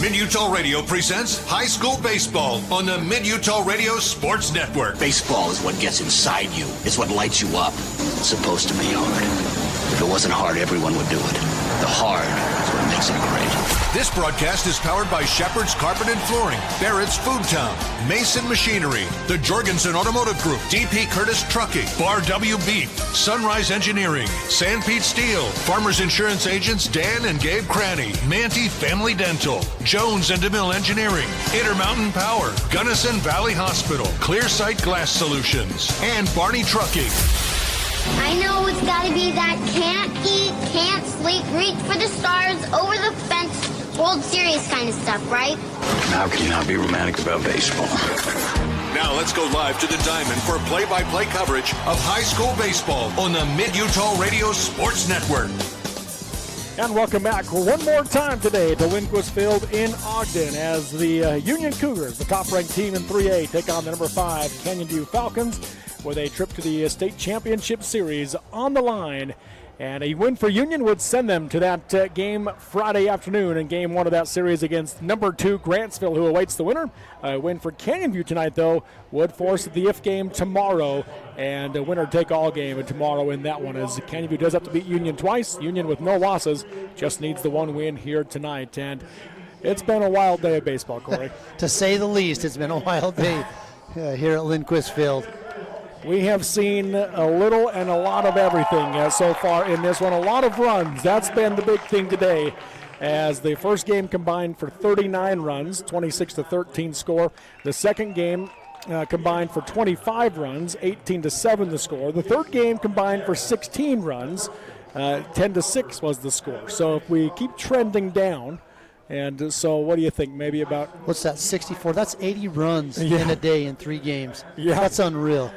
Mid-Utah Radio presents high school baseball on the Mid-Utah Radio Sports Network. Baseball is what gets inside you. It's what lights you up. It's supposed to be hard. If it wasn't hard, everyone would do it. The hard is what makes it great. This broadcast is powered by Shepherd's Carpet and Flooring, Barrett's Food Town, Mason Machinery, the Jorgensen Automotive Group, D.P. Curtis Trucking, Bar W Beef, Sunrise Engineering, Sandpete Steel, Farmers Insurance Agents Dan and Gabe Cranny, Manti Family Dental, Jones and DeMille Engineering, Intermountain Power, Gunnison Valley Hospital, Clearsight Glass Solutions, and Barney Trucking. I know it's gotta be that can't eat, can't sleep, reach for the stars, over the fence, World Series kind of stuff, right? How can you not be romantic about baseball? Now let's go live to the Diamond for play-by-play coverage of high school baseball on the Mid-Utah Radio Sports Network. And welcome back one more time today to Lindquist Field in Ogden as the Union Cougars, the top-ranked team in 3A, take on the number 5 Canyon View Falcons with a trip to the state championship series on the line. And a win for Union would send them to that game Friday afternoon in game 1 of that series against number 2 Grantsville, who awaits the winner. A win for Canyon View tonight, though, would force the if game tomorrow, and a winner-take-all game tomorrow in that one, as Canyon View does have to beat Union twice. Union with no losses just needs the one win here tonight. And it's been a wild day of baseball, Corey. To say the least, it's been a wild day here at Lindquist Field. We have seen a little and a lot of everything so far in this one. A lot of runs. That's been the big thing today, as the first game combined for 39 runs, 26-13 score. The second game combined for 25 runs, 18-7 the score. The third game combined for 16 runs, 10-6 was the score. So if we keep trending down, and so what do you think? Maybe about... What's that, 64? That's 80 runs in a day in 3 games. Yeah. That's unreal.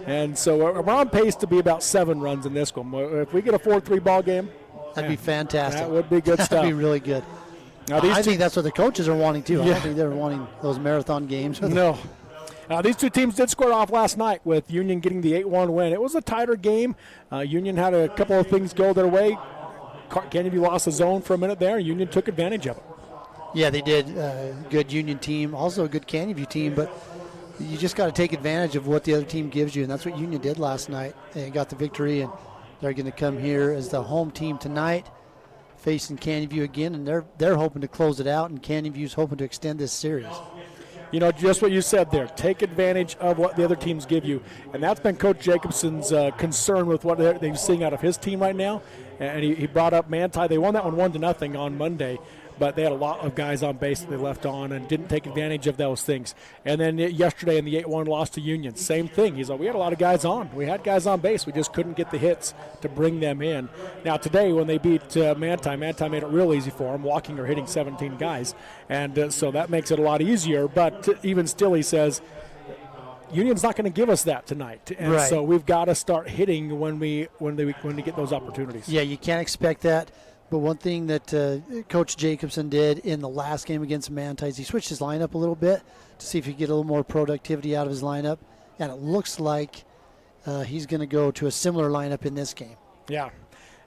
And so we're on pace to be about 7 runs in this one. If we get a 4-3 ball game, that'd be fantastic. That would be good stuff. That'd be really good. Now, I think that's what the coaches are wanting too. Yeah. I don't think they're wanting those marathon games. No. These two teams did square off last night with Union getting the 8-1 win. It was a tighter game. Union had a couple of things go their way. Canyon View lost the zone for a minute there. Union took advantage of it. Yeah, they did. Good Union team, also a good Canyon View team, but you just got to take advantage of what the other team gives you, and that's what Union did last night. They got the victory, and they're going to come here as the home team tonight, facing Canyon View again, and they're hoping to close it out, and Canyon View's hoping to extend this series. You know, just what you said there. Take advantage of what the other teams give you, and that's been Coach Jacobson's concern with what they're seeing out of his team right now. And he brought up Manti. They won that one 1-0 on Monday, but they had a lot of guys on base that they left on and didn't take advantage of those things. And then yesterday in the 8-1 loss to Union, same thing. He's like, we had a lot of guys on. We had guys on base. We just couldn't get the hits to bring them in. Now today when they beat Manti made it real easy for them, walking or hitting 17 guys. And so that makes it a lot easier. But even still, he says, Union's not going to give us that tonight, and right. So we've got to start hitting when we get those opportunities. Yeah, you can't expect that. But one thing that Coach Jacobson did in the last game against Manti is he switched his lineup a little bit to see if he could get a little more productivity out of his lineup, and it looks like he's going to go to a similar lineup in this game. Yeah,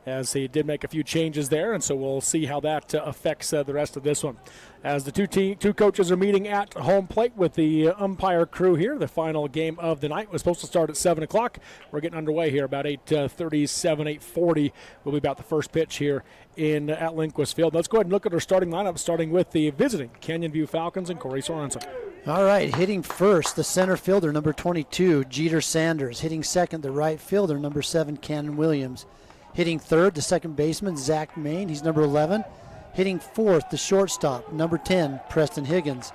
as he did make a few changes there, and so we'll see how that affects the rest of this one. As the two coaches are meeting at home plate with the umpire crew here, the final game of the night was supposed to start at 7 o'clock. We're getting underway here about 8:37, 8:40 will be about the first pitch here at Lindquist Field. Let's go ahead and look at our starting lineup, starting with the visiting Canyon View Falcons and Corey Sorensen. All right, hitting first, the center fielder, number 22, Jeter Sanders. Hitting second, the right fielder, number 7, Cannon Williams. Hitting third, the second baseman, Zach Main. He's number 11. Hitting fourth, the shortstop, number 10, Preston Higgins.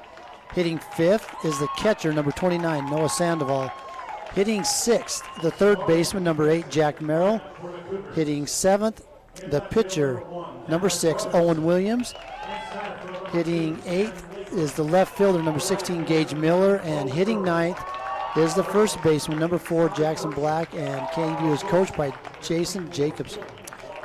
Hitting fifth is the catcher, number 29, Noah Sandoval. Hitting sixth, the third baseman, number 8, Jack Merrill. Hitting seventh, the pitcher, number 6, Owen Williams. Hitting eighth is the left fielder, number 16, Gage Miller. And hitting ninth is the first baseman, number 4, Jackson Black. And Canyon View is coached by Jason Jacobson.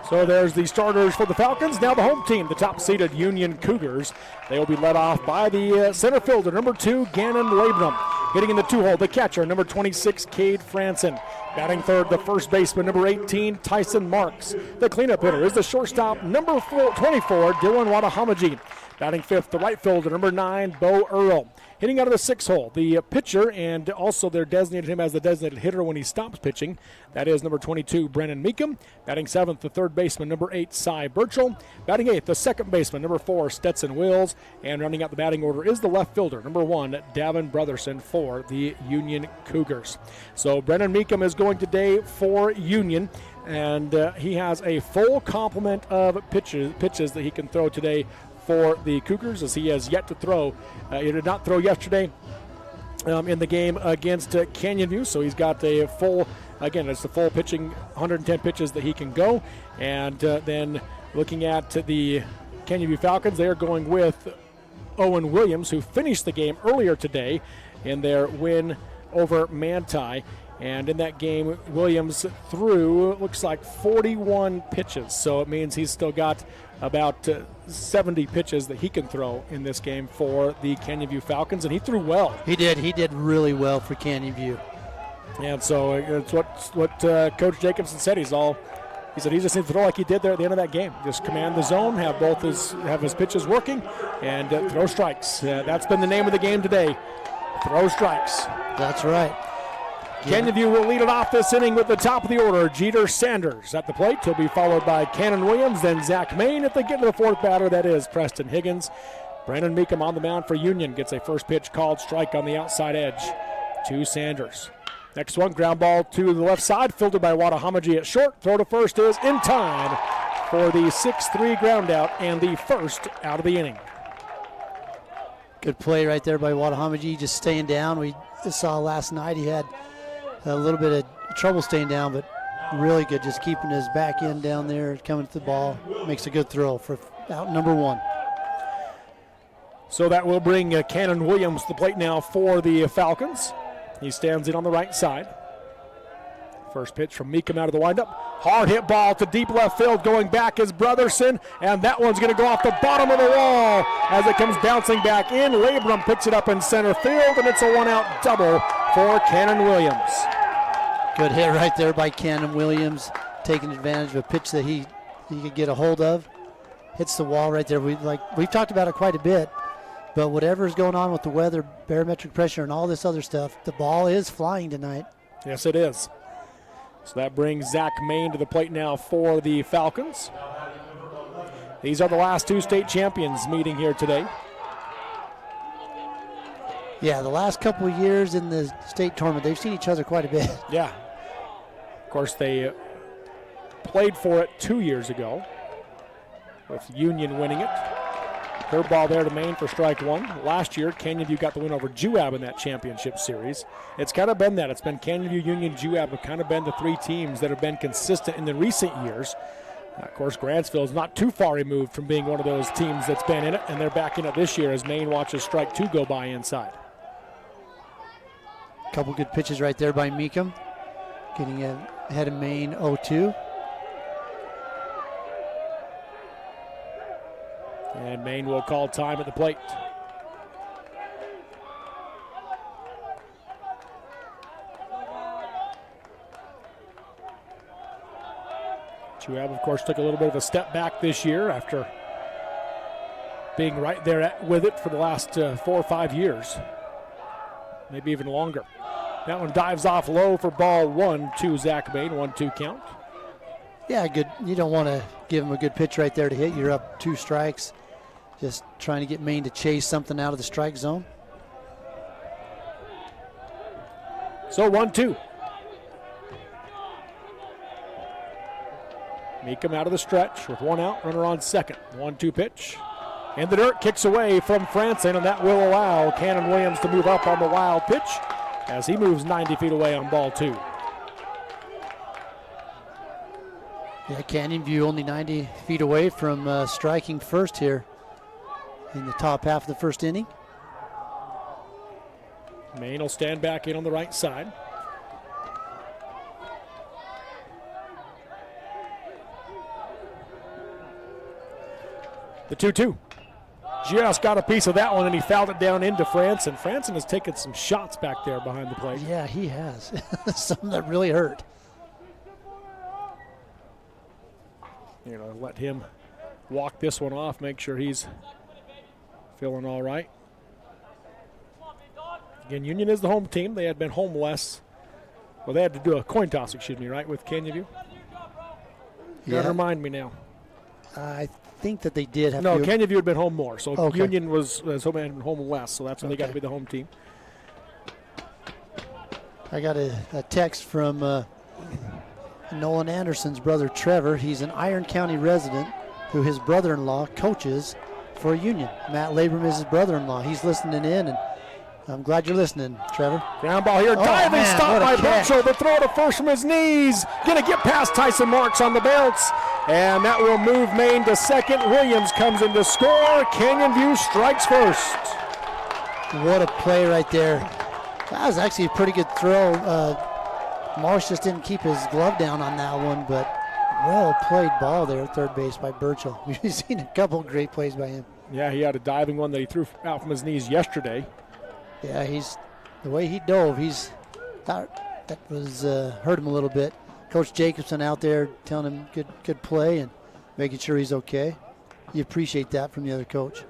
So there's the starters for the Falcons. Now the home team, the top-seeded Union Cougars. They will be led off by the center fielder, number 2, Gannon Labenham. Hitting in the 2-hole, the catcher, number 26, Cade Franson. Batting third, the first baseman, number 18, Tyson Marks. The cleanup hitter is the shortstop, number 24, Dylan Wadahamaji. Batting fifth, the right fielder, number 9, Bo Earl. Hitting out of the 6 hole, the pitcher, and also they're designated him as the designated hitter when he stops pitching. That is number 22, Brennan Meekum. Batting seventh, the third baseman, number 8, Cy Burchell. Batting eighth, the second baseman, number 4, Stetson Wills. And rounding out the batting order is the left fielder, number 1, Davin Brotherson for the Union Cougars. So Brennan Meekum is going today for Union, and he has a full complement of pitches that he can throw today for the Cougars, as he has yet to throw. He did not throw yesterday in the game against Canyon View, so he's got a full, again, it's the full pitching, 110 pitches that he can go. And then looking at the Canyon View Falcons, they are going with Owen Williams, who finished the game earlier today in their win over Manti. And in that game, Williams threw, looks like 41 pitches. So it means he's still got about 70 pitches that he can throw in this game for the Canyon View Falcons. And he threw well. He did really well for Canyon View. And so it's what Coach Jacobson said. He said he just needs to throw like he did there at the end of that game. Just command the zone, have his pitches working, and throw strikes. That's been the name of the game today. Throw strikes. That's right. Canyon View will lead it off this inning with the top of the order, Jeter Sanders at the plate. He'll be followed by Cannon Williams, then Zach Main. If they get to the fourth batter, that is Preston Higgins. Brandon Meekum on the mound for Union. Gets a first pitch called strike on the outside edge to Sanders. Next one, ground ball to the left side, fielded by Wadahamaji at short. Throw to first is in time for the 6-3 ground out and the first out of the inning. Good play right there by Wadahamaji, just staying down. We saw last night he had a little bit of trouble staying down, but really good, just keeping his back end down there, coming to the ball. Makes a good throw for out number 1. So that will bring Cannon Williams to the plate now for the Falcons. He stands in on the right side. First pitch from Meekum out of the windup. Hard hit ball to deep left field. Going back is Brotherson, and that one's going to go off the bottom of the wall as it comes bouncing back in. Labrum picks it up in center field, and it's a one-out double for Cannon Williams. Good hit right there by Cannon Williams, taking advantage of a pitch that he could get a hold of. Hits the wall right there. We've talked about it quite a bit, but whatever is going on with the weather, barometric pressure, and all this other stuff, the ball is flying tonight. Yes, it is. So that brings Zach Main to the plate now for the Falcons. These are the last two state champions meeting here today. Yeah, the last couple of years in the state tournament, they've seen each other quite a bit. Yeah. Of course, they played for it 2 years ago, with Union winning it. Curveball there to Maine for strike 1. Last year, Canyon View got the win over Juab in that championship series. It's kind of been that. It's been Canyon View, Union, Juab have kind of been the three teams that have been consistent in the recent years. Of course, Grantsville is not too far removed from being one of those teams that's been in it, and they're back in it this year as Maine watches strike 2 go by inside. Couple good pitches right there by Meekum, getting ahead of Maine 0-2. And Maine will call time at the plate. Juab, of course, took a little bit of a step back this year after being right there with it for the last 4 or 5 years, maybe even longer. That one dives off low for ball 1 to Zach Main, 1-2 count. Yeah, good. You don't want to give him a good pitch right there to hit. You're up 2 strikes. Just trying to get Maine to chase something out of the strike zone. So 1-2. Meekum out of the stretch with 1 out, runner on second. 1-2 pitch. In the dirt, kicks away from Franson, and that will allow Cannon Williams to move up on the wild pitch as he moves 90 feet away on ball 2. Yeah, Canyon View only 90 feet away from striking first here in the top half of the first inning. Maine will stand back in on the right side. The 2-2. just got a piece of that one, and he fouled it down into Franson. Franson has taken some shots back there behind the plate. Yeah, he has. Some that really hurt. Let him walk this one off, make sure he's feeling all right. Again, Union is the home team. They had been homeless. Well, they had to do a coin toss, right, with Canyon View? You gotta remind me now. I think that they did have No, to. Canyon View had been home more, so Okay. Union was home less, so that's when they got to be the home team. I got a text from Nolan Anderson's brother Trevor. He's an Iron County resident who his brother-in-law coaches for Union. Matt Labram is his brother-in-law. He's listening in, and I'm glad you're listening, Trevor. Ground ball here, diving man, stop what by a catch. Burchell. The throw to first from his knees. Gonna get past Tyson Marks on the bounce, and that will move Maine to second. Williams comes in to score. Canyon View strikes first. What a play right there. That was actually a pretty good throw. Marsh just didn't keep his glove down on that one, but well played ball there at third base by Burchell. We've seen a couple great plays by him. Yeah, he had a diving one that he threw out from his knees yesterday. Yeah, the way he dove, that was hurt him a little bit. Coach Jacobson out there telling him good play and making sure he's okay. You appreciate that from the other coach.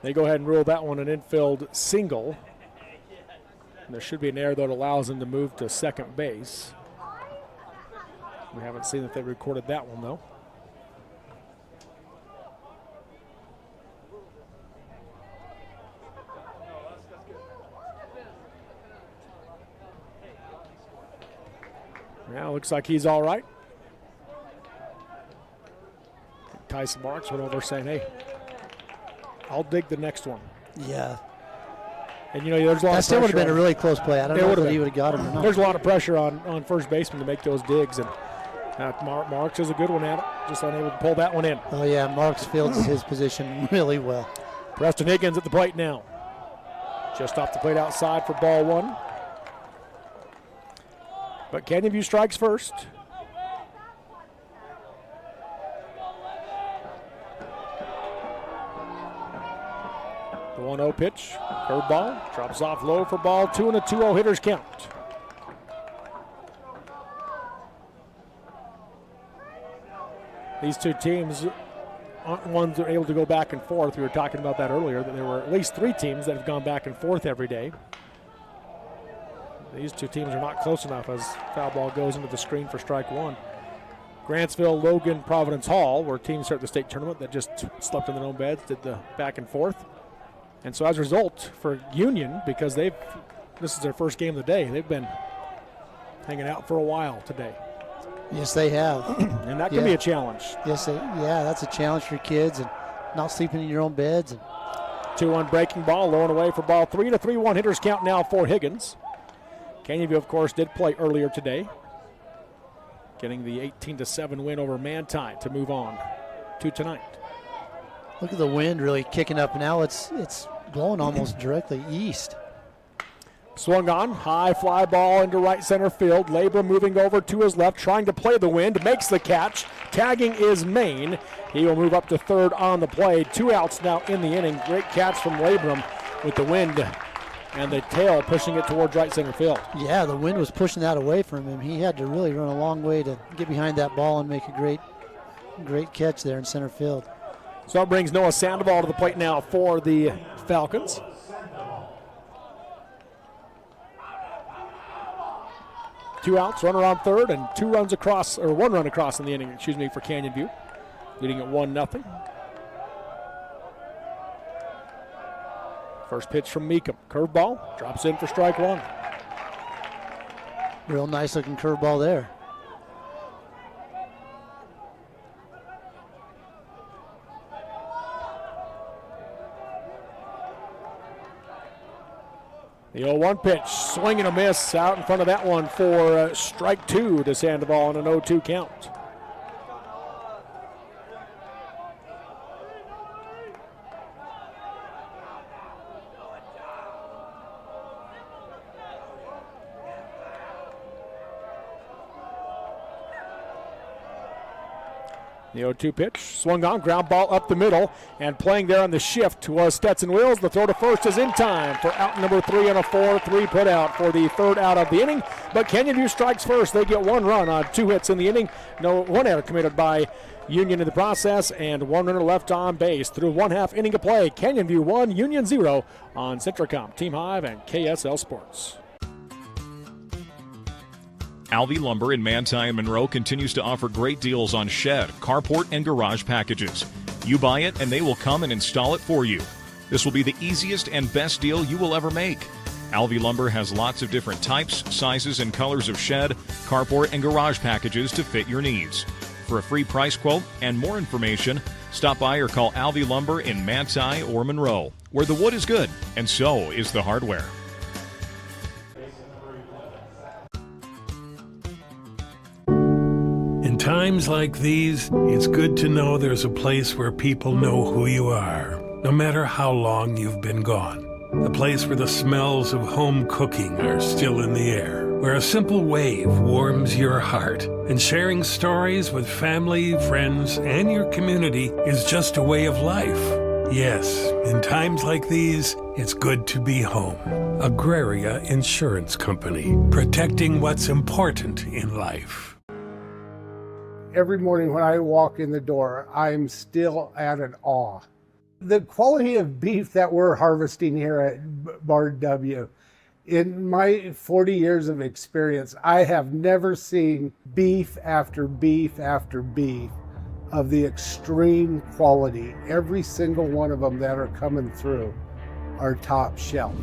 They go ahead and rule that one an infield single. And there should be an error that allows him to move to second base. We haven't seen that they recorded that one, though. Now looks like he's all right. Tyson Marks went over saying, hey, I'll dig the next one. Yeah. And, there's a lot of pressure. That still would have been a really close play. I don't know if he would have got him or not. There's a lot of pressure on first baseman to make those digs, and Marks is a good one at it, just unable to pull that one in. Oh, yeah, Marks fields his position really well. Preston Higgins at the plate now. Just off the plate outside for ball one. But Canyon View strikes first. The 1-0 pitch, curveball, drops off low for ball two, and a 2-0 hitters count. These two teams aren't ones that are able to go back and forth. We were talking about that earlier, that there were at least three teams that have gone back and forth every day. These two teams are not close enough as foul ball goes into the screen for strike one. Grantsville, Logan, Providence Hall were teams here at the state tournament that just slept in their own beds, did the back and forth. And so as a result for Union, because this is their first game of the day, they've been hanging out for a while today. Yes, they have. And that can be a challenge. Yes, that's a challenge for kids and not sleeping in your own beds. 2-1 breaking ball, low and away for ball three, and a 3-1 hitters count now for Higgins. Canyonview, of course, did play earlier today, getting the 18-7 win over Manti to move on to tonight. Look at the wind really kicking up now. It's blowing almost directly east. Swung on, high fly ball into right center field. Labor moving over to his left, trying to play the wind, makes the catch. Tagging is Maine. He will move up to third on the play. 2 outs now in the inning. Great catch from Labrum with the wind and the tail pushing it towards right center field. Yeah, the wind was pushing that away from him. He had to really run a long way to get behind that ball and make a great catch there in center field. So it brings Noah Sandoval to the plate now for the Falcons. Two outs, runner on third, and one run across in the inning, for Canyon View. Leading at 1-0. First pitch from Meekum. Curveball, drops in for strike one. Real nice looking curveball there. The 0-1 pitch, swing and a miss out in front of that one for strike two to Sandoval on an 0-2 count. The 0-2 pitch, swung on, ground ball up the middle, and playing there on the shift was Stetson Wills. The throw to first is in time for out number 3 and a 4-3 put out for the third out of the inning. But Canyon View strikes first. They get 1 run on 2 hits in the inning. No one error committed by Union in the process, and 1 runner left on base through 1/2 inning of play. Canyon View 1, Union 0 on Centricom, Team Hive, and KSL Sports. Alvey Lumber in Manti and Monroe continues to offer great deals on shed, carport, and garage packages. You buy it and they will come and install it for you. This will be the easiest and best deal you will ever make. Alvey Lumber has lots of different types, sizes, and colors of shed, carport, and garage packages to fit your needs. For a free price quote and more information, stop by or call Alvey Lumber in Manti or Monroe, where the wood is good and so is the hardware. In times like these, it's good to know there's a place where people know who you are, no matter how long you've been gone. A place where the smells of home cooking are still in the air, where a simple wave warms your heart, and sharing stories with family, friends, and your community is just a way of life. Yes, in times like these, it's good to be home. Agraria Insurance Company, protecting what's important in life. Every morning when I walk in the door, I'm still at an awe. The quality of beef that we're harvesting here at Bar W, in my 40 years of experience, I have never seen beef after beef after beef of the extreme quality. Every single one of them that are coming through are top shelf.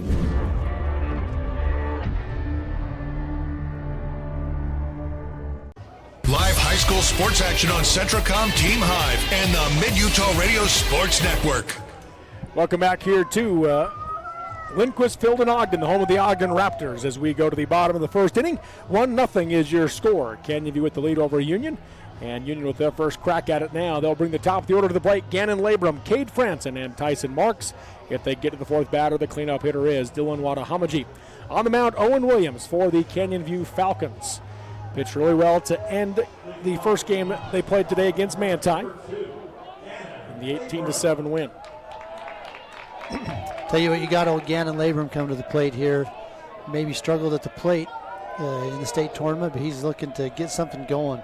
Live high school sports action on Centricom, Team Hive, and the Mid-Utah Radio Sports Network. Welcome back here to Lindquist Field in Ogden, the home of the Ogden Raptors, as we go to the bottom of the first inning. 1-0 is your score. Canyon View with the lead over Union, and Union with their first crack at it now. They'll bring the top of the order to the plate. Gannon Labrum, Cade Franson, and Tyson Marks. If they get to the fourth batter, the cleanup hitter is Dylan Wadahamaji. On the mound, Owen Williams for the Canyon View Falcons. Pitched really well to end the first game they played today against Manti in the 18-7 win. Tell you what, you got old Gannon Labrum come to the plate here. Maybe struggled at the plate in the state tournament, but he's looking to get something going,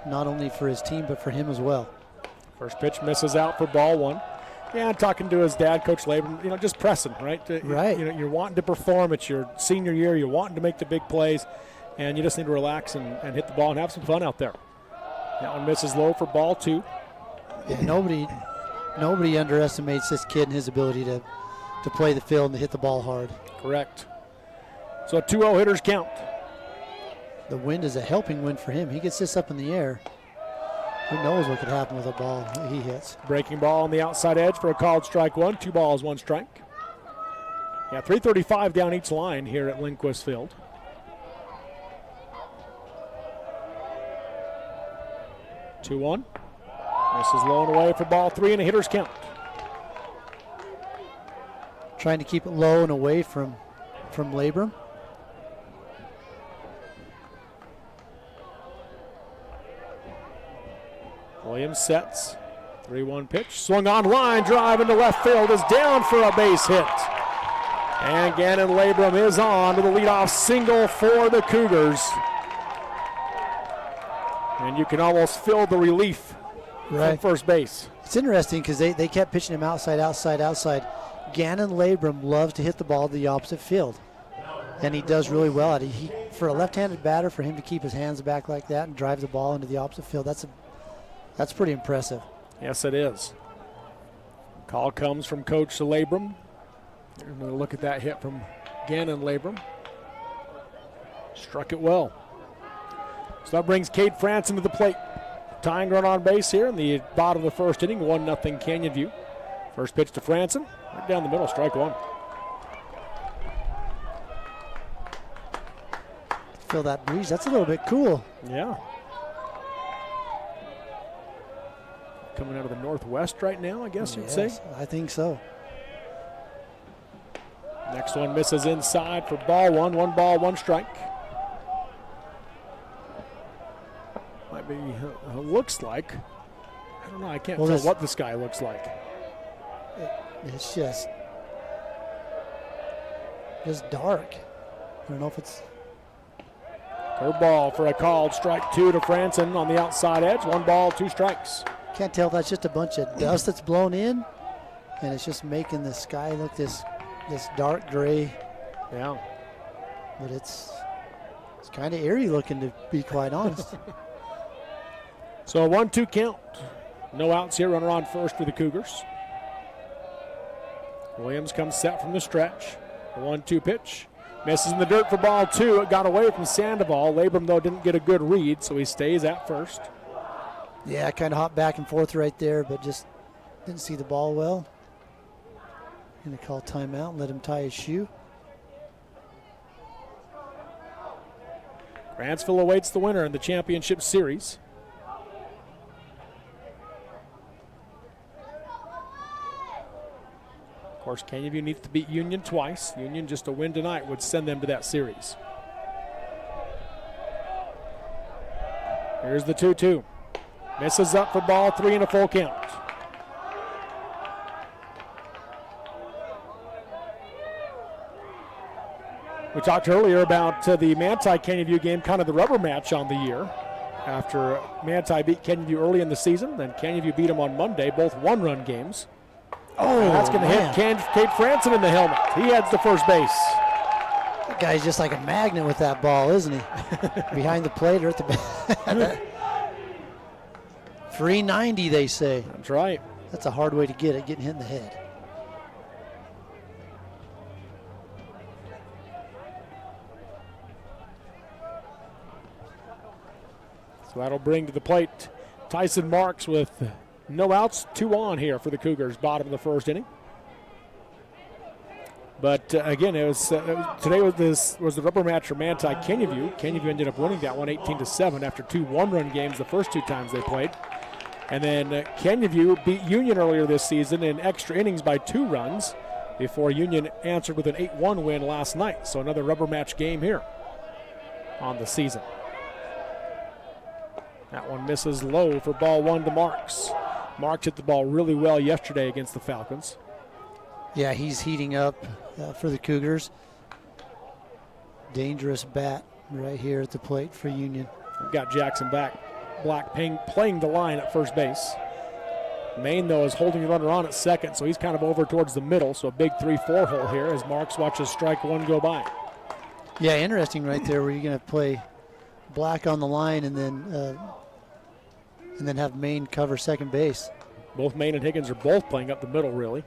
not only for his team, but for him as well. First pitch misses out for ball 1. Yeah, talking to his dad, Coach Labrum, just pressing, right? Right. You're wanting to perform. It's your senior year. You're wanting to make the big plays, and you just need to relax and hit the ball and have some fun out there. That one misses low for ball 2. Yeah, nobody underestimates this kid and his ability to play the field and to hit the ball hard. Correct. So a 2-0 hitters count. The wind is a helping wind for him. He gets this up in the air. Who knows what could happen with a ball he hits. Breaking ball on the outside edge for a called strike 1. 2 balls, 1 strike. Yeah, 3:35 down each line here at Lindquist Field. Two 2-1. This is low and away for ball 3 and a hitter's count. Trying to keep it low and away from Labrum. Williams sets. 3-1 pitch. Swung on, line drive into left field, is down for a base hit. And Gannon Labrum is on to the leadoff single for the Cougars. And you can almost feel the relief from first base. It's interesting because they kept pitching him outside. Gannon Labrum loves to hit the ball to the opposite field, and he does really well at it. For a left-handed batter, for him to keep his hands back like that and drive the ball into the opposite field, that's pretty impressive. Yes, it is. Call comes from Coach Labrum. They're going to look at that hit from Gannon Labrum. Struck it well. So that brings Cade Franson to the plate. Tying run on base here in the bottom of the first inning, 1-0 Canyon View. First pitch to Franson, right down the middle, strike 1. Feel that breeze, that's a little bit cool. Yeah. Coming out of the northwest right now, I guess you'd say. I think so. Next one misses inside for ball 1. 1 ball, 1 strike. Might be, looks like I don't know. I can't tell what the sky looks like. It's just dark. I don't know if it's... Curveball for a called strike 2 to Franson on the outside edge. 1 ball, 2 strikes. Can't tell if that's just a bunch of dust that's blown in, and it's just making the sky look this dark gray. Yeah. But it's kind of eerie looking, to be quite honest. So a 1-2 count. No outs here. Runner on first for the Cougars. Williams comes set from the stretch. The 1-2 pitch. Misses in the dirt for ball 2. It got away from Sandoval. Labrum, though, didn't get a good read, so he stays at first. Yeah, kind of hopped back and forth right there, but just didn't see the ball well. Going to call timeout and let him tie his shoe. Grantsville awaits the winner in the championship series. Of course, Canyon View needs to beat Union twice. Union, just a win tonight would send them to that series. Here's the 2-2. Misses up for ball 3 and a full count. We talked earlier about the Manti-Canyon View game, kind of the rubber match on the year. After Manti beat Canyon View early in the season, then Canyon View beat them on Monday, both one-run games. Oh, that's going to hit Cade Franson in the helmet. He heads to first base. That guy's just like a magnet with that ball, isn't he? Behind the plate or at the back. 390, they say. That's right. That's a hard way to get it, getting hit in the head. So that'll bring to the plate Tyson Marks with no outs, 2 on here for the Cougars, bottom of the first inning. But again, today was the rubber match for Manti-Canyon View. Canyon View ended up winning that one 18-7 after 2 one-run games the first 2 times they played. And then Canyon View beat Union earlier this season in extra innings by 2 runs before Union answered with an 8-1 win last night. So another rubber match game here on the season. That one misses low for ball 1 to Marks. Marks hit the ball really well yesterday against the Falcons. Yeah, he's heating up for the Cougars. Dangerous bat right here at the plate for Union. We've got Jackson Black playing the line at first base. Maine, though, is holding the runner on at second, so he's kind of over towards the middle. So a big 3-4 hole here as Marks watches strike 1 go by. Yeah, interesting right there where you're going to play Black on the line and then have Maine cover second base. Both Maine and Higgins are both playing up the middle, really.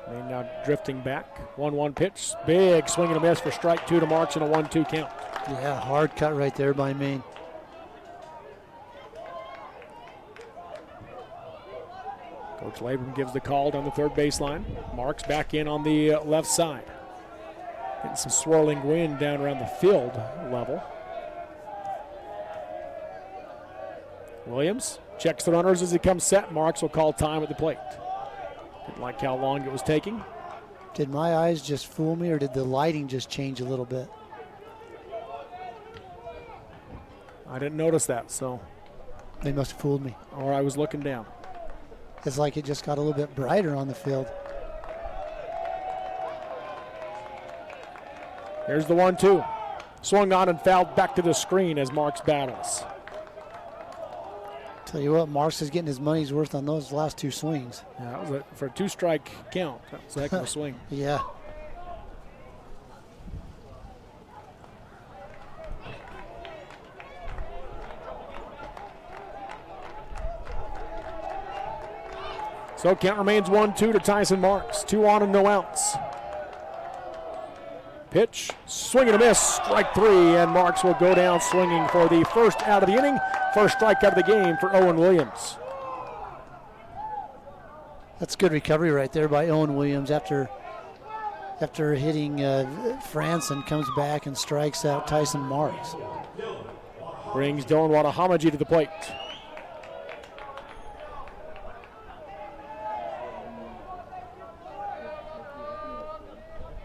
Maine now drifting back. 1-1 pitch. Big swing and a miss for strike 2 to Marks and a 1-2 count. Yeah, hard cut right there by Maine. Coach Labrum gives the call down the third baseline. Marks back in on the left side. Getting some swirling wind down around the field level. Williams checks the runners as he comes set. Marks will call time at the plate. Didn't like how long it was taking. Did my eyes just fool me, or did the lighting just change a little bit? I didn't notice that, so. They must have fooled me. Or I was looking down. It's like it just got a little bit brighter on the field. Here's the 1-2. Swung on and fouled back to the screen as Marks battles. Tell you what, Marks is getting his money's worth on those last 2 swings. Yeah, that was for a 2-strike count. That was a heck of a swing. Yeah. So count remains 1-2 to Tyson Marks. 2 on and no outs. Pitch, swing and a miss, strike 3, and Marks will go down swinging for the first out of the inning. First strikeout of the game for Owen Williams. That's good recovery right there by Owen Williams after hitting Franson, comes back and strikes out Tyson Marks. Brings Dylan Wadahamaji to the plate.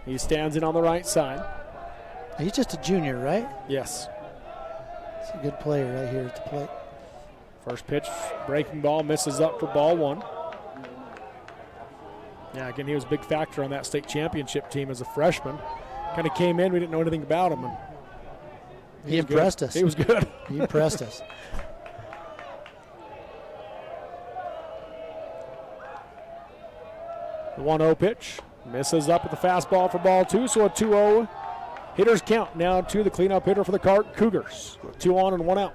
He stands in on the right side. He's just a junior, right? Yes. It's a good player right here at the plate. First pitch, breaking ball, misses up for ball one. Yeah, again, he was a big factor on that state championship team as a freshman. Kind of came in, we didn't know anything about him. And he impressed us. He was good. He impressed us. The 1-0 pitch, misses up at the fastball for ball two, so a 2-0 hitters count now to the cleanup hitter for the Cougars. With 2 on and 1 out.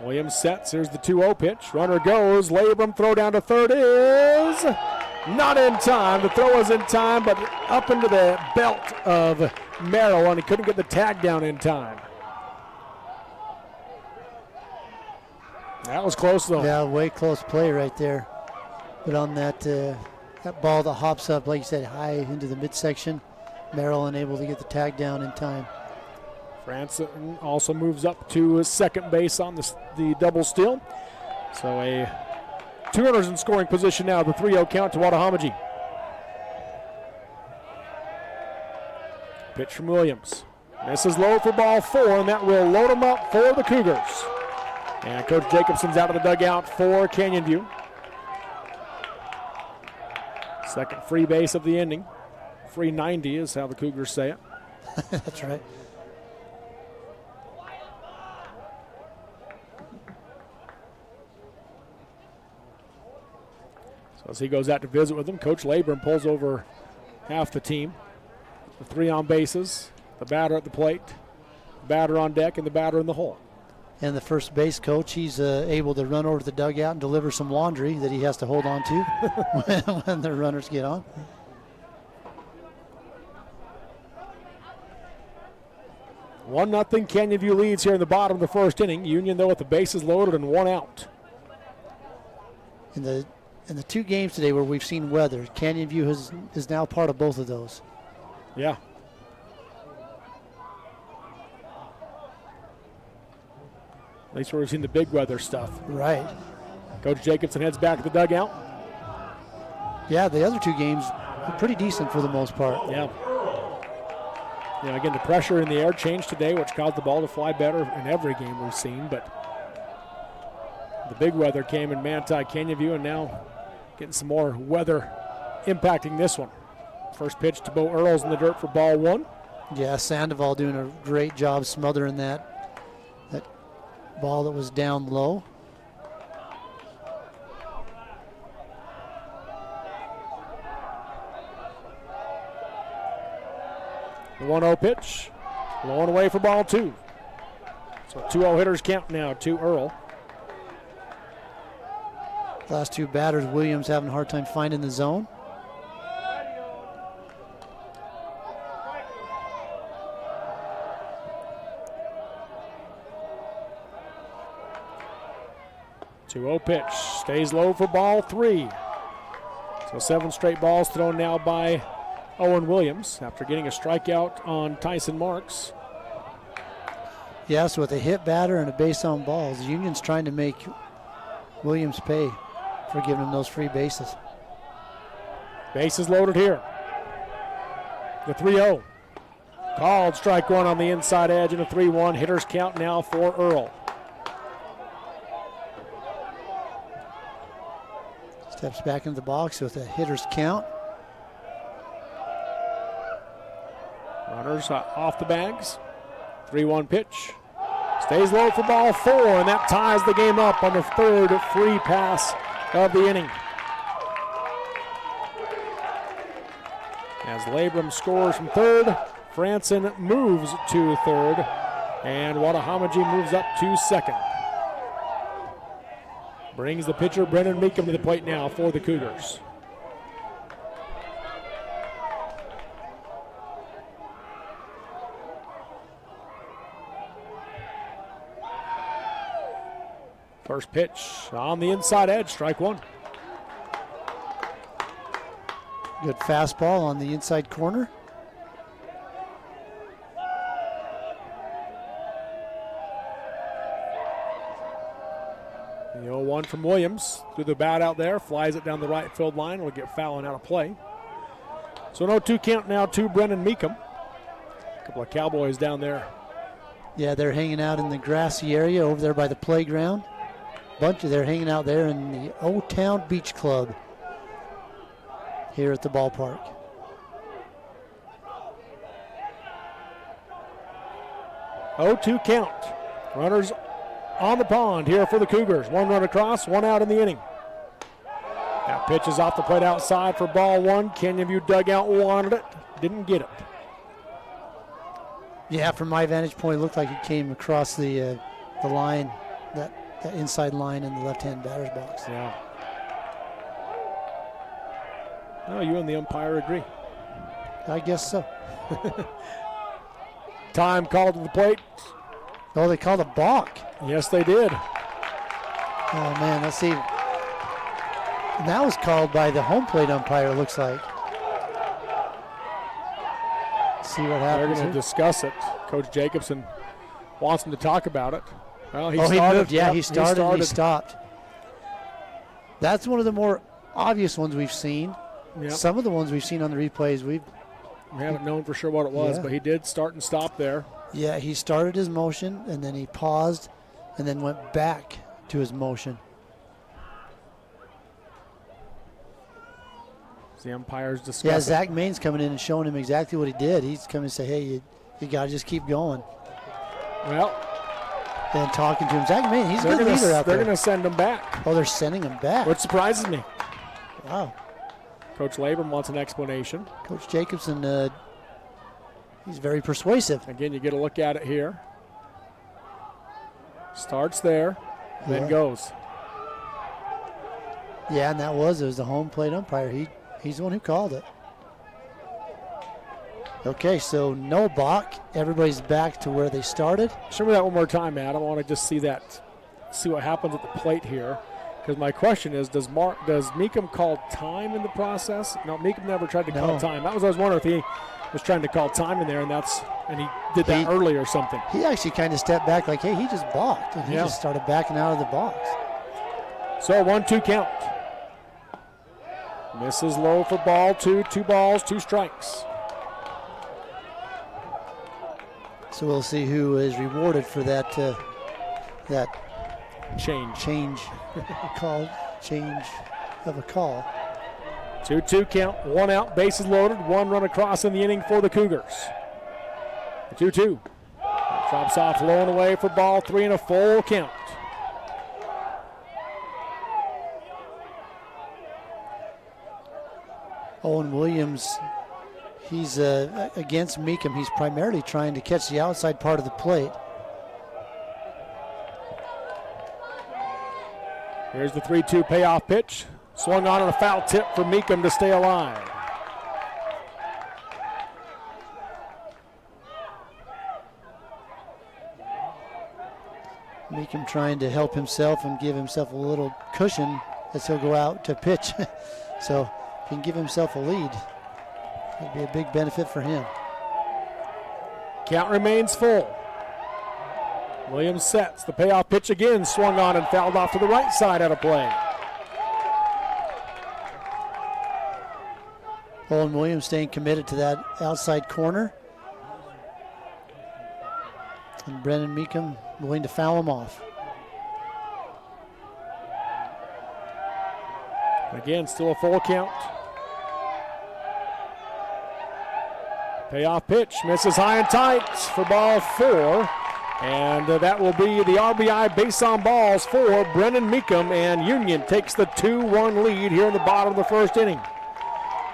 Williams sets. Here's the 2-0 pitch. Runner goes. Labrum throw down to third is not in time. The throw was in time, but up into the belt of Merrill, and he couldn't get the tag down in time. That was close, though. Yeah, way close play right there. But on that ball that hops up, like you said, high into the midsection, Merrill unable to get the tag down in time. Franson also moves up to second base on the double steal. So a 2 runners in scoring position now. The 3-0 count to Watahamaji. Pitch from Williams. Misses low for ball 4, and that will load him up for the Cougars. And Coach Jacobson's out of the dugout for Canyon View. Second free base of the inning. Free 90 is how the Cougars say it. That's right. So as he goes out to visit with them, Coach Labrum pulls over half the team. The 3 on bases, the batter at the plate, the batter on deck, and the batter in the hole. And the first base coach, he's able to run over to the dugout and deliver some laundry that he has to hold on to when the runners get on. One nothing Canyon View leads here in the bottom of the first inning. Union, though, with the bases loaded and 1 out. In the 2 games today where we've seen weather, Canyon View is now part of both of those. Yeah. At least where we've seen the big weather stuff. Right. Coach Jacobson heads back to the dugout. Yeah, the other 2 games were pretty decent for the most part. Yeah. You know, again, the pressure in the air changed today, which caused the ball to fly better in every game we've seen. But the big weather came in Manti, Canyon View, and now getting some more weather impacting this one. First pitch to Bo Earls in the dirt for ball 1. Yeah, Sandoval doing a great job smothering that ball that was down low. The 1-0 pitch, low and away for ball 2. So 2-0 hitters count now to Earl. Last 2 batters, Williams having a hard time finding the zone. Two-0 pitch, stays low for ball 3. So 7 straight balls thrown now by Owen Williams after getting a strikeout on Tyson Marks. Yeah, so with a hit batter and a base on balls, the Union's trying to make Williams pay for giving him those free bases. Bases loaded here. The 3-0. Called strike 1 on the inside edge and a 3-1. Hitters count now for Earl. Steps back into the box with a hitter's count. Runners off the bags. 3-1 pitch. Stays low for ball 4, and that ties the game up on the 3rd free pass of the inning. As Labrum scores from 3rd, Franson moves to 3rd, and Watahamaji moves up to 2nd. Brings the pitcher Brennan Meekum to the plate now for the Cougars. First pitch on the inside edge, strike 1. Good fastball on the inside corner. The 0-1 from Williams. Through the bat out there. Flies it down the right field line. Will get fouling out of play. So an 0-2 count now to Brennan Meekum. A couple of Cowboys down there. Yeah, they're hanging out in the grassy area over there by the playground. They're hanging out there in the Old Town Beach Club here at the ballpark. Oh-2 count. Runners on the pond here for the Cougars. One run across, one out in the inning. That pitch is off the plate outside for ball one. Canyon View dugout wanted it, didn't get it. Yeah, from my vantage point, it looked like it came across the line, that inside line in the left-hand batter's box. Yeah. Oh, you and the umpire agree. I guess so. Time called to the plate. Oh, they called a balk. Yes, they did. Oh, man, let's see. And that was called by the home plate umpire, it looks like. Let's see what happens. They're going to discuss it. Coach Jacobson wants them to talk about it. Well, he moved. Yeah, yep, he started and he stopped. That's one of the more obvious ones we've seen. Yep. Some of the ones we've seen on the replays, we haven't known for sure what it was, but he did start and stop there. Yeah, he started his motion, and then he paused, and then went back to his motion. The umpires discussing. Yeah, Zach Main's coming in and showing him exactly what he did. He's coming to say, hey, you got to just keep going. Well. And talking to him. Zach Main, he's a good leader out there. They're going to send him back. Oh, they're sending him back. Which surprises me. Wow. Coach Labrum wants an explanation. Coach Jacobson, he's very persuasive. Again, you get a look at it here. Starts there, then goes. Yeah, and it was the home plate umpire. He's the one who called it. Okay, so no balk. Everybody's back to where they started. Show me that one more time, Matt. I want to just see what happens at the plate here. Because my question is, does Meekum call time in the process? No, Meekum never tried to call time. That was I was wondering if he was trying to call time in there, and he did that early or something. He actually kind of stepped back like, hey, he just balked, and he just started backing out of the box. So 1-2 count. Misses low for ball two. 2 balls, 2 strikes. So we'll see who is rewarded for that change of a call. 2-2 count, 1 out, bases loaded, 1 run across in the inning for the Cougars. 2-2. Drops off low and away for ball 3 and a full count. Owen Williams, he's against Meekum. He's primarily trying to catch the outside part of the plate. Here's the 3-2 payoff pitch. Swung on a foul tip for Meekum to stay alive. Meekum trying to help himself and give himself a little cushion as he'll go out to pitch. So if he can give himself a lead, that'd be a big benefit for him. Count remains full. Williams sets. The payoff pitch again swung on and fouled off to the right side out of play. Owen Williams staying committed to that outside corner. And Brennan Meekum willing to foul him off. Again, still a full count. Payoff pitch misses high and tight for ball 4. And that will be the RBI base on balls for Brennan Meekum, and Union takes the 2-1 lead here in the bottom of the first inning.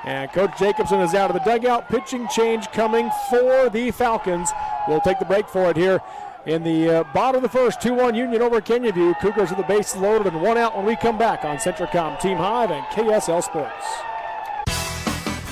And Coach Jacobson is out of the dugout. Pitching change coming for the Falcons. We'll take the break for it here in the bottom of the first. 2-1 Union over Canyon View. Cougars with the bases loaded and 1 out when we come back on Centricom Team Hive and KSL Sports.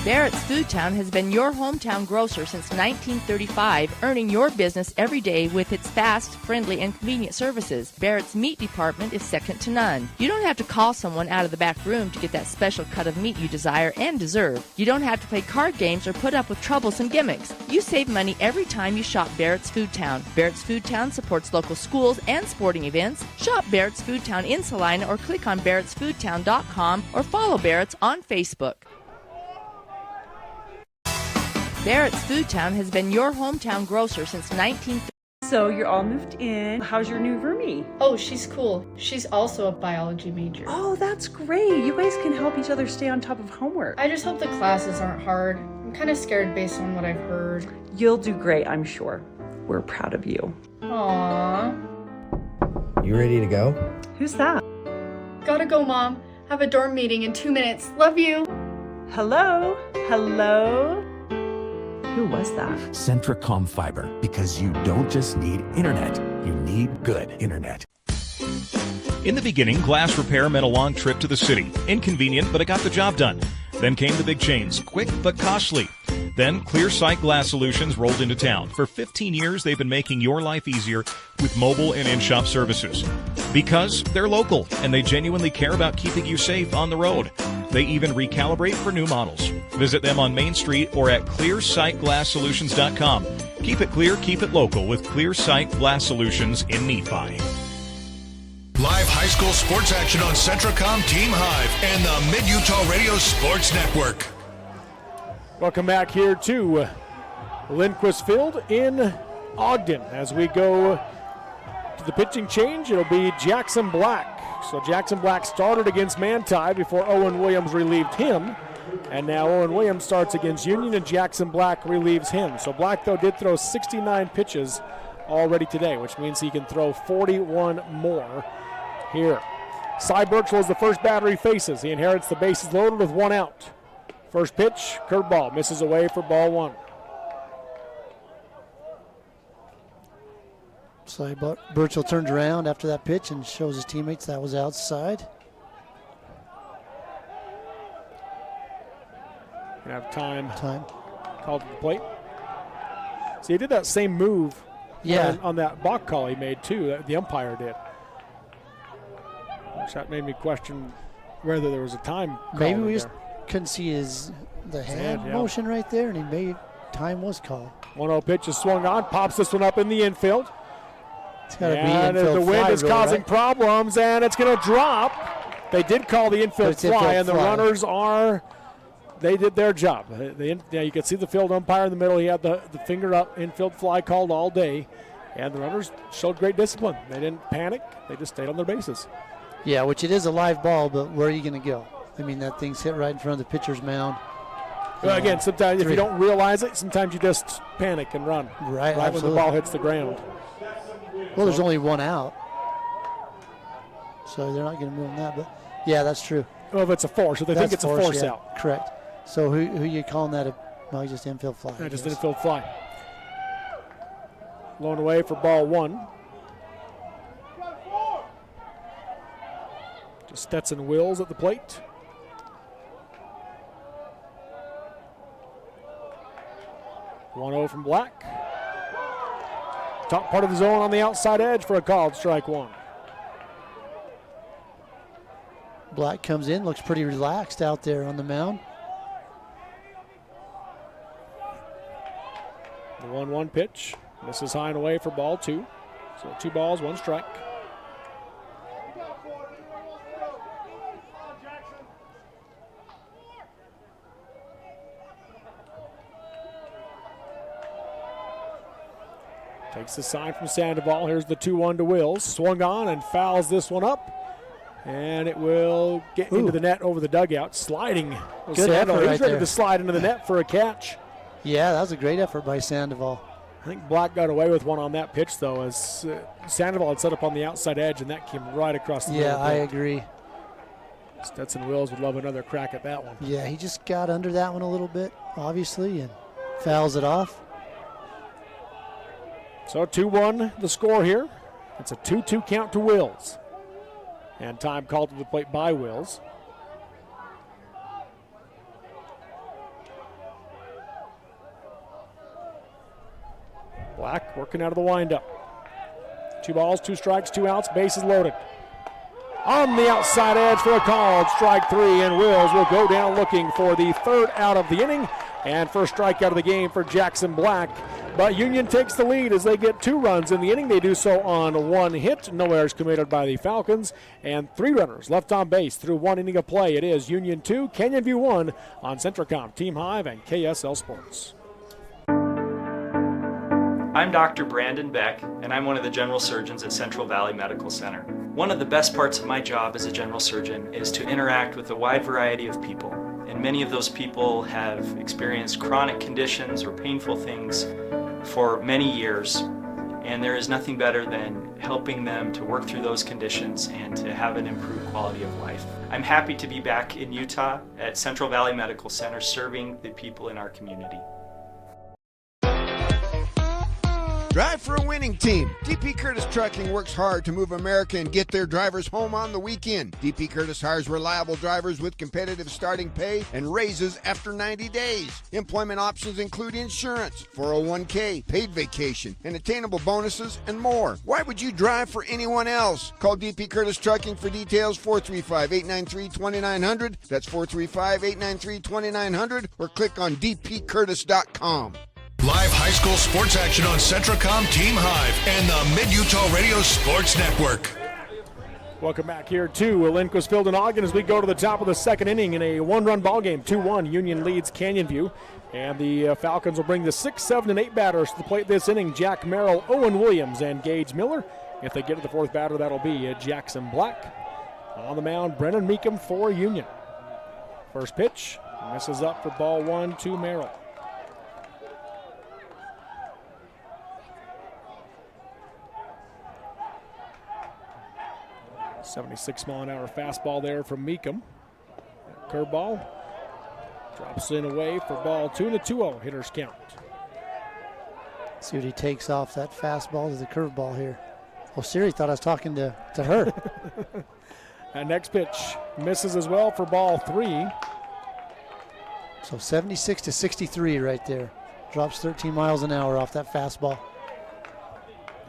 Barrett's Foodtown has been your hometown grocer since 1935, earning your business every day with its fast, friendly, and convenient services. Barrett's meat department is second to none. You don't have to call someone out of the back room to get that special cut of meat you desire and deserve. You don't have to play card games or put up with troublesome gimmicks. You save money every time you shop Barrett's Foodtown. Barrett's Foodtown supports local schools and sporting events. Shop Barrett's Foodtown in Salina or click on barrettsfoodtown.com or follow Barrett's on Facebook. Barrett's Foodtown has been your hometown grocer since 1930. So you're all moved in. How's your new roomie? Oh, she's cool. She's also a biology major. Oh, that's great. You guys can help each other stay on top of homework. I just hope the classes aren't hard. I'm kind of scared based on what I've heard. You'll do great, I'm sure. We're proud of you. Aww. You ready to go? Who's that? Gotta go, Mom. Have a dorm meeting in 2 minutes. Love you. Hello? Hello? Who was that? Centricom Fiber, because you don't just need internet, you need good internet. In the beginning, glass repair meant a long trip to the city. Inconvenient, but it got the job done. Then came the big chains, quick but costly. Then Clear Sight Glass Solutions rolled into town. For 15 years, they've been making your life easier with mobile and in-shop services. Because they're local, and they genuinely care about keeping you safe on the road. They even recalibrate for new models. Visit them on Main Street or at clearsightglasssolutions.com. Keep it clear, keep it local with Clear Sight Glass Solutions in Nephi. Live high school sports action on Centricom Team Hive and the Mid-Utah Radio Sports Network. Welcome back here to Lindquist Field in Ogden. As we go to the pitching change, it'll be Jackson Black. So Jackson Black started against Manti before Owen Williams relieved him. And now Owen Williams starts against Union and Jackson Black relieves him. So Black, though, did throw 69 pitches already today, which means he can throw 41 more here. Cy Birchall is the first batter he faces. He inherits the bases loaded with one out. First pitch, curveball, misses away for ball one. Cy Birchall turns around after that pitch and shows his teammates that was outside. Gonna have time called to the plate. So he did that same move on that balk call he made too, that the umpire did. Which that made me question whether there was a time call. Maybe we just couldn't see the hand yeah. motion right there, and time was called. 1-0 pitch is swung on, pops this one up in the infield. It's got to be and infield the wind fly is rule, causing right? problems, and it's going to drop. They did call the infield fly, and the runners they did their job. You could see the field umpire in the middle. He had the finger up, infield fly called all day, and the runners showed great discipline. They didn't panic. They just stayed on their bases. Yeah, which it is a live ball, but where are you going to go? I mean, that thing's hit right in front of the pitcher's mound. Well, again, sometimes if you don't realize it, sometimes you just panic and run. Right when the ball hits the ground. Well, there's only one out, so they're not going to move on that. But yeah, that's true. Well, if it's a force, so they think it's a force yeah, out. Correct. So who are you calling that? Just infield fly. Yeah, just infield fly. Blown away for ball one. Just Stetson Wills at the plate. .1-0 from Black. Top part of the zone on the outside edge for a called strike one. Black comes in, looks pretty relaxed out there on the mound. The 1-1 pitch. Misses high and away for ball two. So 2 balls, 1 strike. Takes the sign from Sandoval. Here's the 2-1 to Wills. Swung on and fouls this one up. And it will get into the net over the dugout. Sliding. Good effort right He's ready there. to slide into the net for a catch. Yeah, that was a great effort by Sandoval. I think Black got away with one on that pitch, though, as Sandoval had set up on the outside edge, and that came right across the middle. Yeah, I agree. Stetson Wills would love another crack at that one. Yeah, he just got under that one a little bit, obviously, and fouls it off. So 2-1 the score here. It's a 2-2 count to Wills. And time called to the plate by Wills. working out of the windup. 2 balls, 2 strikes, 2 outs, bases loaded. On the outside edge for a called strike 3, and Wills will go down looking for the 3rd out of the inning and first strikeout of the game for Jackson Black. But Union takes the lead as they get 2 runs in the inning. They do so on 1 hit. No errors committed by the Falcons, and 3 runners left on base through 1 inning of play. It is Union 2, Canyon View 1 on Centracom, Team Hive, and KSL Sports. I'm Dr. Brandon Beck, and I'm one of the general surgeons at Central Valley Medical Center. One of the best parts of my job as a general surgeon is to interact with a wide variety of people. And many of those people have experienced chronic conditions or painful things for many years. And there is nothing better than helping them to work through those conditions and to have an improved quality of life. I'm happy to be back in Utah at Central Valley Medical Center serving the people in our community. Drive for a winning team. DP Curtis Trucking works hard to move America and get their drivers home on the weekend. DP Curtis hires reliable drivers with competitive starting pay and raises after 90 days. Employment options include insurance, 401k, paid vacation, and attainable bonuses, and more. Why would you drive for anyone else? Call DP Curtis Trucking for details, 435-893-2900. That's 435-893-2900, or click on dpcurtis.com. Live high school sports action on Centracom, Team Hive, and the Mid-Utah Radio Sports Network. Welcome back here to Lindquist Field in Ogden as we go to the top of the 2nd inning in a 1-run ball game. 2-1, Union leads Canyon View. And the Falcons will bring the 6, 7, and 8 batters to the plate this inning. Jack Merrill, Owen Williams, and Gage Miller. If they get to the 4th batter, that'll be Jackson Black. On the mound, Brennan Meekum for Union. First pitch, misses up for ball 1 to Merrill. 76-mile-an-hour fastball there from Meekum. Curveball drops in away for ball 2 and a 2-0 hitters count. See what he takes off that fastball to the curveball here. Oh, Siri thought I was talking to her. And next pitch misses as well for ball 3. So 76 to 63 right there. Drops 13 miles an hour off that fastball.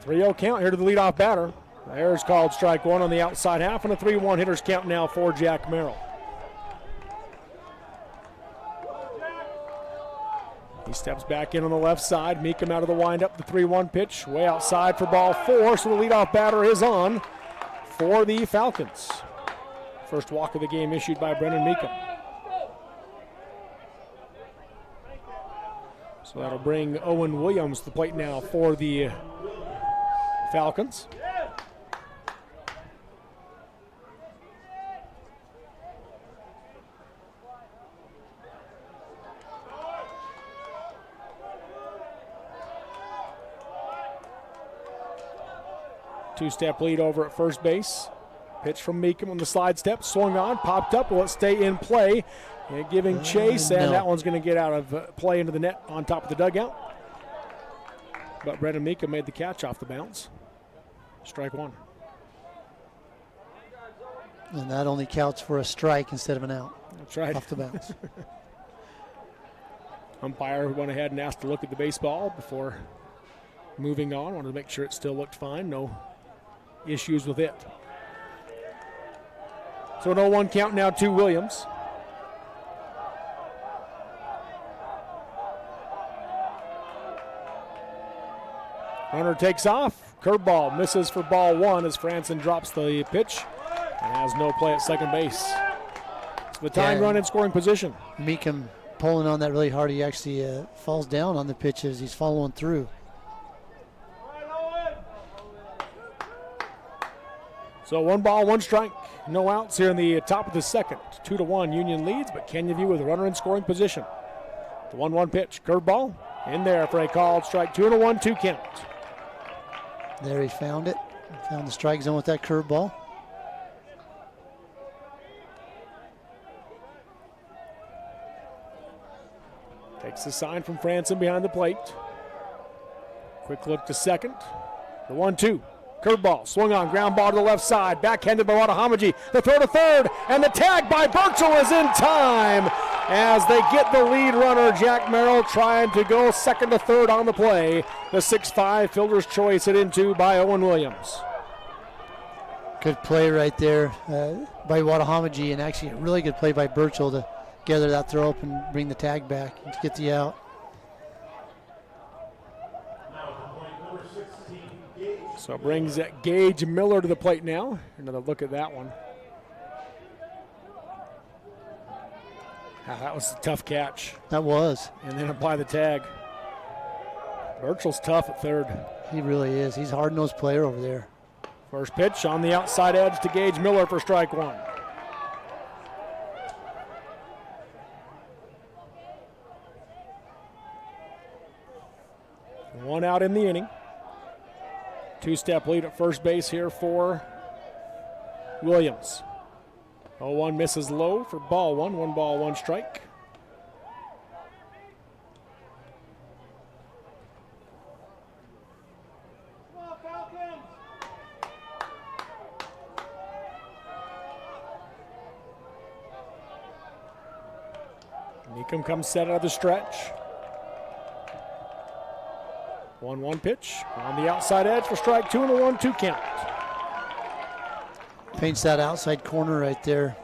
3-0 count here to the leadoff batter. There's called strike 1 on the outside half, and a 3-1 hitters count now for Jack Merrill. He steps back in on the left side. Meekum out of the windup, the 3-1 pitch, way outside for ball 4, so the leadoff batter is on for the Falcons. First walk of the game issued by Brennan Meekum. So that'll bring Owen Williams to the plate now for the Falcons. Two-step lead over at first base. Pitch from Meekum on the slide step, swung on, popped up, will it stay in play? And giving chase, and that one's going to get out of play into the net on top of the dugout. But Brennan Meekum made the catch off the bounce. Strike 1. And that only counts for a strike instead of an out. That's right. Off the bounce. Umpire went ahead and asked to look at the baseball before moving on. Wanted to make sure it still looked fine. No issues with it. So an 0-1 count now to Williams. Runner takes off. Curveball misses for ball 1 as Franson drops the pitch and has no play at second base. It's the tying run in scoring position. Meekum pulling on that really hard. He actually falls down on the pitches. He's following through. So 1 ball, 1 strike, no outs here in the top of the 2nd. 2-1 Union leads, but Canyon View with a runner in scoring position. The 1-1 pitch, curveball in there for a called strike. 2 and a 1-2 count. There he found it. Found the strike zone with that curveball. Takes the sign from Franson behind the plate. Quick look to second. The 1-2. Curveball, swung on, ground ball to the left side, backhanded by Wadahamaji. The throw to third, and the tag by Burchell is in time. as they get the lead runner, Jack Merrill, trying to go second to third on the play. The 6'5" fielder's choice hit into by Owen Williams. Good play right there by Wadahamaji, and actually a really good play by Burchell to gather that throw up and bring the tag back and to get the out. So brings Gage Miller to the plate now. Another look at that one. That was a tough catch. That was. And then apply the tag. Burchell's tough at third. He really is. He's a hard-nosed player over there. First pitch on the outside edge to Gage Miller for strike one. One out in the inning. Two-step lead at first base here for Williams. 0-1 misses low for ball one. 1 ball, 1 strike. Meekum comes set out of the stretch. 1-1 pitch on the outside edge for strike two and a 1-2 count. Paints that outside corner right there.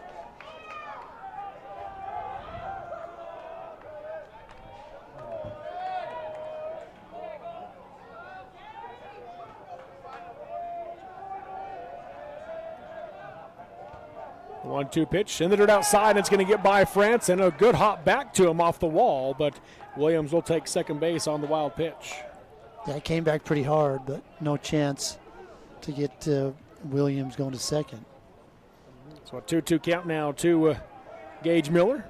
The 1-2 pitch in the dirt outside. It's going to get by France and a good hop back to him off the wall, but Williams will take second base on the wild pitch. Yeah, it came back pretty hard, but no chance to get Williams going to second. So a 2-2 count now to Gage Miller.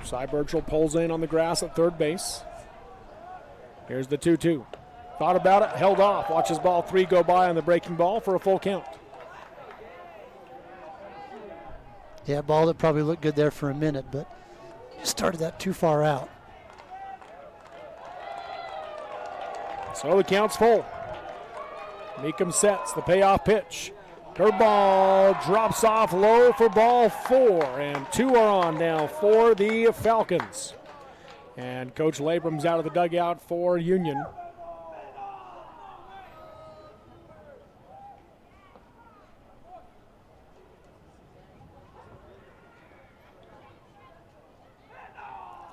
Cy Burchell pulls in on the grass at third base. Here's the 2-2. Thought about it, held off. Watches ball 3 go by on the breaking ball for a full count. Yeah, ball that probably looked good there for a minute, but started that too far out. So the count's full. Meekum sets the payoff pitch. Curveball drops off low for ball 4, and 2 are on now for the Falcons. And Coach Labram's out of the dugout for Union.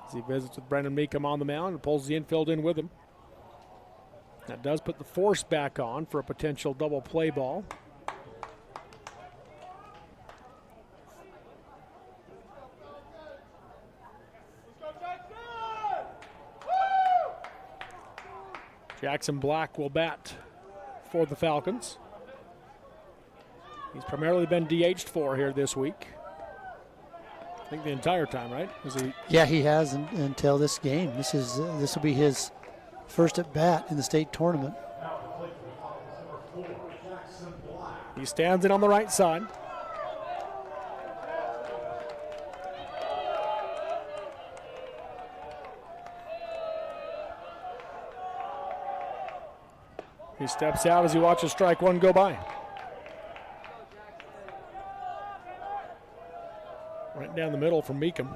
As he visits with Brendan Meekum on the mound and pulls the infield in with him. That does put the force back on for a potential double play ball. Jackson Black will bat for the Falcons. He's primarily been DH'd for here this week. I think the entire time, right? Yeah, he has until this game. This will be his first at bat in the state tournament. He stands in on the right side. He steps out as he watches strike one go by. Right down the middle from Meekum.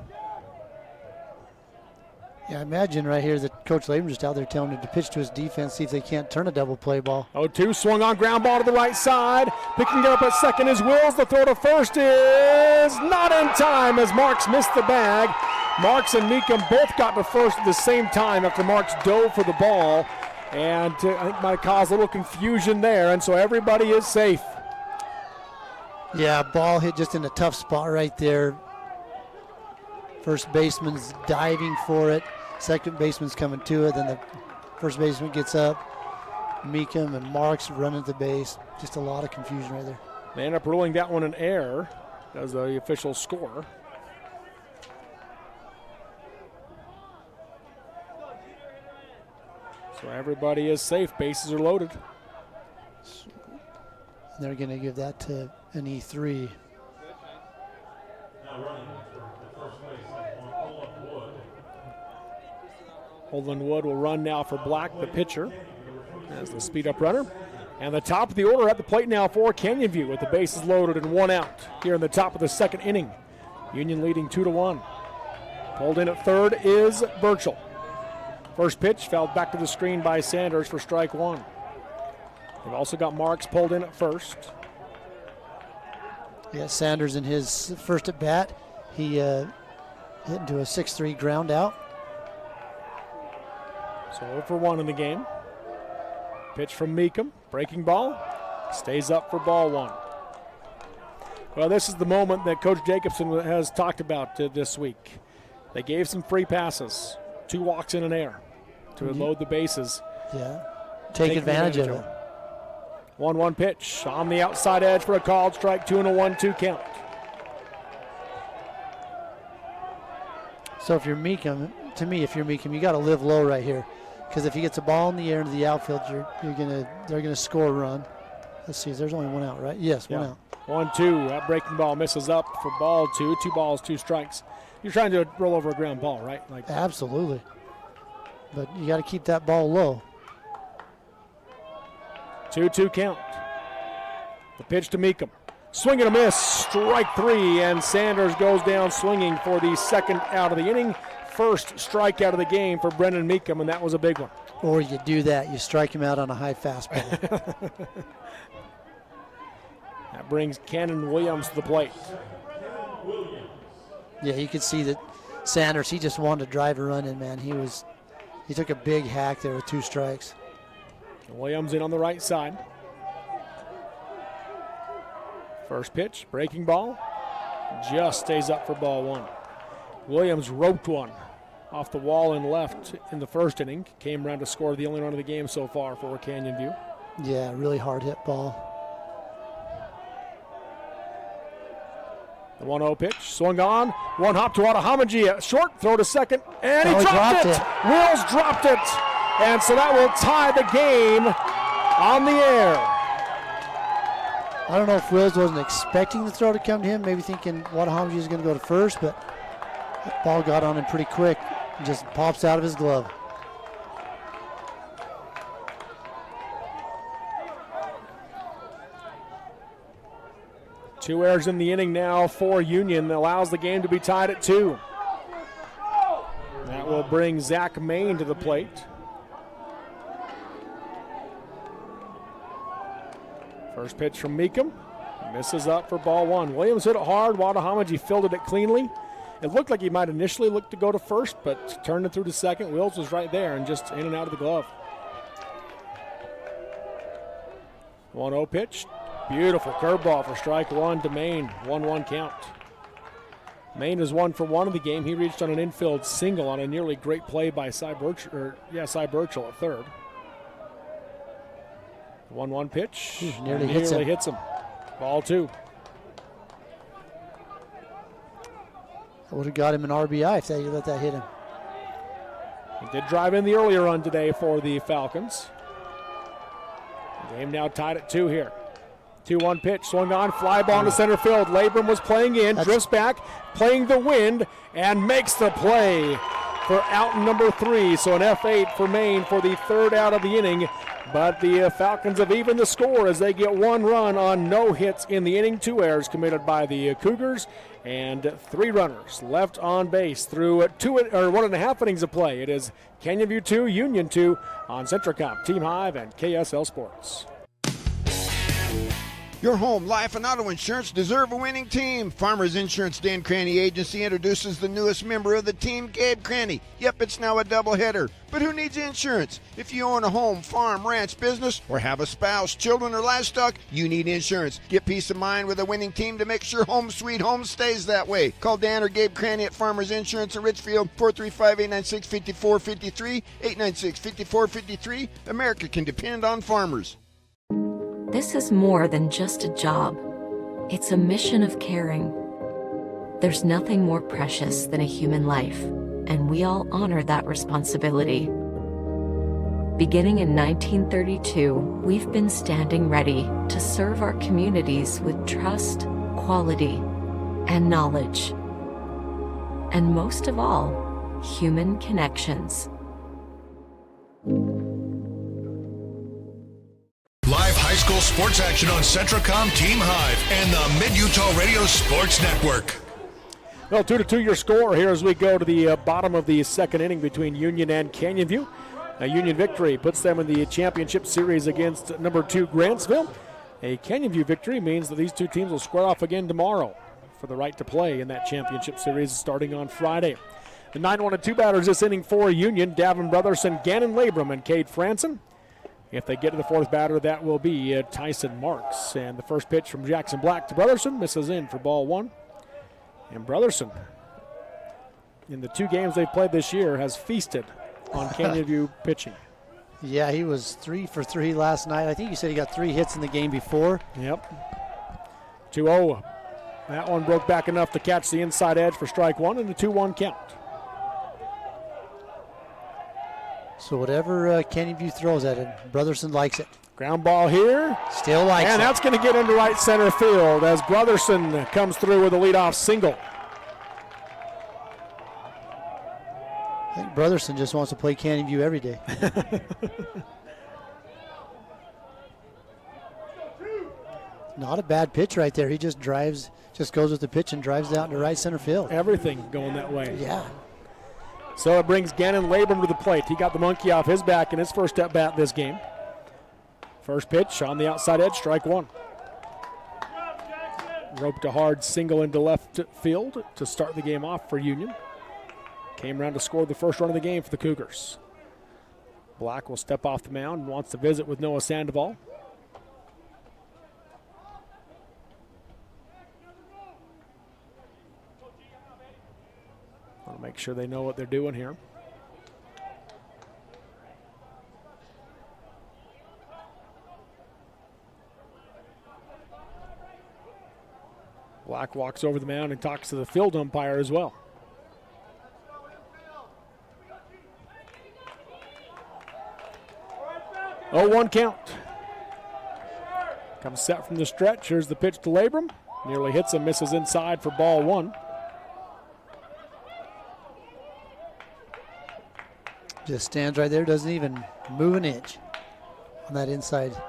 Yeah, I imagine right here that Coach Labram just out there telling him to pitch to his defense, see if they can't turn a double play ball. 0-2 swung on, ground ball to the right side. Picking it up at second is Wills. The throw to first is not in time as Marks missed the bag. Marks and Meekum both got to first at the same time after Marks dove for the ball. And I think might cause a little confusion there, and so everybody is safe. Yeah, ball hit just in a tough spot right there. First baseman's diving for it. Second baseman's coming to it. Then the first baseman gets up. Meekum and Marks running the base. Just a lot of confusion right there. They end up ruling that one an error as the official score. So everybody is safe. Bases are loaded. They're going to give that to an E3. Holden Wood will run now for Black, the pitcher, as the speed-up runner. And the top of the order at the plate now for Canyon View with the bases loaded and one out here in the top of the second inning. Union leading 2-1. Pulled in at third is Burchell. First pitch fouled back to the screen by Sanders for strike one. They've also got Marks pulled in at first. Yeah, Sanders in his first at bat, he hit into a 6-3 ground out. So 0 for 1 in the game. Pitch from Meekum, breaking ball, stays up for ball one. Well, this is the moment that Coach Jacobson has talked about this week. They gave some free passes, 2 walks in an air to load the bases. Yeah, take advantage of it. 1-1 pitch on the outside edge for a called strike, 2 and a 1-2 count. So if you're Meekum, to me, if you're Meekum, you got to live low right here, because if he gets a ball in the air into the outfield, they're gonna score a run. Let's see, there's only one out, right? Yes, one out. 1-2. That breaking ball misses up for ball two. 2 balls, 2 strikes. You're trying to roll over a ground ball, right? Absolutely. But you got to keep that ball low. 2-2 count. The pitch to Meekum. Swing and a miss. Strike 3, and Sanders goes down swinging for the second out of the inning. First strikeout of the game for Brendan Meekum, and that was a big one. Or you do that, you strike him out on a high fastball. That brings Cannon Williams to the plate. Yeah, you could see that Sanders, he just wanted to drive a run in, man. He took a big hack there with 2 strikes. Williams in on the right side. First pitch, breaking ball, just stays up for ball one. Williams roped one off the wall and left in the first inning. Came around to score the only run of the game so far for Canyon View. Yeah, really hard hit ball. The 1-0 pitch, swung on, one hop to Wadahamaji, short, throw to second, and he dropped it. Wills dropped it, and so that will tie the game on the air. I don't know if Wills wasn't expecting the throw to come to him, maybe thinking Wadahamaji was going to go to first, but that ball got on him pretty quick and just pops out of his glove. Two errors in the inning now for Union that allows the game to be tied at 2. That will bring Zach Main to the plate. First pitch from Meekum. Misses up for ball one. Williams hit it hard. Wadahamaji fielded it cleanly. It looked like he might initially look to go to first, but turned it through to second. Wills was right there and just in and out of the glove. 1-0 pitch. Beautiful curveball for strike one to Main. 1-1 count. Main is 1 for 1 in the game. He reached on an infield single on a nearly great play by Cy Burchell at third. 1-1 pitch. Nearly hits him. Ball 2. I would have got him an RBI if you let that hit him. He did drive in the earlier run today for the Falcons. The game now tied at 2 here. 2-1 pitch, swung on, fly ball to center field. Labram was playing in, drifts back, playing the wind, and makes the play for out number 3. So an F8 for Maine for the third out of the inning. But the Falcons have evened the score as they get 1 run on no hits in the inning. 2 errors committed by the Cougars, and 3 runners left on base through 1.5 innings of play. It is Canyon View 2, Union 2 on Centricom, Team Hive, and KSL Sports. Your home, life, and auto insurance deserve a winning team. Farmers Insurance Dan Cranny Agency introduces the newest member of the team, Gabe Cranny. Yep, it's now a doubleheader. But who needs insurance? If you own a home, farm, ranch, business, or have a spouse, children, or livestock, you need insurance. Get peace of mind with a winning team to make sure home sweet home stays that way. Call Dan or Gabe Cranny at Farmers Insurance in Richfield, 435-896-5453, 896-5453. America can depend on farmers. This is more than just a job. It's a mission of caring. There's nothing more precious than a human life, and we all honor that responsibility. Beginning in 1932, we've been standing ready to serve our communities with trust, quality, and knowledge. And most of all, human connections. Live high school sports action on Centracom Team Hive and the Mid-Utah Radio Sports Network. Well, 2-2 your score here as we go to the bottom of the second inning between Union and Canyon View. A Union victory puts them in the championship series against number 2 Grantsville. A Canyon View victory means that these two teams will square off again tomorrow for the right to play in that championship series starting on Friday. The 9-1-2 batters this inning for Union: Davin Brotherson, Gannon Labrum, and Cade Franson. If they get to the fourth batter, that will be Tyson Marks. And the first pitch from Jackson Black to Brotherson misses in for ball 1. And Brotherson, in the 2 games they've played this year, has feasted on Canyon View pitching. Yeah, he was 3 for 3 last night. I think you said he got 3 hits in the game before. Yep. 2-0. That one broke back enough to catch the inside edge for strike 1 and a 2-1 count. So whatever Canyon View throws at him, Brotherson likes it. Ground ball here. Still likes it. And that's going to get into right center field as Brotherson comes through with a leadoff single. I think Brotherson just wants to play Canyon View every day. Not a bad pitch right there. He just goes with the pitch and drives out into right center field. Everything going that way. Yeah. So it brings Gannon Labrum to the plate. He got the monkey off his back in his first at bat this game. First pitch on the outside edge, strike 1. Roped a hard single into left field to start the game off for Union. Came around to score the first run of the game for the Cougars. Black will step off the mound and wants to visit with Noah Sandoval. Want to make sure they know what they're doing here. Black walks over the mound and talks to the field umpire as well. Oh, 1 count. Comes set from the stretch. Here's the pitch to Labrum. Nearly hits him, misses inside for ball 1. Just stands right there, doesn't even move an inch on that inside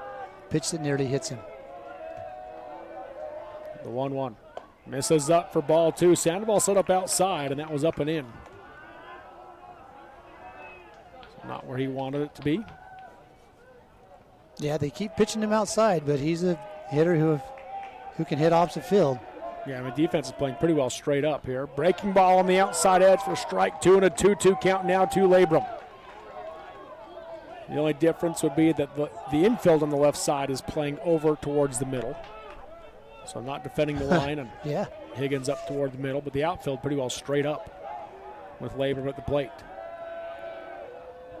pitch that nearly hits him. The 1-1. Misses up for ball 2. Sandoval set up outside, and that was up and in. Not where he wanted it to be. Yeah, they keep pitching him outside, but he's a hitter who can hit opposite field. Yeah, I mean, defense is playing pretty well straight up here. Breaking ball on the outside edge for strike 2 and a 2-2 count now to Labrum. The only difference would be that the infield on the left side is playing over towards the middle. So I'm not defending the line, and yeah. Higgins up toward the middle, but the outfield pretty well straight up with Labrum at the plate.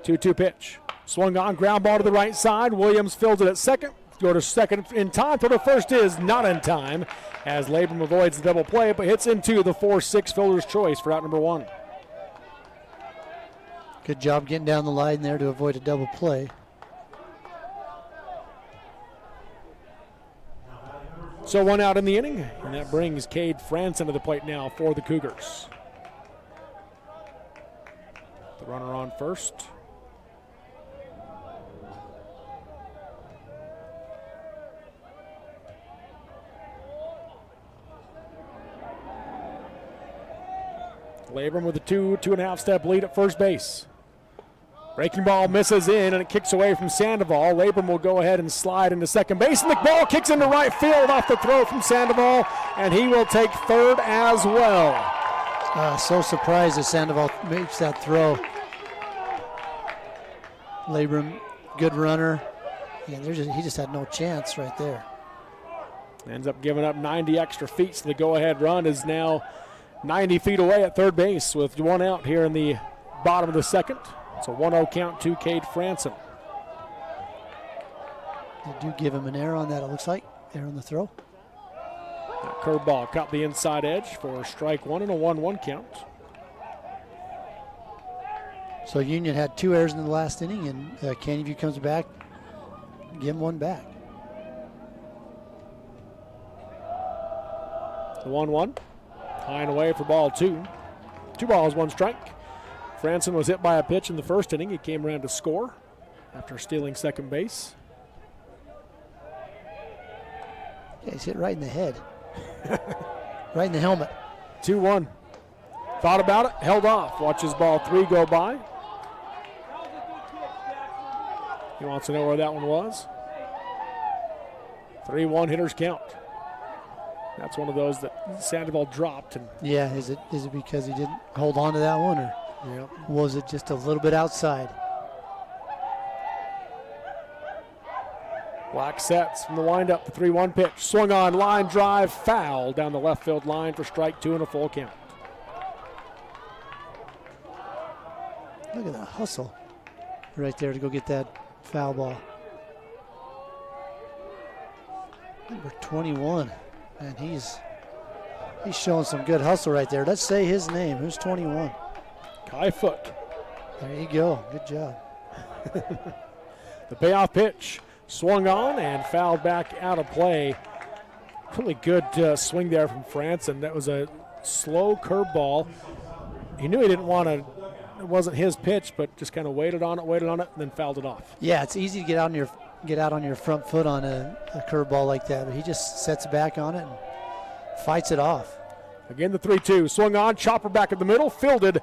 2-2 pitch. Swung on, ground ball to the right side. Williams fields it at second. Go to second in time. Throw to first is not in time as Labrum avoids the double play, but hits into the 4-6 fielder's choice for out number 1. Good job getting down the line there to avoid a double play. So 1 out in the inning, and that brings Cade Franson to the plate now for the Cougars. The runner on first. Labrum with a 2.5 step lead at first base. Breaking ball misses in, and it kicks away from Sandoval. Labrum will go ahead and slide into second base, and the ball kicks into right field off the throw from Sandoval, and he will take third as well. So surprised that Sandoval makes that throw. Labrum, good runner. Yeah, he just had no chance right there. Ends up giving up 90 extra feet, so the go-ahead run is now 90 feet away at third base with 1 out here in the bottom of the second. It's a 1-0 count to Cade Franson. They do give him an error on that, it looks like. Error on the throw. That curveball caught the inside edge for strike 1 and a 1-1 count. So Union had 2 errors in the last inning, and Canyon View comes back, give him 1 back. The 1-1. High and away for ball 2. 2 balls, 1 strike. Franson was hit by a pitch in the first inning. He came around to score after stealing second base. Yeah, he's hit right in the head. Right in the helmet. 2-1. Thought about it, held off. Watches ball 3 go by. He wants to know where that one was. 3-1 hitters count. That's one of those that Sandoval dropped. And yeah, is it because he didn't hold on to that one, or was it just a little bit outside? Black sets from the windup, the 3-1 pitch. Swung on, line drive, foul down the left field line for strike 2 and a full count. Look at the hustle right there to go get that foul ball. Number 21, and he's showing some good hustle right there. Let's say his name. Who's 21? Kai Foot. There you go. Good job. The payoff pitch. Swung on and fouled back out of play. Really good swing there from Franson. That was a slow curveball. He knew he didn't want to, it wasn't his pitch, but just kind of waited on it, and then fouled it off. Yeah, it's easy to get out on your front foot on a curveball like that, but he just sets back on it and fights it off. Again, the 3-2. Swung on, chopper back in the middle, fielded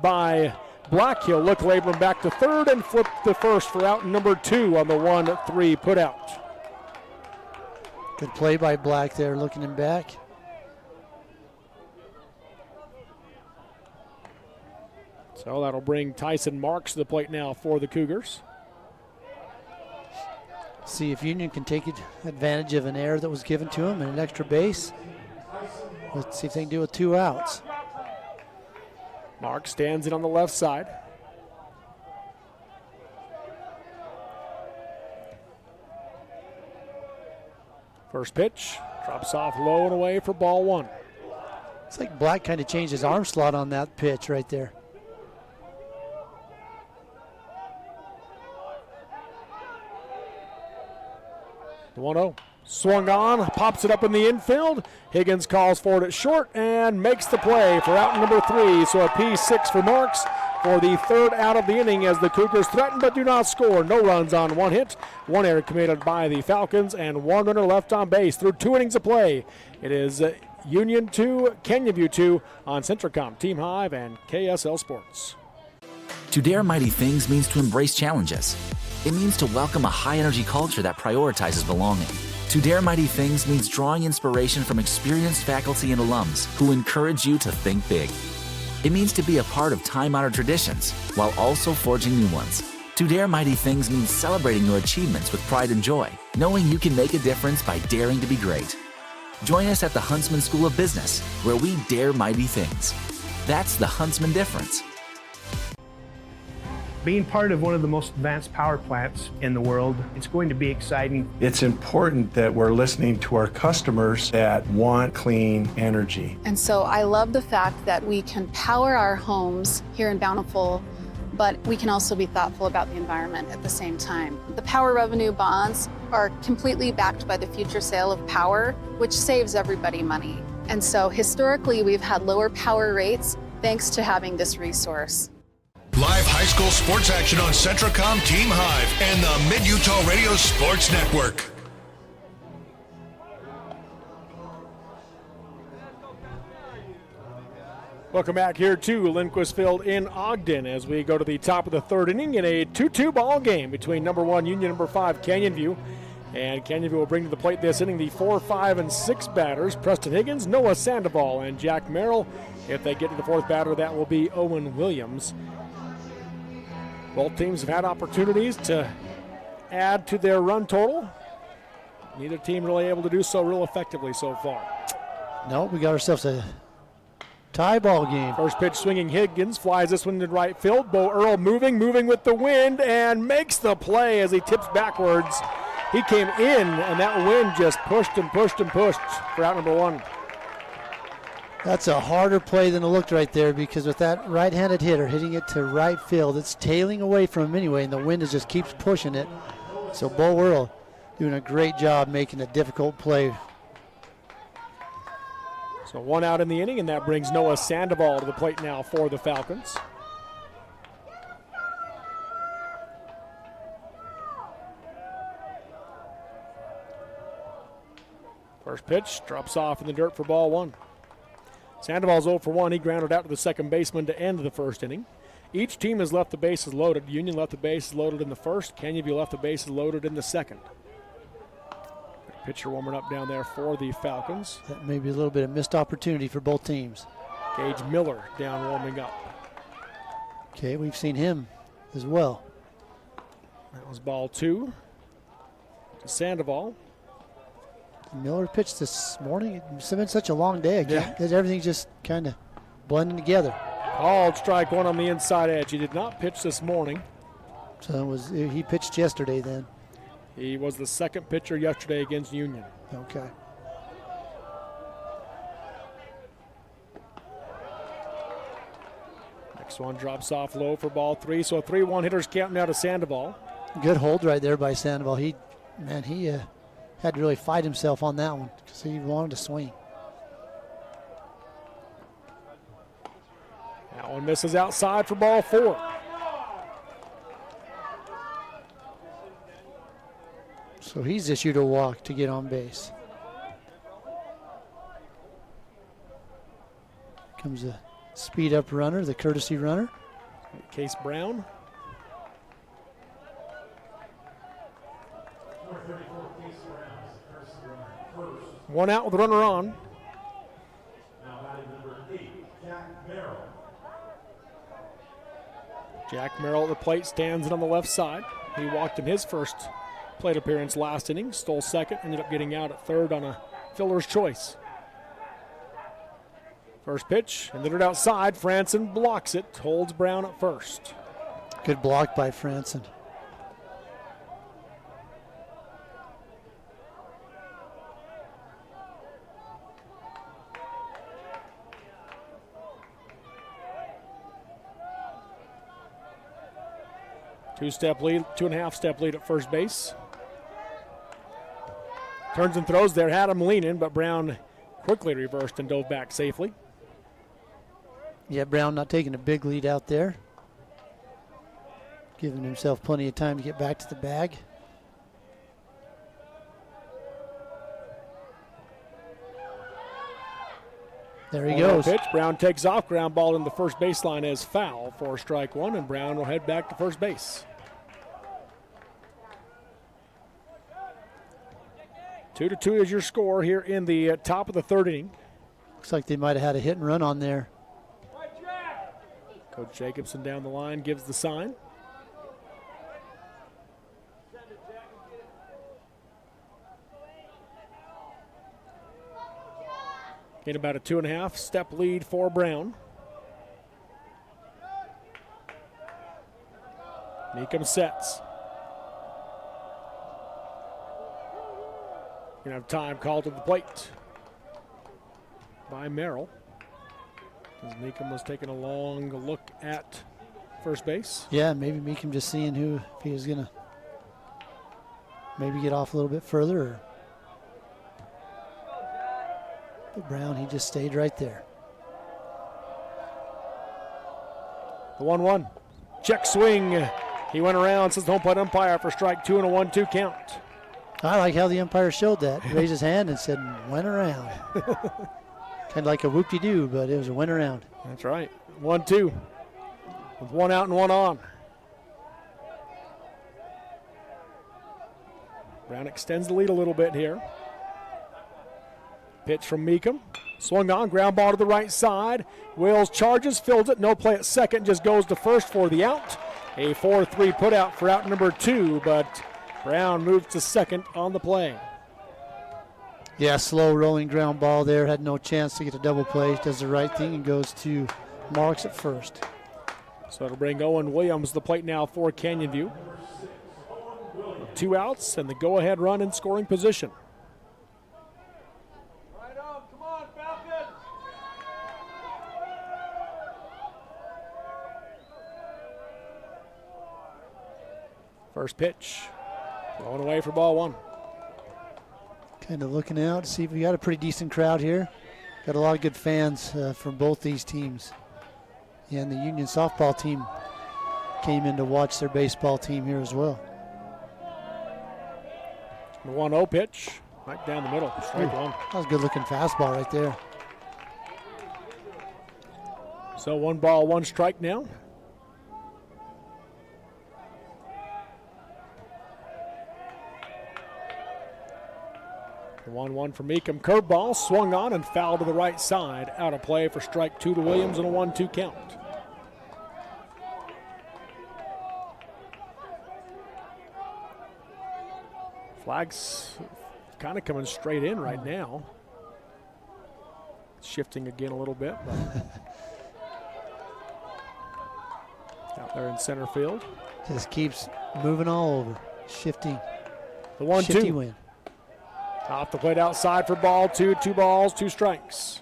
by Black. He'll look Labrum back to third and flip to first for out number 2 on the 1-3 put out. Good play by Black there, looking him back. So that'll bring Tyson Marks to the plate now for the Cougars. See if Union can take advantage of an error that was given to him and an extra base. Let's see if they can do it with 2 outs. Mark stands in on the left side. First pitch, drops off low and away for ball 1. It's like Black kind of changed his arm slot on that pitch right there. The 1-0. Swung on, pops it up in the infield. Higgins calls for it at short and makes the play for out number 3. So a P6 for Marks for the 3rd out of the inning as the Cougars threaten but do not score. No runs on 1 hit. 1 error committed by the Falcons and 1 runner left on base through 2 innings of play. It is Union 2, Canyon View 2 on Centricom, Team Hive, and KSL Sports. To dare mighty things means to embrace challenges. It means to welcome a high-energy culture that prioritizes belonging. To dare mighty things means drawing inspiration from experienced faculty and alums who encourage you to think big. It means to be a part of time-honored traditions while also forging new ones. To dare mighty things means celebrating your achievements with pride and joy, knowing you can make a difference by daring to be great. Join us at the Huntsman School of Business, where we dare mighty things. That's the Huntsman difference. Being part of one of the most advanced power plants in the world, it's going to be exciting. It's important that we're listening to our customers that want clean energy. And so I love the fact that we can power our homes here in Bountiful, but we can also be thoughtful about the environment at the same time. The power revenue bonds are completely backed by the future sale of power, which saves everybody money. And so historically, we've had lower power rates thanks to having this resource. Live high school sports action on Centricom, Team Hive, and the Mid-Utah Radio Sports Network. Welcome back here to Lindquist Field in Ogden as we go to the top of the 3rd inning in a 2-2 ball game between number 1 Union, number 5 Canyon View. And Canyon View will bring to the plate this inning the 4, 5, and 6 batters, Preston Higgins, Noah Sandoval, and Jack Merrill. If they get to the 4th batter, that will be Owen Williams. Both teams have had opportunities to add to their run total. Neither team really able to do so real effectively so far. No, we got ourselves a tie ball game. First pitch swinging Higgins, flies this one to right field. Bo Earl moving with the wind and makes the play as he tips backwards. He came in and that wind just pushed for out number 1. That's a harder play than it looked right there because with that right-handed hitter hitting it to right field, it's tailing away from him anyway, and the wind just keeps pushing it. So Bo Earl doing a great job making a difficult play. So 1 out in the inning, and that brings Noah Sandoval to the plate now for the Falcons. First pitch drops off in the dirt for ball one. Sandoval's 0 for 1. He grounded out to the second baseman to end the first inning. Each team has left the bases loaded. Union left the bases loaded in the first. Canyonview left the bases loaded in the second. Pitcher warming up down there for the Falcons. That may be a little bit of missed opportunity for both teams. Gage Miller down warming up. Okay, we've seen him as well. That was ball two to Sandoval. Miller pitched this morning. It's been such a long day. Everything's just kind of blending together. Called strike one on the inside edge. He did not pitch this morning. So he pitched yesterday then. He was the second pitcher yesterday against Union. Okay. Next one drops off low for ball three. So a 3-1 hitter's count now to Sandoval. Good hold right there by Sandoval. He had to really fight himself on that one because he wanted to swing. That one misses outside for ball four. So he's issued a walk to get on base. Comes a speed up runner, the courtesy runner. Case Brown. One out with a runner on. Jack Merrill at the plate, stands in on the left side. He walked in his first plate appearance last inning, stole second, ended up getting out at third on a fielder's choice. First pitch, and then it outside. Franson blocks it, holds Brown at first. Good block by Franson. Two-step lead, 2.5-step lead at first base. Turns and throws there, had him leaning, but Brown quickly reversed and dove back safely. Yeah, Brown not taking a big lead out there. Giving himself plenty of time to get back to the bag. There he goes. Pitch. Brown takes off. Ground ball in the first baseline is foul for strike one, and Brown will head back to first base. 2-2 is your score here in the top of the third inning. Looks like they might have had a hit and run on there. Coach Jacobson down the line gives the sign. In about a 2.5-step lead for Brown. Meekum sets. Gonna have time called to the plate by Merrill. As Meekum was taking a long look at first base. Yeah, maybe Meekum just seeing if he was gonna maybe get off a little bit further. But Brown, he just stayed right there. The 1-1. Check swing. He went around, says the home plate umpire for strike two and a 1-2 count. I like how the umpire showed that. He raised his hand and said, went around. Kind of like a whoop-de-doo, but it was a went around. That's right. 1-2 with one out and one on. Brown extends the lead a little bit here. Pitch from Meekum. Swung on, ground ball to the right side. Wills charges, fields it. No play at second, just goes to first for the out. A 4-3 put out for out number two, but Brown moves to second on the play. Yeah, slow rolling ground ball there. Had no chance to get a double play. Does the right thing and goes to Marks at first. So it'll bring Owen Williams to the plate now for Canyonview. 2 outs and the go-ahead run in scoring position. First pitch, going away for ball one. Kind of looking out to see if we got a pretty decent crowd here. Got a lot of good fans from both these teams. Yeah, and the Union softball team came in to watch their baseball team here as well. The 1-0 pitch, Right down the middle, strike one. That was a good-looking fastball right there. So 1 ball, 1 strike now. The 1-1 for Meekum. Curveball swung on and fouled to the right side. Out of play for strike 2 to Williams and a 1-2 count. Flag's kind of coming straight in right now. Shifting again a little bit, but out there in center field. Just keeps moving all over, shifting. The 1-2. Shifty win. Off the plate outside for ball 2, 2 balls, 2 strikes.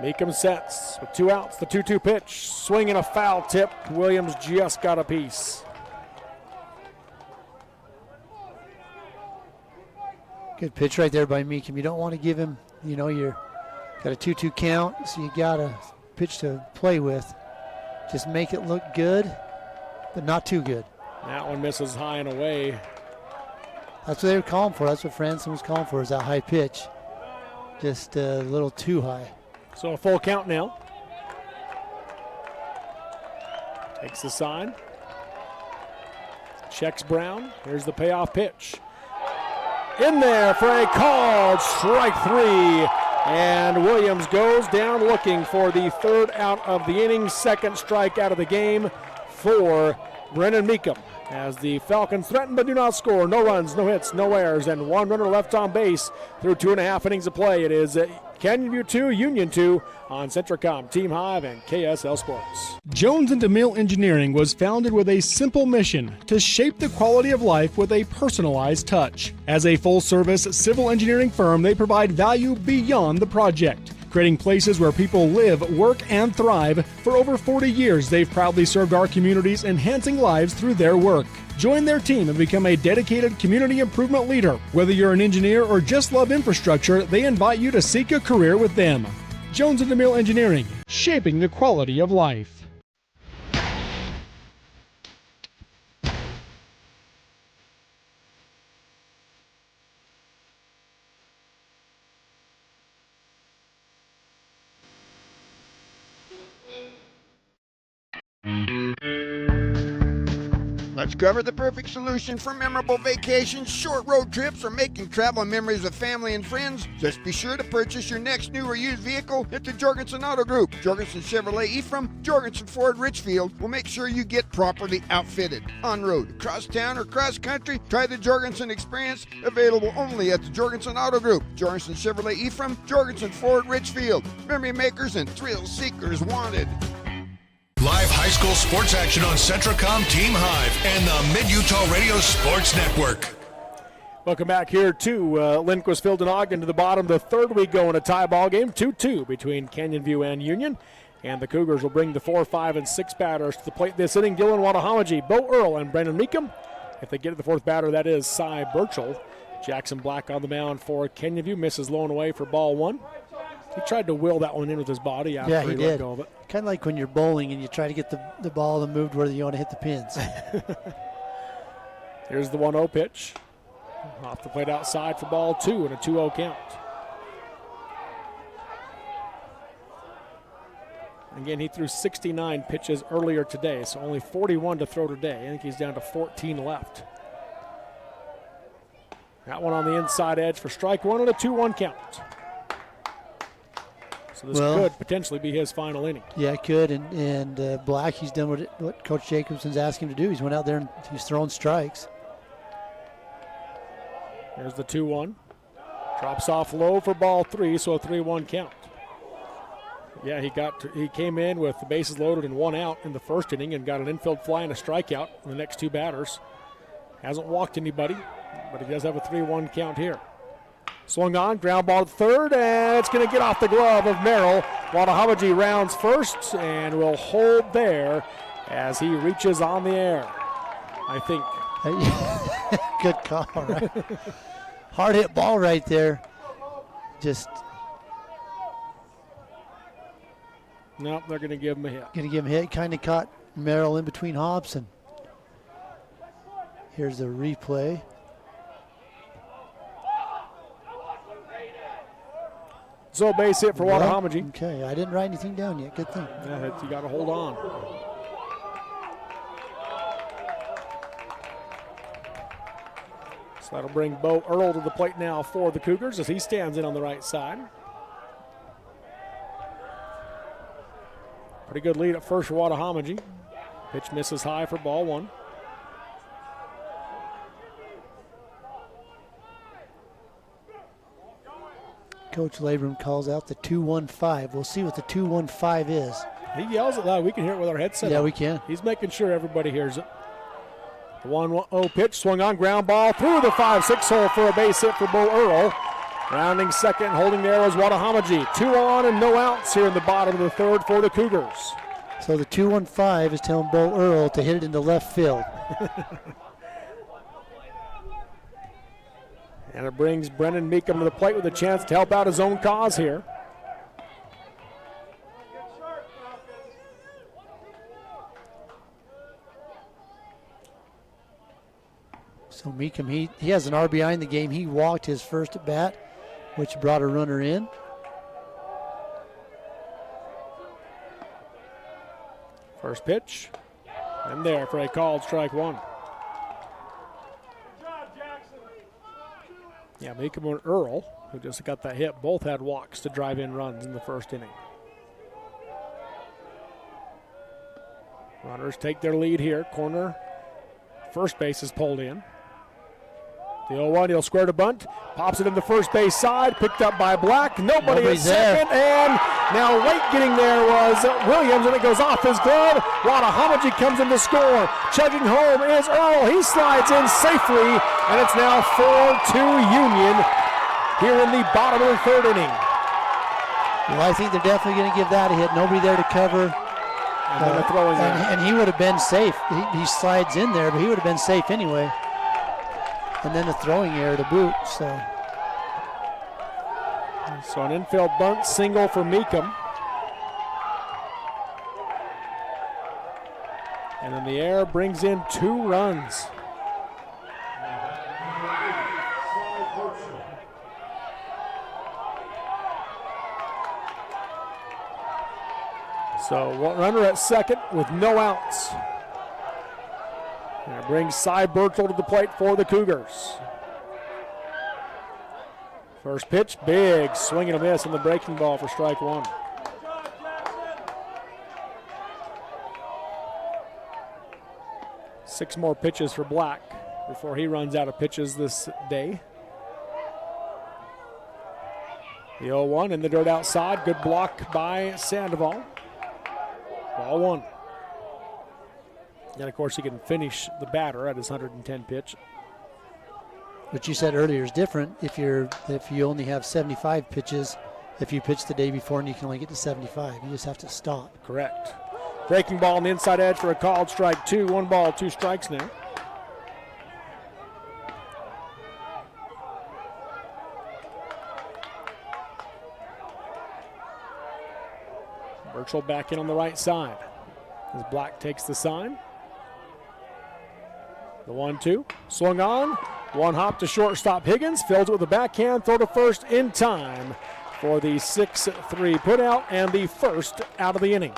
Meekum sets with 2 outs, the 2-2 pitch. Swing and a foul tip. Williams just got a piece. Good pitch right there by Meekum. You don't want to give him, you're got a 2-2 count, so you got a pitch to play with. Just make it look good, but not too good. That one misses high and away. That's what they were calling for. That's what Franson was calling for, is that high pitch. Just a little too high. So a full count now. Takes the sign. Checks Brown. Here's the payoff pitch. In there for a called strike 3. And Williams goes down looking for the 3rd out of the inning. 2nd strike out of the game for Brennan Meekum. As the Falcons threaten but do not score. No runs, no hits, no errors, and 1 runner left on base through 2.5 innings of play. It is Canyon View 2, Union 2 on Centricom, Team Hive, and KSL Sports. Jones & DeMille Engineering was founded with a simple mission to shape the quality of life with a personalized touch. As a full-service civil engineering firm, they provide value beyond the project, creating places where people live, work, and thrive. For over 40 years, they've proudly served our communities, enhancing lives through their work. Join their team and become a dedicated community improvement leader. Whether you're an engineer or just love infrastructure, they invite you to seek a career with them. Jones & DeMille Engineering, shaping the quality of life. Let's cover the perfect solution for memorable vacations, short road trips, or making travel memories with family and friends. Just be sure to purchase your next new or used vehicle at the Jorgensen Auto Group. Jorgensen Chevrolet Ephraim, Jorgensen Ford Richfield will make sure you get properly outfitted. On road, across town, or cross country, try the Jorgensen experience, available only at the Jorgensen Auto Group. Jorgensen Chevrolet Ephraim, Jorgensen Ford Richfield. Memory makers and thrill seekers wanted. Live high school sports action on Centricom, Team Hive, and the Mid-Utah Radio Sports Network. Welcome back here to Lindquist Field in Ogden. To the bottom of the 3rd, we go in a tie ball game, 2-2 between Canyon View and Union. And the Cougars will bring the 4, 5, and 6 batters to the plate this inning. Dylan Watahomaji, Bo Earl, and Brandon Meekum. If they get to the 4th batter, that is Cy Burchell. Jackson Black on the mound for Canyon View, misses low and away for ball 1. He tried to will that one in with his body after he let go of it. Kind of like when you're bowling and you try to get the ball to move where you want to hit the pins. Here's the 1-0 pitch. Off the plate outside for ball 2 and a 2-0 count. Again, he threw 69 pitches earlier today, so only 41 to throw today. I think he's down to 14 left. That one on the inside edge for strike 1 and a 2-1 count. So this could potentially be his final inning. Yeah, it could. And Black, he's done what Coach Jacobson's asked him to do. He's went out there and he's throwing strikes. There's the 2-1. Drops off low for ball 3, so a 3-1 count. Yeah, he came in with the bases loaded and 1 out in the 1st inning and got an infield fly and a strikeout in the next 2 batters. Hasn't walked anybody, but he does have a 3-1 count here. Swung on, ground ball to 3rd, and it's going to get off the glove of Merrill. Watahomaji rounds 1st and will hold there as he reaches on the air, I think. Good call, right? Hard hit ball right there. Just Nope, they're going to give him a hit. Going to give him a hit. Kind of caught Merrill in between hops. And here's the replay. So base hit for Wattahomagie. Okay, I didn't write anything down yet. Good thing. Yeah, you got to hold on. So that'll bring Bo Earl to the plate now for the Cougars as he stands in on the right side. Pretty good lead at first for Wattahomagie. Pitch misses high for ball one. Coach Labrum calls out the 2-1-5. We'll see what the 2-1-5 is. He yells it loud. We can hear it with our headset. Yeah, on. we can. He's making sure everybody hears it. The 1-0 pitch swung on, ground ball through the 5-6 hole for a base hit for Bo Earl. Rounding second, holding there was Wattahomagie. 2 on and no outs here in the bottom of the third for the Cougars. So the 2-1-5 is telling Bo Earl to hit it into left field. And it brings Brennan Meekum to the plate with a chance to help out his own cause here. So Meekum, he has an RBI in the game. He walked his first at bat, which brought a runner in. First pitch, and there for a called strike one. Yeah, Meekum and Earl, who just got that hit, both had walks to drive in runs in the first inning. Runners take their lead here. Corner, first base is pulled in. The 0-1, he'll square to bunt. Pops it in the first base side, picked up by Black. Nobody at second, and now late getting there was Williams, and it goes off his glove. Wattahomagie comes in to score. Chugging home is Earl. He slides in safely, and it's now 4-2 Union here in the bottom of the third inning. Well, I think they're definitely going to give that a hit. Nobody there to cover. And then throwing and he would have been safe. He slides in there, but he would have been safe anyway. And then a throwing error to boot. So an infield bunt single for Meekum. And then the error brings in 2 runs. So one runner at second with no outs. And it brings Cy Burchell to the plate for the Cougars. First pitch, big swing and a miss on the breaking ball for strike one. Six more pitches for Black before he runs out of pitches this day. The 0-1 in the dirt outside. Good block by Sandoval. Ball one. And of course he can finish the batter at his 110 pitch. What you said earlier is different if you only have 75 pitches. If you pitch the day before and you can only get to 75, you just have to stop. Correct. Breaking ball on the inside edge for a called strike 2. 1 ball, 2 strikes now. Burchell back in on the right side as Black takes the sign. The 1-2, swung on. One hop to shortstop Higgins, fills it with a backhand, throw to first in time for the 6-3 putout and the first out of the inning.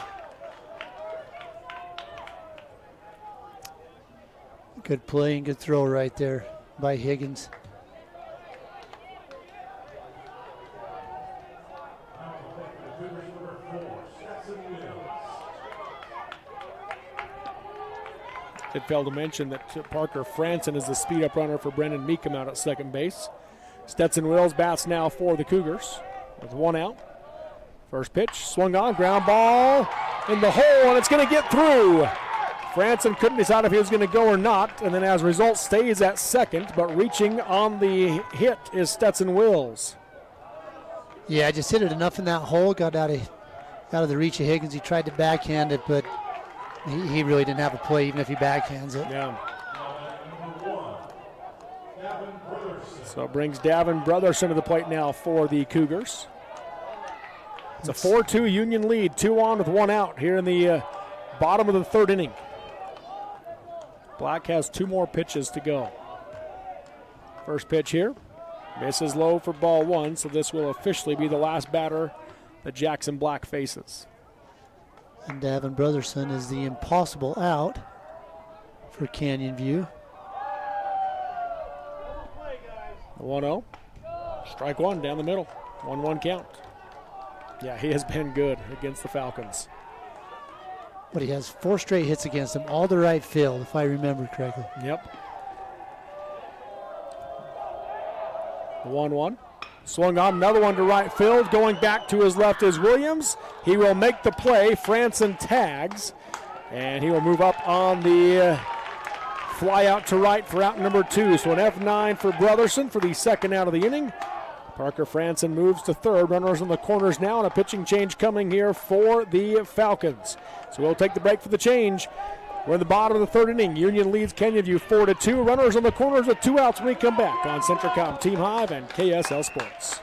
Good play and good throw right there by Higgins. It failed to mention that Parker Franson is the speed-up runner for Brendan Meekum out at second base. Stetson Wills bats now for the Cougars with 1 out. First pitch, swung on, ground ball in the hole, and it's going to get through. Franson couldn't decide if he was going to go or not, and then as a result stays at second, but reaching on the hit is Stetson Wills. Yeah, just hit it enough in that hole, got out of the reach of Higgins. He tried to backhand it, but he really didn't have a play even if he backhands it. Yeah. So it brings Davin Brotherson to the plate now for the Cougars. It's a 4-2 Union lead, 2 on with 1 out here in the bottom of the third inning. Black has 2 more pitches to go. First pitch here. Misses low for ball 1, so this will officially be the last batter that Jackson Black faces. And Davin Brotherson is the impossible out for Canyon View. The 1-0. Strike 1 down the middle. 1-1 count. Yeah, he has been good against the Falcons. But he has 4 straight hits against him, all to right field, if I remember correctly. Yep. 1-1. Swung on, another one to right field. Going back to his left is Williams. He will make the play. Franson tags. And he will move up on the fly out to right for out number 2. So an F9 for Brotherson for the second out of the inning. Parker Franson moves to third. Runners in the corners now, and a pitching change coming here for the Falcons. So we'll take the break for the change. We're in the bottom of the third inning. Union leads Kenyaview 4-2. Runners on the corners with 2 outs when we come back on Centricom Team Hive and KSL Sports.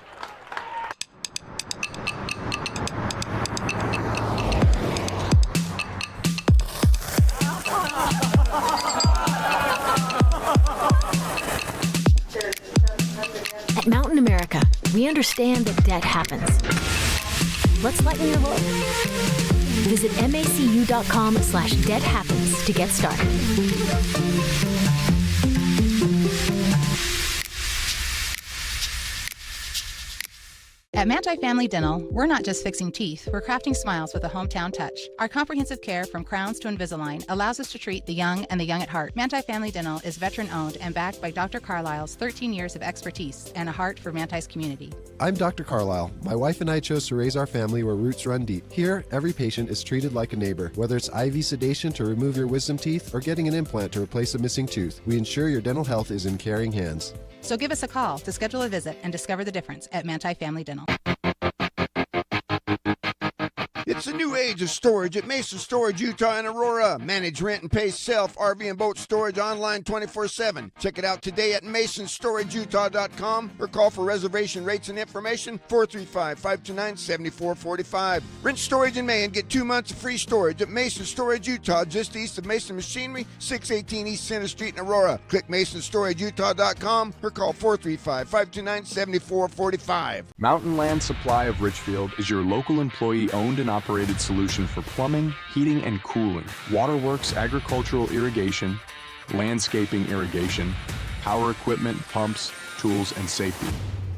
At Mountain America, we understand that debt happens. Let's lighten your load. Visit macu.com/debt-happens to get started. At Manti Family Dental, we're not just fixing teeth, we're crafting smiles with a hometown touch. Our comprehensive care from crowns to Invisalign allows us to treat the young and the young at heart. Manti Family Dental is veteran-owned and backed by Dr. Carlisle's 13 years of expertise and a heart for Manti's community. I'm Dr. Carlisle. My wife and I chose to raise our family where roots run deep. Here, every patient is treated like a neighbor. Whether it's IV sedation to remove your wisdom teeth or getting an implant to replace a missing tooth, we ensure your dental health is in caring hands. So give us a call to schedule a visit and discover the difference at Manti Family Dental. It's a new age of storage at Mason Storage Utah and Aurora. Manage, rent, and pay self, RV, and boat storage online 24/7. Check it out today at masonsstorageutah.com or call for reservation rates and information 435-529-7445. Rent storage in May and get 2 months of free storage at Mason Storage Utah, just east of Mason Machinery, 618 East Center Street in Aurora. Click masonsstorageutah.com or call 435-529-7445. Mountain Land Supply of Richfield is your local employee-owned and operated solution for plumbing, heating, and cooling, waterworks, agricultural irrigation, landscaping irrigation, power equipment, pumps, tools, and safety.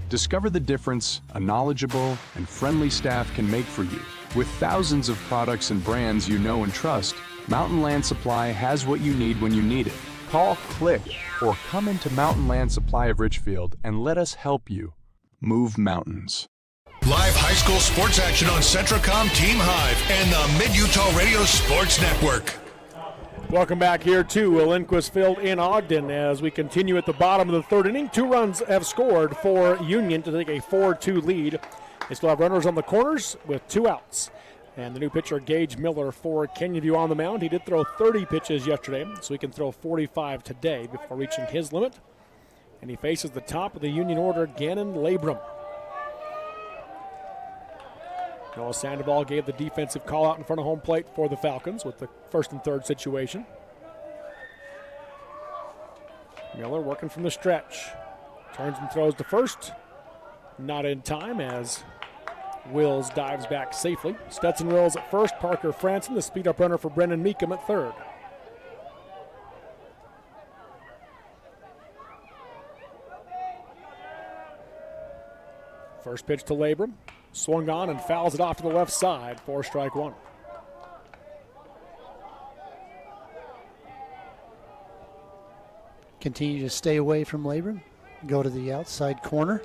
Discover the difference a knowledgeable and friendly staff can make for you. With thousands of products and brands you know and trust, Mountain Land Supply has what you need when you need it. Call, click, or come into Mountain Land Supply of Richfield and let us help you move mountains. Live high school sports action on Centricom Team Hive and the Mid-Utah Radio Sports Network. Welcome back here to Lindquist Field in Ogden as we continue at the bottom of the third inning. 2 runs have scored for Union to take a 4-2 lead. They still have runners on the corners with 2 outs. And the new pitcher, Gage Miller, for Kenyaview on the mound. He did throw 30 pitches yesterday, so he can throw 45 today before reaching his limit. And he faces the top of the Union order, Gannon Labrum. Noah Sandoval gave the defensive call out in front of home plate for the Falcons with the first and third situation. Miller working from the stretch. Turns and throws to first. Not in time as Wills dives back safely. Stetson Wills at first. Parker Franson, the speed-up runner for Brendan Meekum at third. First pitch to Labrum. Swung on and fouls it off to the left side for strike 1. Continue to stay away from Labrum. Go to the outside corner.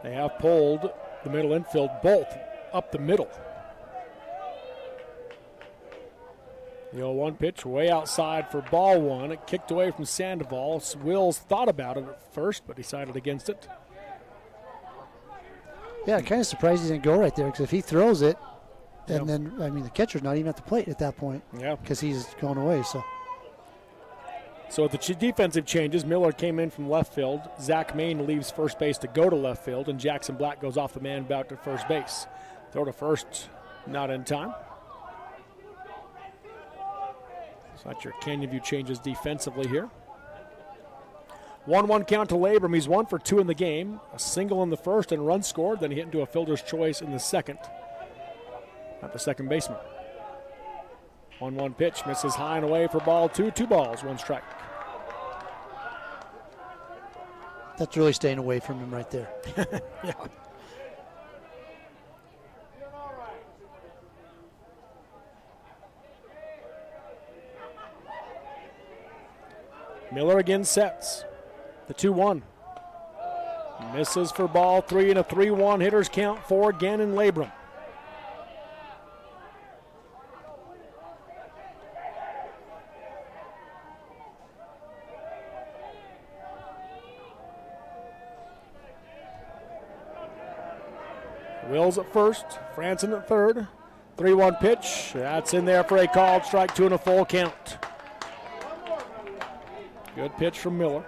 They have pulled the middle infield both up the middle. The 0-1 pitch way outside for ball 1. It kicked away from Sandoval. Wills thought about it at first, but decided against it. Yeah, kind of surprised he didn't go right there because if he throws it, and then, the catcher's not even at the plate at that point. Yeah. Because he's going away, so. So with the defensive changes, Miller came in from left field. Zach Main leaves first base to go to left field, and Jackson Black goes off the man back to first base. Throw to first, not in time. So that's your Canyon View changes defensively here. 1-1 count to Labrum. He's 1 for 2 in the game. A single in the first and run scored. Then he hit into a fielder's choice in the second. At the second baseman. 1-1 pitch. Misses high and away for ball 2. 2 balls, 1 strike. That's really staying away from him right there. Yeah. Miller again sets. The 2-1. Misses for ball 3 and a 3-1 hitters count for Gannon Labrum. Wills at first, Franson at third. 3-1 pitch. That's in there for a called strike 2 and a full count. Good pitch from Miller.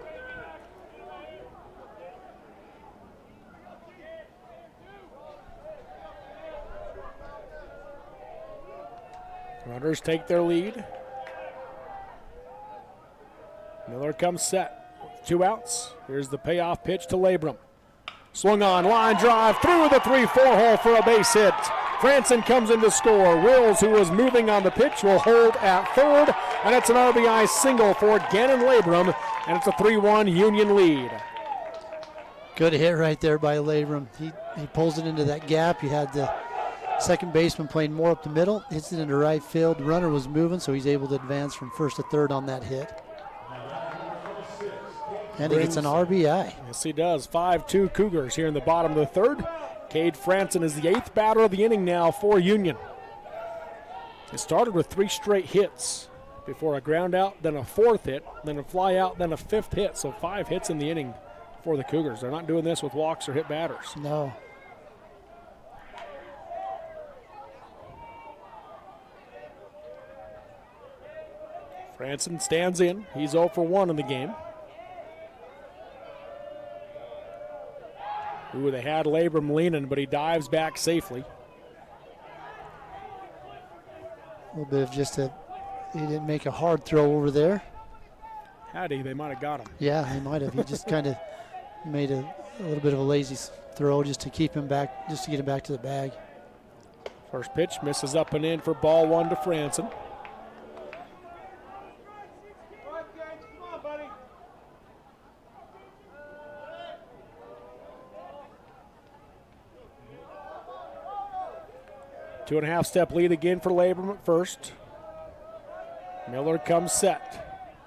Runners take their lead. Miller comes set. 2 outs. Here's the payoff pitch to Labrum. Swung on, line drive through the 3-4 hole for a base hit. Franson comes in to score. Wills, who was moving on the pitch, will hold at third, and it's an RBI single for Gannon Labrum, and it's a 3-1 Union lead. Good hit right there by Labrum. He pulls it into that gap. You had the second baseman playing more up the middle, hits it into right field. The runner was moving, so he's able to advance from first to third on that hit. And he gets an RBI. Yes, he does. 5-2 Cougars here in the bottom of the third. Cade Franson is the 8th batter of the inning now for Union. It started with 3 straight hits before a ground out, then a 4th hit, then a fly out, then a 5th hit. So 5 hits in the inning for the Cougars. They're not doing this with walks or hit batters. No. Franson stands in. He's 0 for 1 in the game. Ooh, they had Labrum leaning, but he dives back safely. A little bit of he didn't make a hard throw over there. Had he, they might have got him. Yeah, he might have. He just kind of made a little bit of a lazy throw just to keep him back, just to get him back to the bag. First pitch misses up and in for ball 1 to Franson. Two-and-a-half step lead again for Labrum at first. Miller comes set.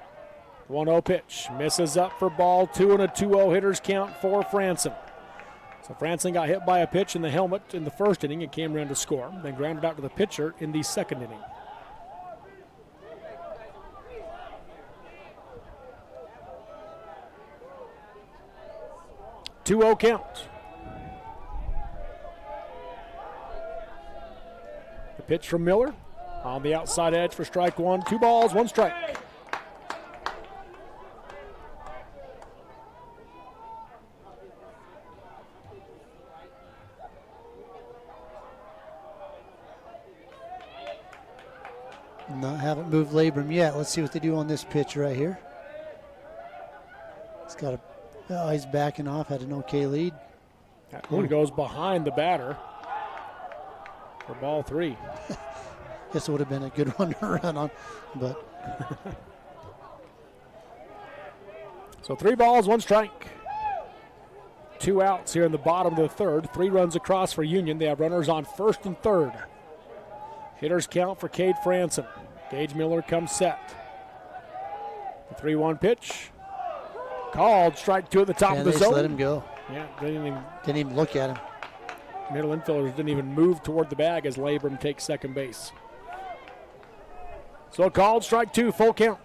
1-0 pitch. Misses up for ball 2 and a 2-0 hitters count for Franson. So Franson got hit by a pitch in the helmet in the first inning and came around to score. Then grounded out to the pitcher in the second inning. Two-0 count. The pitch from Miller on the outside edge for strike 1. 2 balls, 1 strike. No, haven't moved Labrum yet. Let's see what they do on this pitch right here. He's got he's backing off, had an okay lead. That one goes behind the batter for ball 3. Guess it would have been a good one to run on, but. So 3 balls, 1 strike. 2 outs here in the bottom of the third. 3 runs across for Union. They have runners on first and third. Hitters count for Cade Franson. Gage Miller comes set. The 3-1 pitch. Called, strike 2 at the top of the they zone. Just let him go. Yeah, didn't even look at him. Middle infielders didn't even move toward the bag as Labrum takes second base. So called, strike 2, full count.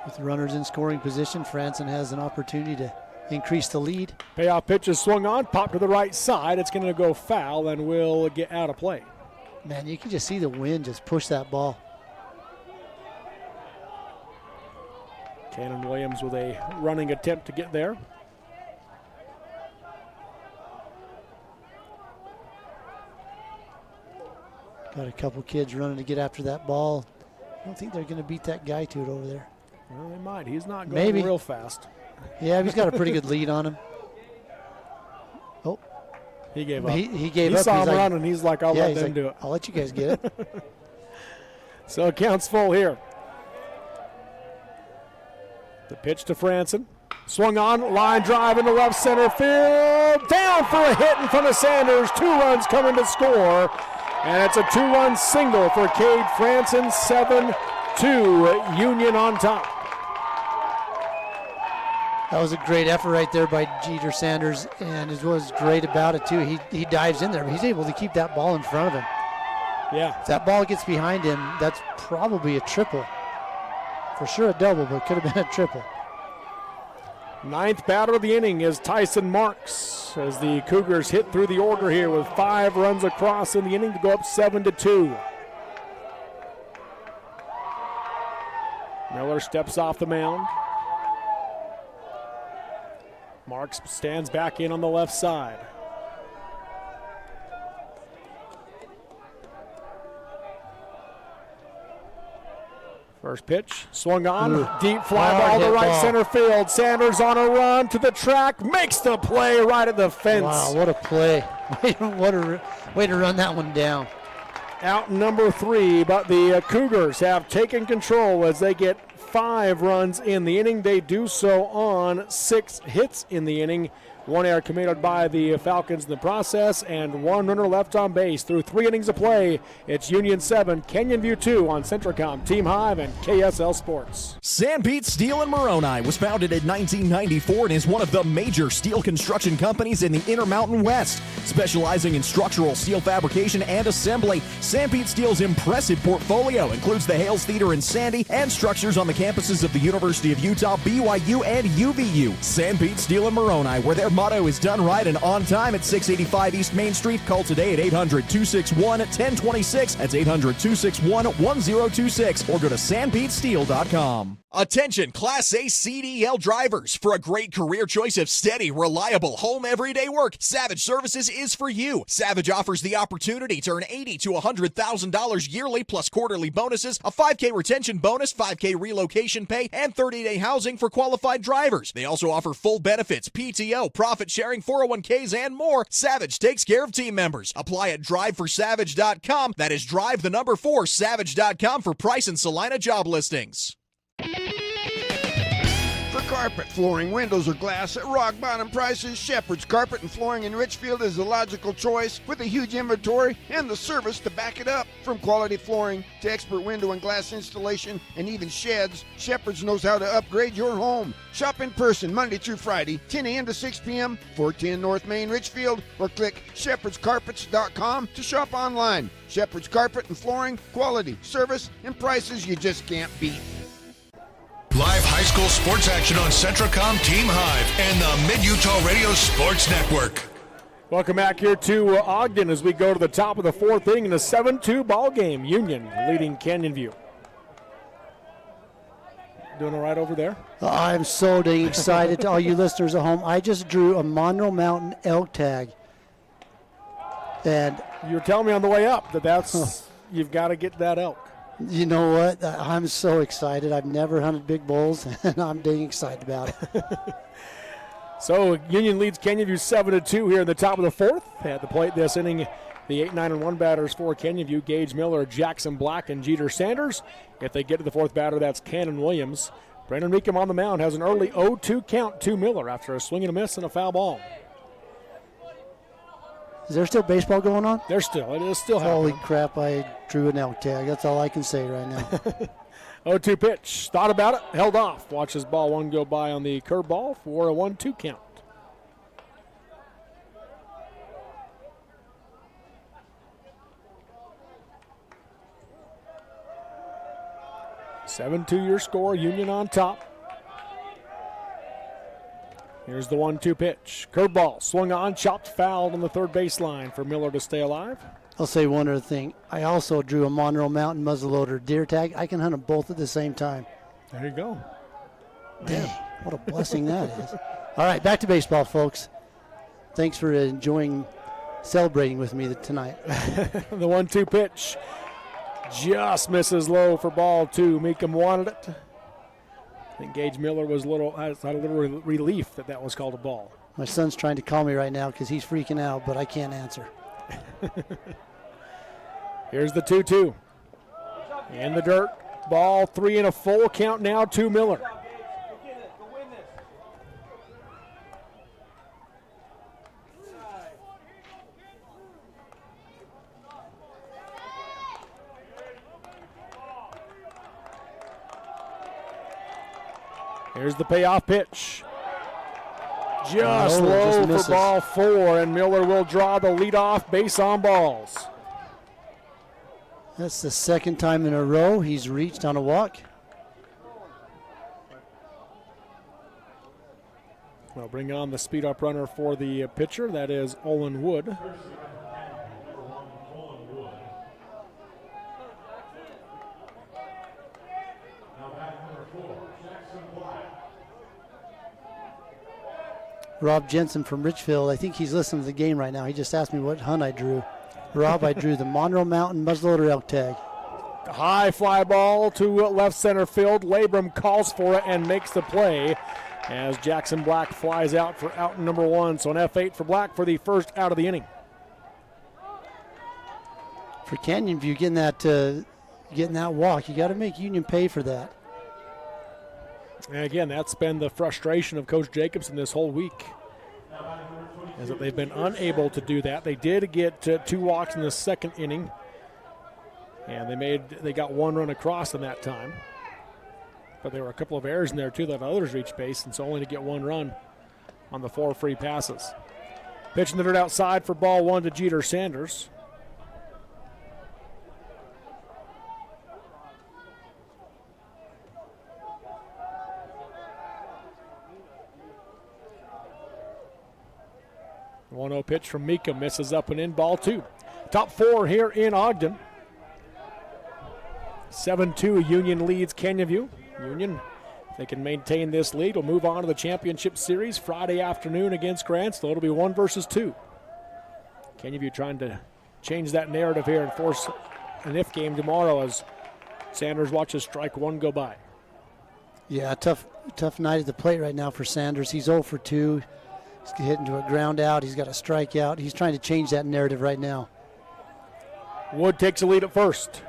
With the runners in scoring position, Franson has an opportunity to increase the lead. Payoff pitch is swung on, popped to the right side. It's going to go foul and will get out of play. Man, you can just see the wind just push that ball. Cannon Williams with a running attempt to get there. Got a couple kids running to get after that ball. I don't think they're going to beat that guy to it over there. Well, they might. He's not going real fast. Yeah, he's got a pretty good lead on him. Oh. He gave up. He gave up. He saw him run, and he's like, I'll let them do it. I'll let you guys get it. So it counts full here. The pitch to Franson. Swung on, line drive into left center field. Down for a hit in front of Sanders. 2 runs coming to score. And it's a 2-run single for Cade Franson. 7-2, Union on top. That was a great effort right there by Jeter Sanders, and it was great about it, too. He dives in there, but he's able to keep that ball in front of him. Yeah. If that ball gets behind him, that's probably a triple. For sure a double, but it could have been a triple. 9th batter of the inning is Tyson Marks as the Cougars hit through the order here with 5 runs across in the inning to go up 7-2. Miller steps off the mound. Marks stands back in on the left side. First pitch, swung on, deep fly ball to right center field. Sanders on a run to the track, makes the play right at the fence. Wow, what a play. What a way to run that one down. Out number 3, but the Cougars have taken control as they get 5 runs in the inning. They do so on 6 hits in the inning. 1 error committed by the Falcons in the process, and 1 runner left on base through 3 innings of play. It's Union 7, Canyon View 2 on Centricom, Team Hive, and KSL Sports. Sanpete Steel in Moroni was founded in 1994 and is one of the major steel construction companies in the Intermountain West. Specializing in structural steel fabrication and assembly, Sanpete Steel's impressive portfolio includes the Hales Theater in Sandy and structures on the campuses of the University of Utah, BYU, and UVU. Sanpete Steel in Moroni, where their motto is done right and on time at 685 East Main Street. Call today at 800-261-1026. That's 800-261-1026. Or go to sanpetesteel.com. Attention Class A CDL drivers. For a great career choice of steady, reliable, home everyday work, Savage Services is for you. Savage offers the opportunity to earn $80,000 to $100,000 yearly plus quarterly bonuses, a $5K retention bonus, $5K relocation pay, and 30-day housing for qualified drivers. They also offer full benefits, PTO, profit sharing, 401ks, and more. Savage takes care of team members. Apply at driveforsavage.com. That is drive4savage.com for price and Salina job listings. For carpet, flooring, windows, or glass at rock bottom prices, Shepherd's Carpet and Flooring in Richfield is the logical choice with a huge inventory and the service to back it up. From quality flooring to expert window and glass installation and even sheds, Shepherd's knows how to upgrade your home. Shop in person Monday through Friday, 10 a.m. to 6 p.m., 410 North Main, Richfield, or click shepherdscarpets.com to shop online. Shepherd's Carpet and Flooring, quality, service, and prices you just can't beat. Live high school sports action on Centricom, Team Hive, and the Mid-Utah Radio Sports Network. Welcome back here to Ogden as we go to the top of the 4th inning in a 7-2 ball game. Union leading Canyon View. Doing all right over there? I'm so dang excited to all you listeners at home. I just drew a Monroe Mountain elk tag. And you were telling me on the way up that's you've got to get that elk. You know what? I'm so excited. I've never hunted big bulls, and I'm dang excited about it. So Union leads Canyon View 7-2 here in the top of the 4th. At the plate this inning, the 8-9-1 batters for Canyon View, Gage Miller, Jackson Black, and Jeter Sanders. If they get to the 4th batter, that's Cannon Williams. Brandon Meekum on the mound has an early 0-2 count to Miller after a swing and a miss and a foul ball. Is there still baseball going on? It is still happening. Holy crap, I drew an elk tag. That's all I can say right now. 0-2 pitch. Thought about it, held off. Watches ball 1 go by on the curveball for a 1-2 count. Seven-2 your score, Union on top. Here's the 1-2 pitch. Curveball swung on, chopped, fouled on the third baseline for Miller to stay alive. I'll say one other thing. I also drew a Monroe Mountain muzzleloader deer tag. I can hunt them both at the same time. There you go. Dang, what a blessing that is. All right, back to baseball, folks. Thanks for celebrating with me tonight. The 1-2 pitch just misses low for ball 2. Meekum wanted it. I think Gage Miller was had a little relief that was called a ball. My son's trying to call me right now because he's freaking out, but I can't answer. Here's the 2-2. In the dirt. Ball 3 and a full count now to Miller. Here's the payoff pitch. Just low for ball 4, and Miller will draw the leadoff base on balls. That's the second time in a row he's reached on a walk. We'll bring on the speed up runner for the pitcher. That is Olin Wood. Rob Jensen from Richfield, I think he's listening to the game right now. He just asked me what hunt I drew. Rob, I drew the Monroe Mountain muzzleloader elk tag. High fly ball to left center field. Labrum calls for it and makes the play as Jackson Black flies out for out number 1. So an F8 for Black for the first out of the inning. For Canyon View, getting that walk, you got to make Union pay for that. And again, that's been the frustration of Coach Jacobson this whole week, is that they've been unable to do that. They did get 2 walks in the second inning, and they got 1 run across in that time. But there were a couple of errors in there too that others reached base, and so only to get 1 run on the 4 free passes. Pitching the dirt outside for ball 1 to Jeter Sanders. The 1-0 pitch from Meekum misses up and in, ball 2. Top 4 here in Ogden. 7-2, Union leads Canyon View. Union, if they can maintain this lead, will move on to the championship series Friday afternoon against Grantsville. It'll be 1 versus 2. Canyon View trying to change that narrative here and force an if game tomorrow as Sanders watches strike 1 go by. Yeah, tough night at the plate right now for Sanders. He's 0 for 2. He's hitting to a ground out. He's got a strikeout. He's trying to change that narrative right now. Wood takes a lead at first.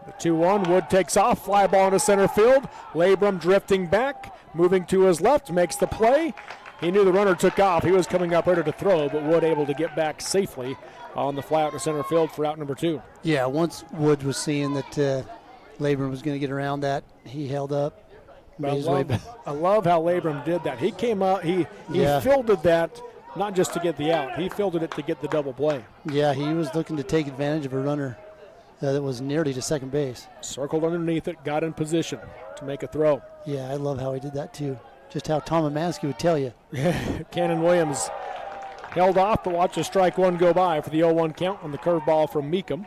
The 2-1, Wood takes off, fly ball into center field. Labrum drifting back, moving to his left, makes the play. He knew the runner took off. He was coming up ready to throw, but Wood able to get back safely on the fly out to center field for out number 2. Yeah, once Wood was seeing that Labrum was going to get around that, he held up. I love how Labrum did that. He came out, he fielded that not just to get the out. He fielded it to get the double play. Yeah, he was looking to take advantage of a runner that was nearly to second base. Circled underneath it, got in position to make a throw. Yeah, I love how he did that too. Just how Tom Amansky would tell you. Cannon Williams held off, but watch a strike 1 go by for the 0-1 count on the curveball from Meekum.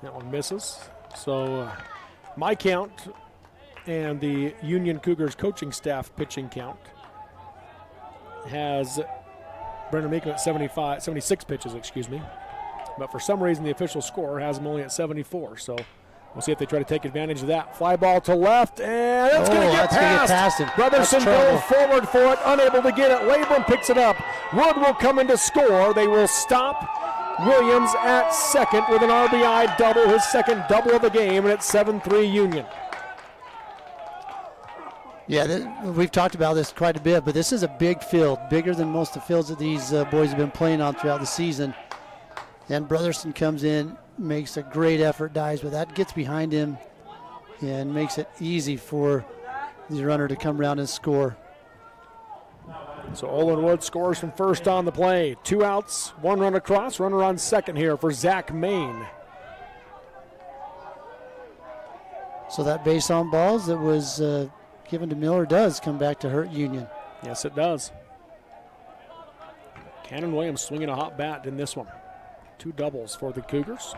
That one misses. So my count and the Union Cougars coaching staff pitching count has Brendan Meekum at 76 pitches, But for some reason the official score has him only at 74. So we'll see if they try to take advantage of that. Fly ball to left, and it's going to get past him. Brotherson goes forward for it, unable to get it. Labrum picks it up. Wood will come in to score. They will stop Williams at second with an RBI double, his second double of the game, and it's 7-3 Union. Yeah, we've talked about this quite a bit, but this is a big field, bigger than most of the fields that these boys have been playing on throughout the season. And Brotherson comes in, makes a great effort, dives, but that gets behind him and makes it easy for the runner to come around and score. So Olin Wood scores from first on the play. 2 outs, 1 run across, runner on second here for Zach Main. So that base on balls that was given to Miller does come back to hurt Union. Yes, it does. Cannon Williams swinging a hot bat in this one. 2 doubles for the Cougars,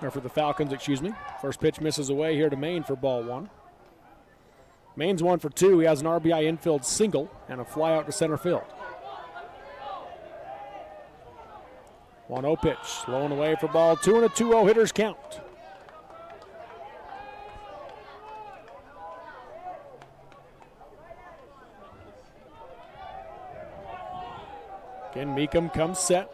or for the Falcons, excuse me. First pitch misses away here to Main for ball 1. Main's 1 for 2. He has an RBI infield single and a fly out to center field. 1-0 pitch, low and away for ball 2 and a 2-0 hitter's count. Again, Meekum comes set.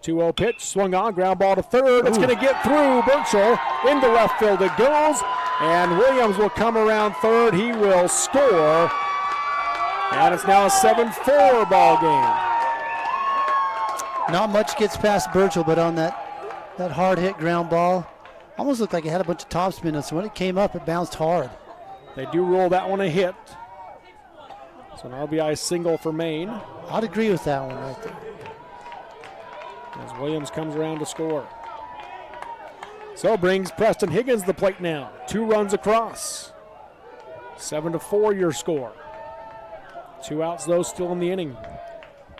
2-0 pitch, swung on, ground ball to third. It's going to get through Burchell. Into left field it goes, and Williams will come around third. He will score, and it's now a 7-4 ball game. Not much gets past Burchell, but on that hard hit ground ball, almost looked like it had a bunch of topspin in it, so when it came up, it bounced hard. They do roll that one a hit. So an RBI single for Maine. I'd agree with that one right there. As Williams comes around to score. So brings Preston Higgins to the plate now. 2 runs across. 7-4 your score. 2 outs though still in the inning.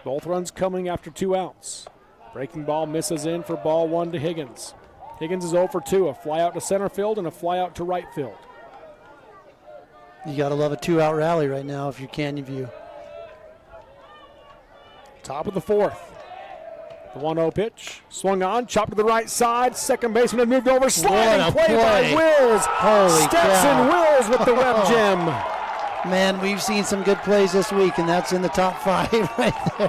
Both runs coming after 2 outs. Breaking ball misses in for ball 1 to Higgins. Higgins is 0 for 2. A fly out to center field and a fly out to right field. You got to love a 2-out rally right now if you're Canyon View. Top of the 4th. The 1-0 pitch. Swung on, chopped to the right side. Second baseman had moved over. Sliding play by Wills. Holy Stetson cow. Wills with the web gem. Man, we've seen some good plays this week, and that's in the top 5 right there.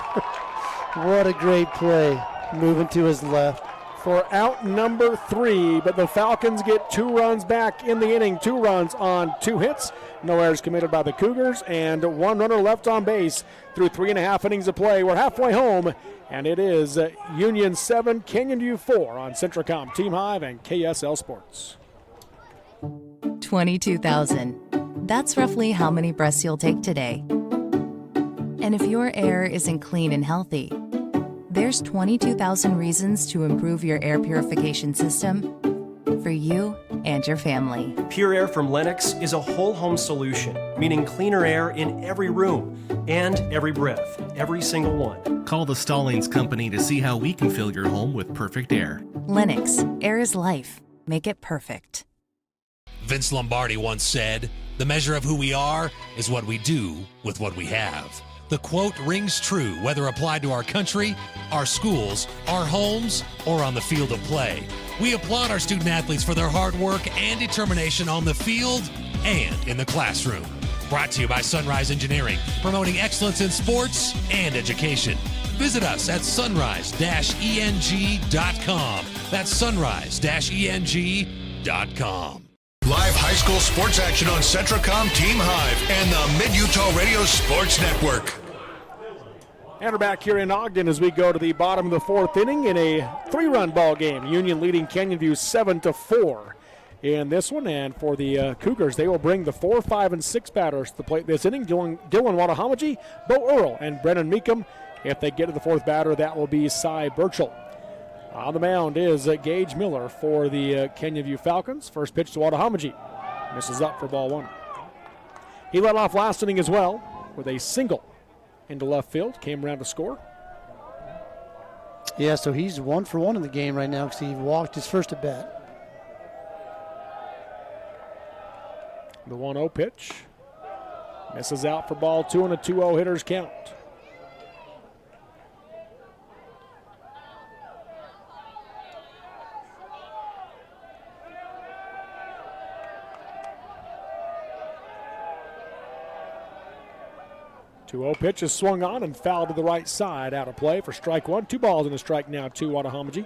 What a great play. Moving to his left. For out number 3, but the Falcons get 2 runs back in the inning. 2 runs on 2 hits. No errors committed by the Cougars, and 1 runner left on base through 3.5 innings of play. We're halfway home, and it is Union 7, Canyon View 4 on Centracom Team Hive and KSL Sports. 22,000. That's roughly how many breaths you'll take today. And if your air isn't clean and healthy, there's 22,000 reasons to improve your air purification system for you and your family. Pure Air from Lennox is a whole home solution, meaning cleaner air in every room and every breath, every single one. Call the Stallings Company to see how we can fill your home with perfect air. Lennox, air is life. Make it perfect. Vince Lombardi once said, "The measure of who we are is what we do with what we have." The quote rings true whether applied to our country, our schools, our homes, or on the field of play. We applaud our student athletes for their hard work and determination on the field and in the classroom. Brought to you by Sunrise Engineering, promoting excellence in sports and education. Visit us at sunrise-eng.com. That's sunrise-eng.com. Live high school sports action on Centracom Team Hive and the Mid-Utah Radio Sports Network. And we're back here in Ogden as we go to the bottom of the 4th inning in a 3-run ball game. Union leading Canyon View 7-4 in this one. And for the Cougars, they will bring the 4, 5, and 6 batters to the plate this inning. Dylan Wadahamaji, Bo Earl, and Brennan Meekum. If they get to the 4th batter, that will be Cy Burchell. On the mound is Gage Miller for the Canyon View Falcons. First pitch to Wadahamaji. Misses up for ball 1. He led off last inning as well with a single into left field. Came around to score. Yeah, so he's 1 for 1 in the game right now because he walked his first at bat. The 1-0 pitch. Misses out for ball 2 and a 2-0 hitter's count. The 2-0 pitch is swung on and fouled to the right side. Out of play for strike 1. 2 balls and a strike now to Wadahamaji.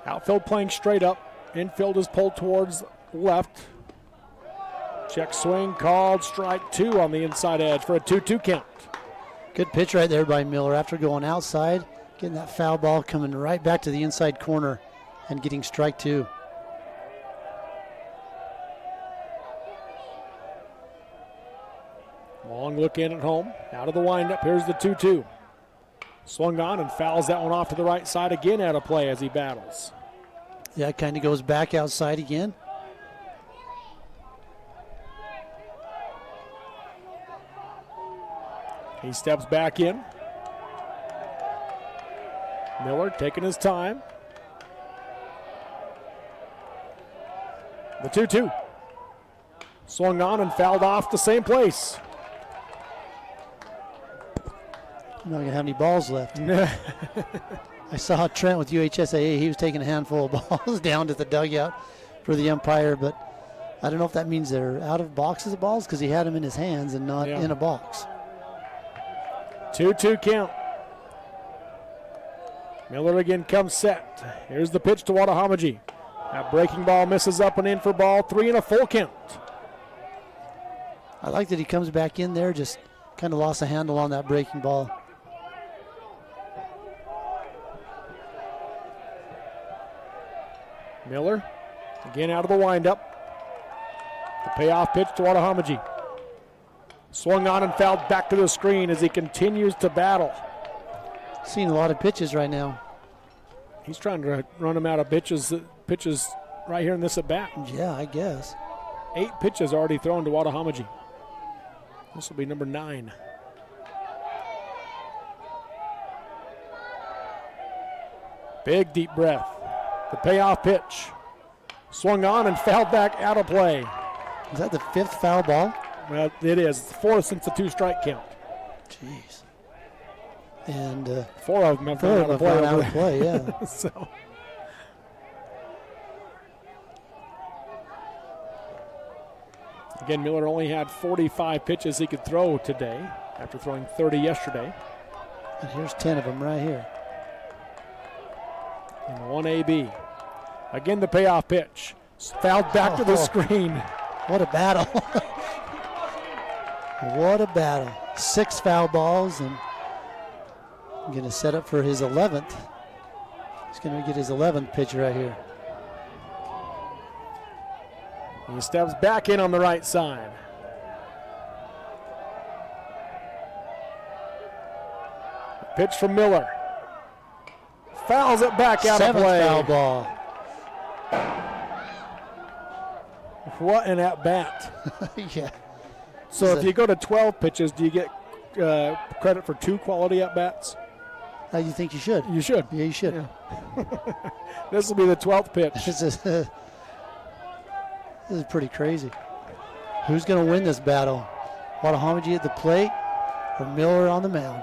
Outfield playing straight up. Infield is pulled towards left. Check swing called. Strike 2 on the inside edge for a 2-2 count. Good pitch right there by Miller. After going outside, Getting that foul ball coming right back to the inside corner and getting strike 2. Long look in at home. Out of the windup. Here's the 2-2. Swung on and fouls that one off to the right side again out of play as he battles. Yeah, kind of goes back outside again. He steps back in. Miller taking his time. The 2-2. Swung on and fouled off the same place. I'm not going to have any balls left. I saw Trent with UHSAA. He was taking a handful of balls down to the dugout for the umpire, but I don't know if that means they're out of boxes of balls because he had them in his hands and not in a box. 2-2 count. Miller again comes set. Here's the pitch to Watahamaji. That breaking ball misses up and in for ball 3 and a full count. I like that he comes back in there, just kind of lost a handle on that breaking ball. Miller again out of the windup. The payoff pitch to Watahamaji. Swung on and fouled back to the screen as he continues to battle. Seeing a lot of pitches right now. He's trying to run him out of pitches right here in this at bat. Yeah, I guess. 8 pitches already thrown to Watahamaji. This will be number 9. Big deep breath. The payoff pitch. Swung on and fouled back out of play. Is that the 5th foul ball? Well, it is. It's the 4th since the 2-strike count. Jeez. And 4 of them have gone out of play. Out of play, yeah. So. Again, Miller only had 45 pitches he could throw today after throwing 30 yesterday. And here's 10 of them right here. And 1 AB. Again, the payoff pitch. Fouled back to the screen. What a battle. What a battle. 6 foul balls, and going to set up for his 11th. He's going to get his 11th pitch right here. He steps back in on the right side. Pitch from Miller. Fouls it back out of play. 7th foul ball. What an at-bat. Yeah. So if you go to 12 pitches, do you get credit for 2 quality at-bats? You think you should? You should. Yeah, you should. Yeah. This will be the 12th pitch. This is pretty crazy. Who's going to win this battle? Watahamaji at the plate or Miller on the mound?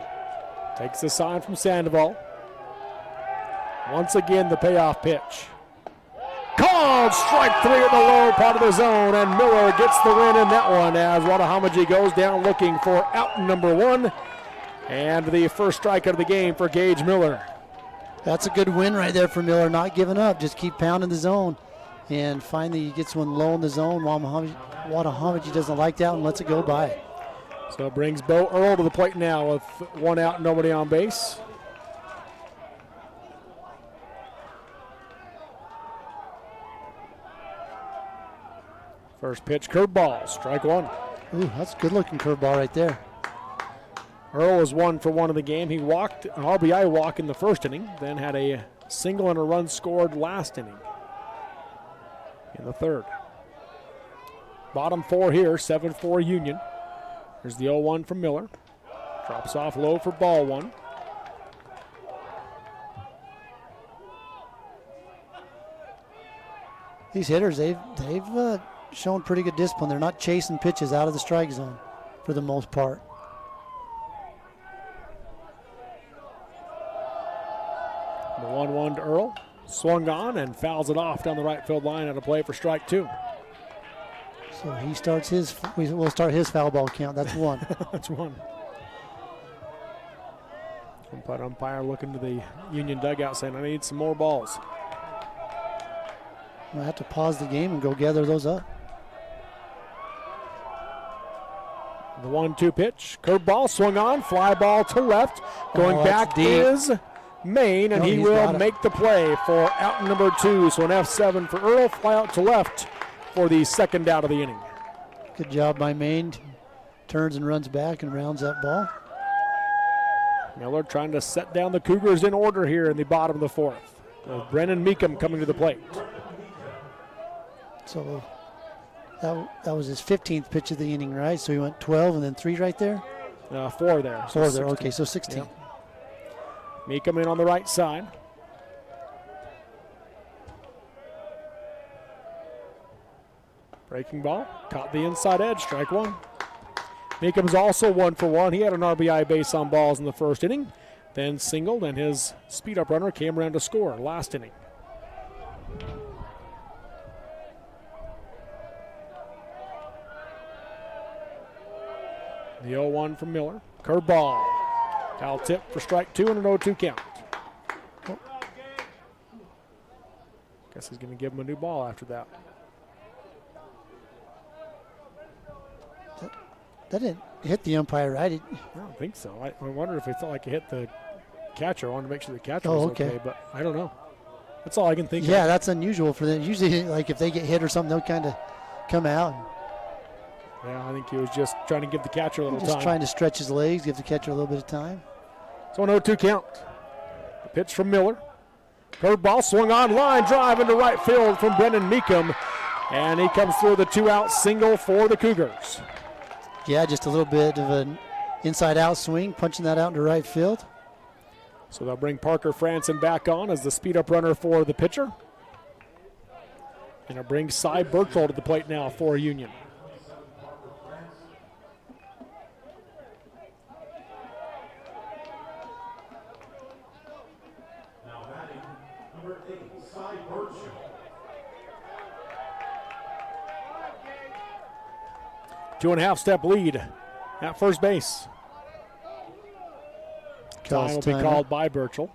Takes the sign from Sandoval. Once again, the payoff pitch. Called strike 3 in the low part of the zone, and Miller gets the win in that one as Watahamaji goes down looking for out number 1 and the first strike of the game for Gage Miller. That's a good win right there for Miller, not giving up, just keep pounding the zone. And finally he gets one low in the zone. Watahamaji doesn't like that and lets it go by. So it brings Bo Earl to the plate now with 1 out, nobody on base. First pitch, curveball, strike 1. Ooh, that's a good-looking curveball right there. Earl was 1 for 1 in the game. He walked an RBI walk in the first inning, then had a single and a run scored last inning in the 3rd. Bottom 4 here, 7-4 Union. There's the 0-1 from Miller. Drops off low for ball 1. These hitters, they've shown pretty good discipline. They're not chasing pitches out of the strike zone for the most part. The 1-1 to Earl. Swung on and fouls it off down the right field line out of play for strike 2. So he starts we'll start his foul ball count. That's 1. That's 1. Umpire looking to the Union dugout saying, I need some more balls. We'll have to pause the game and go gather those up. The 1-2 pitch. Curveball swung on. Fly ball to left. Going back deep. is Main, and he will make the play for out number 2. So an F7 for Earl, fly out to left for the second out of the inning. Good job by Main. Turns and runs back and rounds that ball. Miller trying to set down the Cougars in order here in the bottom of the 4th. Brennan Meekum coming to the plate. So that was his 15th pitch of the inning, right? So he went 12 and then 3 right there? 4 there. So 4 there, okay, so 16. Yep. Meekum in on the right side. Breaking ball, caught the inside edge, strike 1. Meekum's also 1 for 1. He had an RBI base on balls in the first inning, then singled, and his speed-up runner came around to score last inning. The 0-1 from Miller. Curveball. Foul tip for strike 2 and an 0-2 count. Oh. Guess he's going to give him a new ball after that. That didn't hit the umpire, right? I don't think so. I wonder if it felt like it hit the catcher. I wanted to make sure the catcher was okay, but I don't know. That's all I can think of. Yeah, that's unusual for them. Usually, like if they get hit or something, they'll kind of come out. Yeah, I think he was just trying to give the catcher a little time. Just trying to stretch his legs, give the catcher a little bit of time. So an 0-2 count. A pitch from Miller. Curveball swung on, line drive into right field from Brennan Meekum. And he comes through the 2-out single for the Cougars. Yeah, just a little bit of an inside-out swing, punching that out into right field. So they'll bring Parker Franson back on as the speed-up runner for the pitcher. And it'll bring Cy Burchell to the plate now for Union. Number 8, Cy Burchell. Two-and-a-half-step lead at first base. Time will be called by Burchell.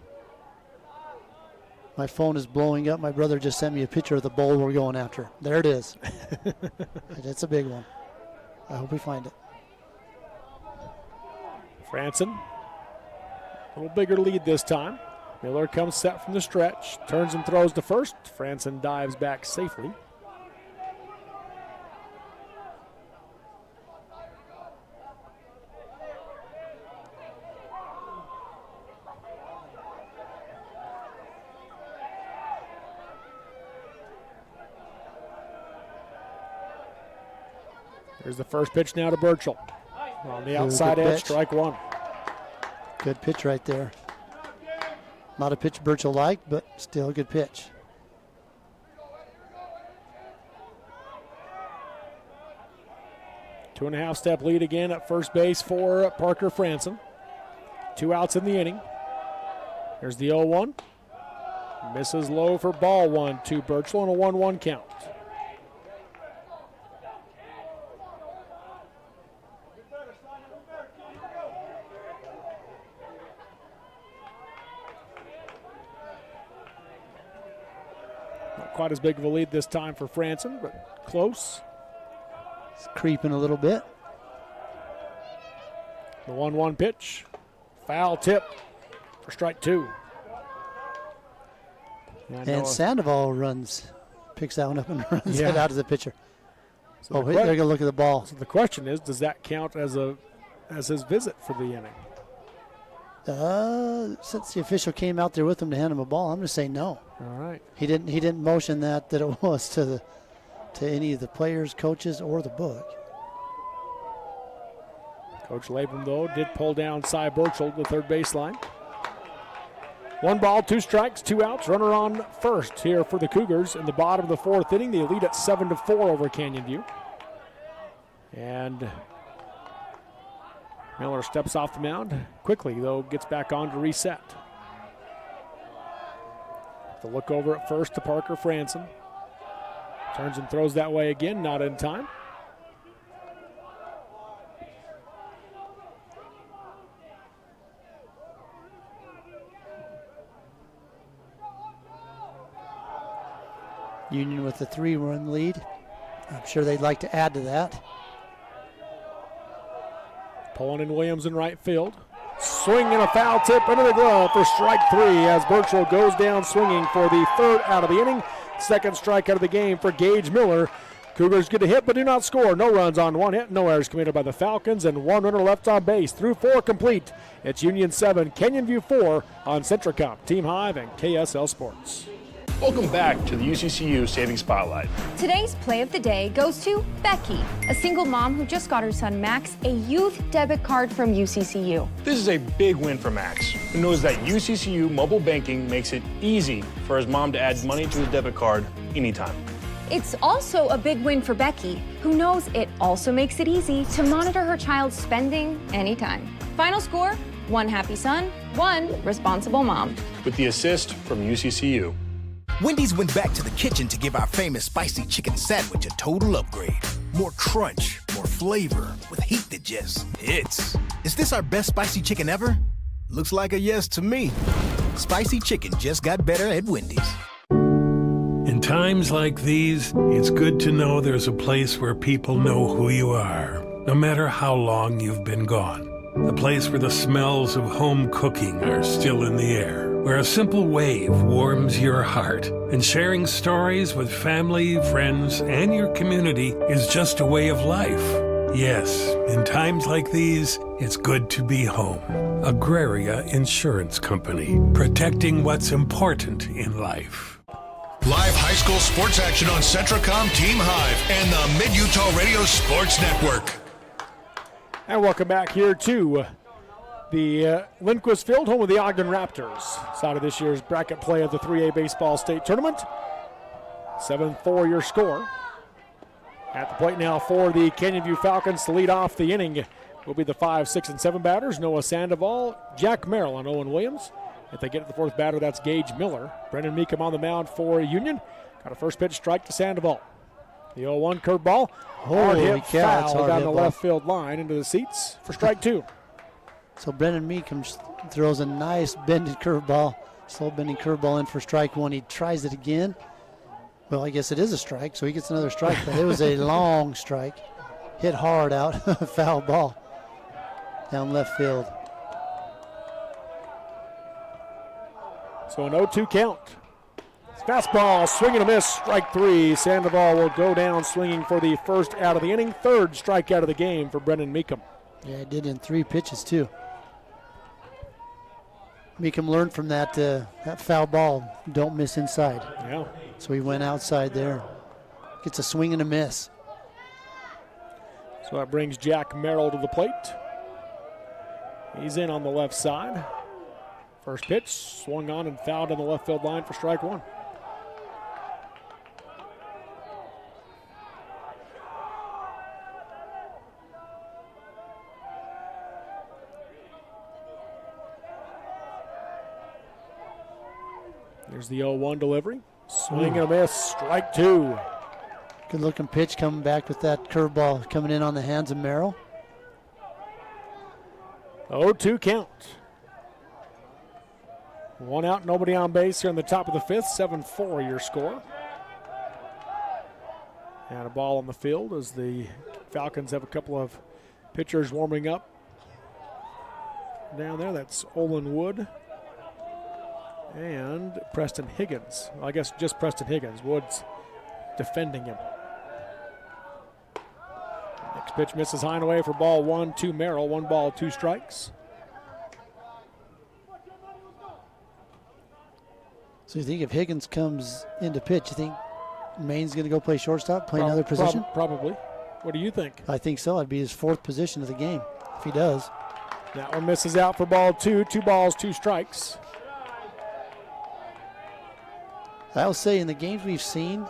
My phone is blowing up. My brother just sent me a picture of the bowl we're going after. There it is. That's a big one. I hope we find it. Franson, a little bigger lead this time. Miller comes set from the stretch, turns and throws to first. Franson dives back safely. Here's the first pitch now to Burchell. On the outside edge, strike 1. Good pitch right there. Not a pitch Burchell liked, but still a good pitch. Two-and-a-half-step lead again at first base for Parker Franson. 2 outs in the inning. Here's the 0-1. Misses low for ball 1 to Burchell and a 1-1 count. Quite as big of a lead this time for Franson, but close. It's creeping a little bit. The 1-1 pitch. Foul tip for strike 2. And Sandoval picks that one up and runs it out as a pitcher. So they're going to look at the ball. So the question is, does that count as his visit for the inning? Since the official came out there with him to hand him a ball, I'm going to say no. All right. He didn't motion that it was to any of the players, coaches, or the book. Coach Latham, though, did pull down Cy Burchell to the third baseline. 1 ball, 2 strikes, 2 outs. Runner on first here for the Cougars in the bottom of the 4th inning. They lead at 7-4 over Canyon View. And Miller steps off the mound quickly, though, gets back on to reset. The look over at first to Parker Franson. Turns and throws that way again, not in time. Union with a 3-run lead. I'm sure they'd like to add to that. Pulling in Williams in right field. Swing and a foul tip into the glove for strike 3 as Birchall goes down swinging for the 3rd out of the inning. Second strikeout of the game for Gage Miller. Cougars get a hit but do not score. No runs on 1 hit, no errors committed by the Falcons, and 1 runner left on base. Through 4 complete. It's Union 7, Canyon View 4 on Centricom, Team Hive, and KSL Sports. Welcome back to the UCCU Saving Spotlight. Today's play of the day goes to Becky, a single mom who just got her son Max a youth debit card from UCCU. This is a big win for Max, who knows that UCCU mobile banking makes it easy for his mom to add money to his debit card anytime. It's also a big win for Becky, who knows it also makes it easy to monitor her child's spending anytime. Final score, 1 happy son, 1 responsible mom. With the assist from UCCU. Wendy's went back to the kitchen to give our famous spicy chicken sandwich a total upgrade. More crunch, more flavor, with heat that just hits. Is this our best spicy chicken ever? Looks like a yes to me. Spicy chicken just got better at Wendy's. In times like these, it's good to know there's a place where people know who you are, no matter how long you've been gone. A place where the smells of home cooking are still in the air, where a simple wave warms your heart, and sharing stories with family, friends, and your community is just a way of life. Yes, in times like these, it's good to be home. Agraria Insurance Company, protecting what's important in life. Live high school sports action on Centricom, Team Hive, and the Mid-Utah Radio Sports Network. And welcome back here to the Lindquist Field, home of the Ogden Raptors. Side of this year's bracket play of the 3A Baseball State Tournament. 7-4 your score. At the plate now for the Canyon View Falcons to lead off the inning will be the 5, 6, and 7 batters. Noah Sandoval, Jack Merrill, and Owen Williams. If they get to the 4th batter, that's Gage Miller. Brendan Meekum on the mound for Union. Got a first pitch strike to Sandoval. The 0-1 curveball. Hard hit foul down the left field line into the seats for strike 2. So Brendan Meekum throws a nice bended curveball, slow bending curveball in for strike 1. He tries it again. Well, I guess it is a strike, so he gets another strike, but it was a long strike. Hit hard out, foul ball down left field. So an 0-2 count. Fastball, swing and a miss, strike 3. Sandoval will go down swinging for the 1st out of the inning, 3rd strikeout of the game for Brendan Meekum. Yeah, he did in 3 pitches too. Meekum learned from that foul ball. Don't miss inside. Yeah. So he went outside there. Gets a swing and a miss. So that brings Jack Merrill to the plate. He's in on the left side. First pitch, swung on and fouled on the left field line for strike 1. There's the 0-1 delivery. Swing and a miss, strike 2. Good looking pitch coming back with that curveball coming in on the hands of Merrill. 0-2 count. 1 out, nobody on base here in the top of the 5th. 7-4 your score. And a ball on the field as the Falcons have a couple of pitchers warming up. Down there, that's Olin Wood and Preston Higgins. Well, I guess just Preston Higgins. Wood's defending him. Next pitch misses high and away for ball 1 to Merrill. 1 ball, 2 strikes. So you think if Higgins comes into pitch, you think Maine's going to go play shortstop, play another position? Probably. What do you think? I think so. It'd be his 4th position of the game if he does. That one misses out for ball 2. 2 balls, 2 strikes. I'll say in the games we've seen,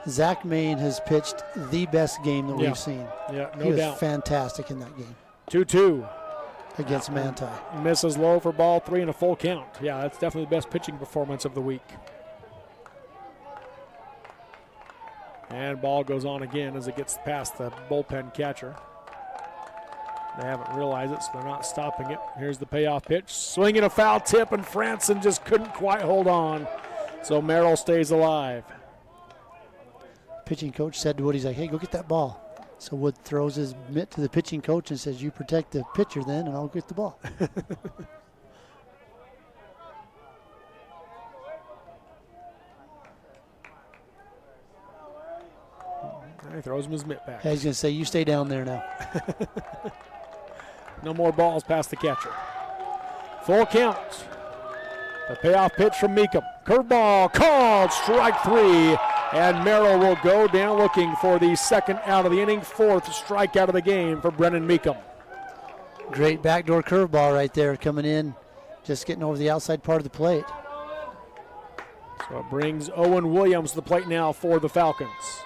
Zach Main has pitched the best game that we've seen. Yeah, no doubt. He was fantastic in that game. 2-2. Against Manti. Misses low for ball 3 and a full count. Yeah, that's definitely the best pitching performance of the week. And ball goes on again as it gets past the bullpen catcher. They haven't realized it, so they're not stopping it. Here's the payoff pitch. Swinging a foul tip, and Franson just couldn't quite hold on. So Merrill stays alive. Pitching coach said to Woody, he's like, hey, go get that ball. So Wood throws his mitt to the pitching coach and says, "You protect the pitcher then, and I'll get the ball." He throws him his mitt back. Yeah, he's going to say, "You stay down there now." No more balls past the catcher. Full count. The payoff pitch from Meekum. Curveball called, strike 3. And Merrill will go down looking for the second out of the inning, 4th strikeout of the game for Brennan Meekum. Great backdoor curveball right there coming in, just getting over the outside part of the plate. So it brings Owen Williams to the plate now for the Falcons.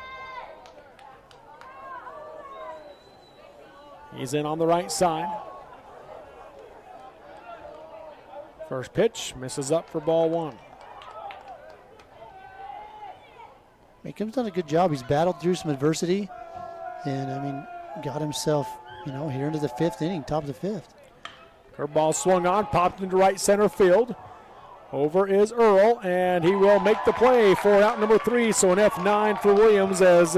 He's in on the right side. First pitch misses up for ball 1. Meekum's done a good job. He's battled through some adversity and, got himself, here into the 5th inning, top of the 5th. Curveball swung on, popped into right center field. Over is Earl, and he will make the play for out number 3. So an F9 for Williams as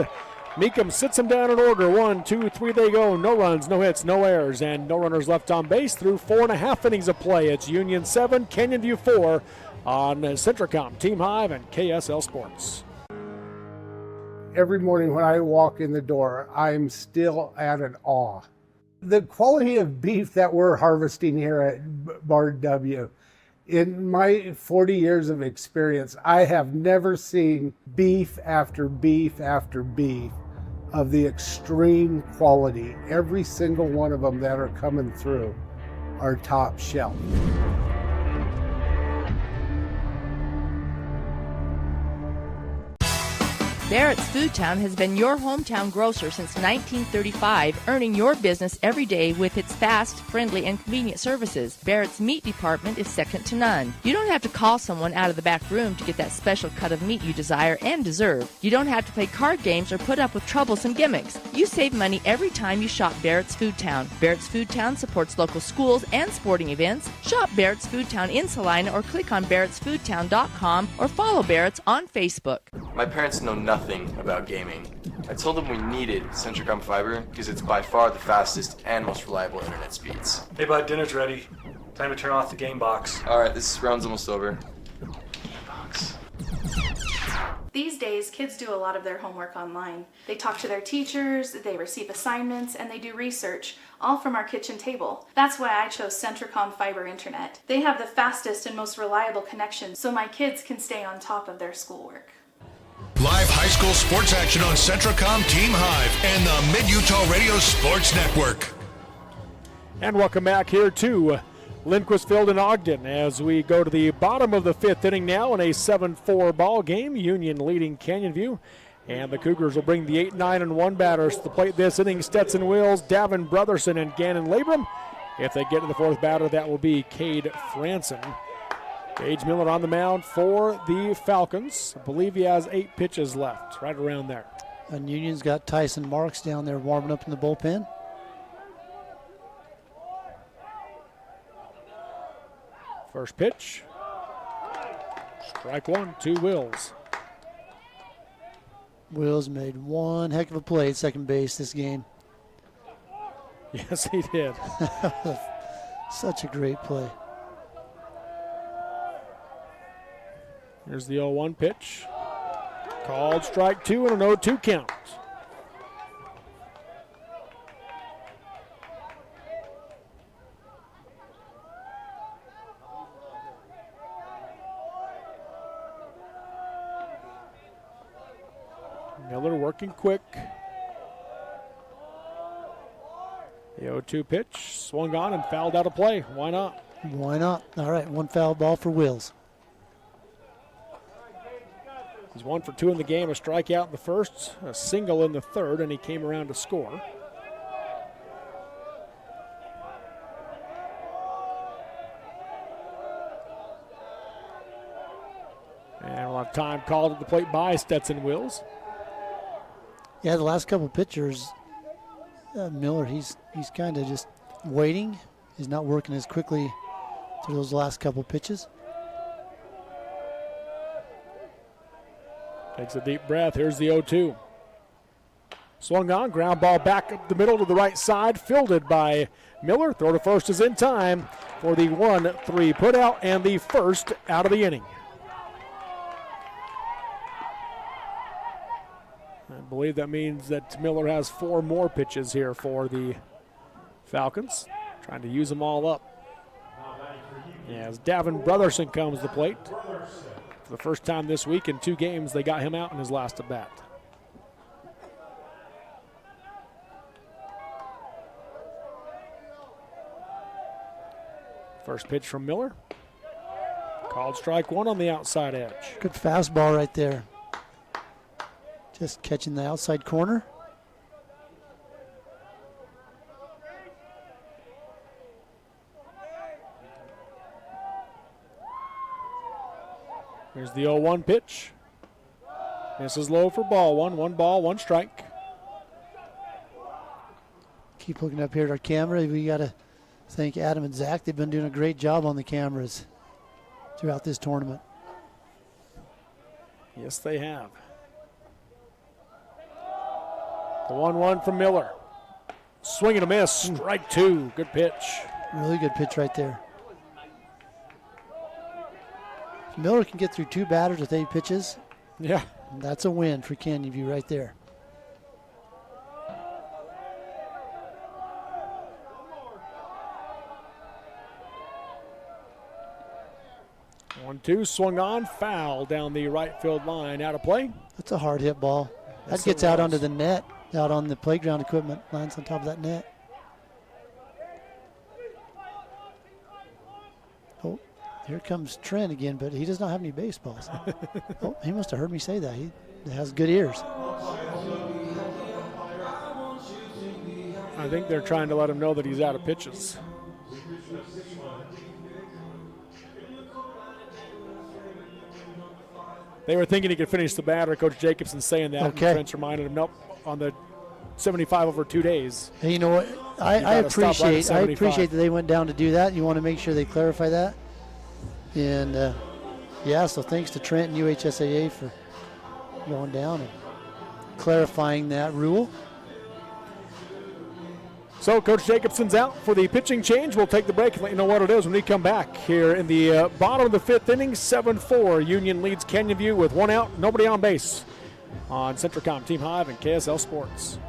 Meekum sits him down in order. 1, 2, 3 they go. No runs, no hits, no errors, and no runners left on base through 4.5 innings of play. It's Union 7, Canyon View 4 on Centricom, Team Hive, and KSL Sports. Every morning when I walk in the door, I'm still at an awe. The quality of beef that we're harvesting here at Bar W, in my 40 years of experience, I have never seen beef after beef after beef of the extreme quality. Every single one of them that are coming through are top shelf. Barrett's Foodtown has been your hometown grocer since 1935, earning your business every day with its fast, friendly, and convenient services. Barrett's meat department is second to none. You don't have to call someone out of the back room to get that special cut of meat you desire and deserve. You don't have to play card games or put up with troublesome gimmicks. You save money every time you shop Barrett's Foodtown. Barrett's Foodtown supports local schools and sporting events. Shop Barrett's Foodtown in Salina or click on barrettsfoodtown.com or follow Barrett's on Facebook. My parents know nothing about gaming. I told them we needed Centricom Fiber because it's by far the fastest and most reliable internet speeds. Hey bud, dinner's ready. Time to turn off the game box. Alright, this round's almost over. These days, kids do a lot of their homework online. They talk to their teachers, they receive assignments, and they do research, all from our kitchen table. That's why I chose Centricom Fiber Internet. They have the fastest and most reliable connection, so my kids can stay on top of their schoolwork. Live high school sports action on Centricom, Team Hive, and the Mid-Utah Radio Sports Network. And welcome back here to Lindquist Field in Ogden as we go to the bottom of the 5th inning now in a 7-4 ball game. Union leading Canyon View. And the Cougars will bring the 8, 9, and 1 batters to the plate this inning. Stetson Wills, Davin Brotherson, and Gannon Labrum. If they get to the 4th batter, that will be Cade Franson. Gage Miller on the mound for the Falcons. I believe he has 8 pitches left, right around there. And Union's got Tyson Marks down there warming up in the bullpen. First pitch. Strike 1 to Wills. Wills made one heck of a play at second base this game. Yes, he did. Such a great play. Here's the 0-1 pitch. Called strike 2 and an 0-2 count. Miller working quick. The 0-2 pitch swung on and fouled out of play. Why not? Why not? All right, 1 foul ball for Wills. He's 1 for 2 in the game, a strikeout in the first, a single in the third, and he came around to score. And we'll have time called at the plate by Stetson Wills. Yeah, the last couple pitchers, Miller, he's kind of just waiting. He's not working as quickly through those last couple pitches. Takes a deep breath. Here's the 0-2. Swung on, ground ball back up the middle to the right side, fielded by Miller. Throw to first is in time for the 1-3 put out and the first out of the inning. I believe that means that Miller has 4 more pitches here for the Falcons, trying to use them all up. As Davin Brotherson comes to the plate. For the first time this week in 2 games, they got him out in his last at bat. First pitch from Miller. Called strike 1 on the outside edge. Good fastball right there. Just catching the outside corner. Here's the 0-1 pitch. Misses low for ball 1. 1 ball, 1 strike. Keep looking up here at our camera. We got to thank Adam and Zach. They've been doing a great job on the cameras throughout this tournament. Yes, they have. The 1-1 from Miller. Swing and a miss. Strike 2. Good pitch. Really good pitch right there. If Miller can get through 2 batters with 8 pitches, yeah, that's a win for Canyon View right there. One, 2, swung on, foul down the right field line, out of play. That's a hard hit ball. That gets out onto the net, out on the playground equipment, lands on top of that net. Oh, here comes Trent again, but he does not have any baseballs. Oh, he must have heard me say that. He has good ears. I think they're trying to let him know that he's out of pitches. They were thinking he could finish the batter. Coach Jacobson saying that. Okay. And Trent's reminded him, nope, on the 75 over 2 days. Hey, you know what? I appreciate that they went down to do that. You want to make sure they clarify that. And, yeah, so thanks to Trent and UHSAA for going down and clarifying that rule. So Coach Jacobson's out for the pitching change. We'll take the break and let you know what it is when we come back here in the bottom of the 5th inning. 7-4. Union leads Canyon View with 1 out, nobody on base on Centricom Team Hive and KSL Sports.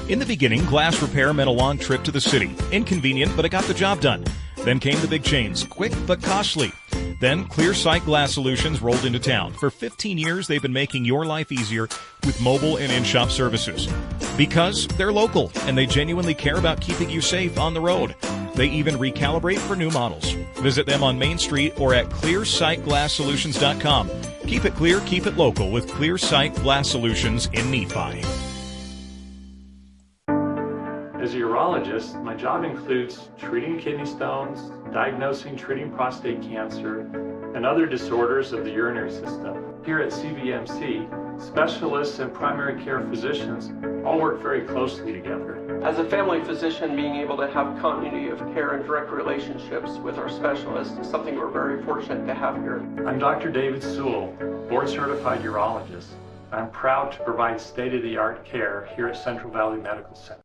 In the beginning, glass repair meant a long trip to the city. Inconvenient, but it got the job done. Then came the big chains, quick but costly. Then Clear Sight Glass Solutions rolled into town. For 15 years, they've been making your life easier with mobile and in-shop services. Because they're local and they genuinely care about keeping you safe on the road. They even recalibrate for new models. Visit them on Main Street or at clearsightglasssolutions.com. Keep it clear, keep it local with Clear Sight Glass Solutions in Nephi. As a urologist, my job includes treating kidney stones, diagnosing, treating prostate cancer, and other disorders of the urinary system. Here at CVMC, specialists and primary care physicians all work very closely together. As a family physician, being able to have continuity of care and direct relationships with our specialists is something we're very fortunate to have here. I'm Dr. David Sewell, board-certified urologist. I'm proud to provide state-of-the-art care here at Central Valley Medical Center.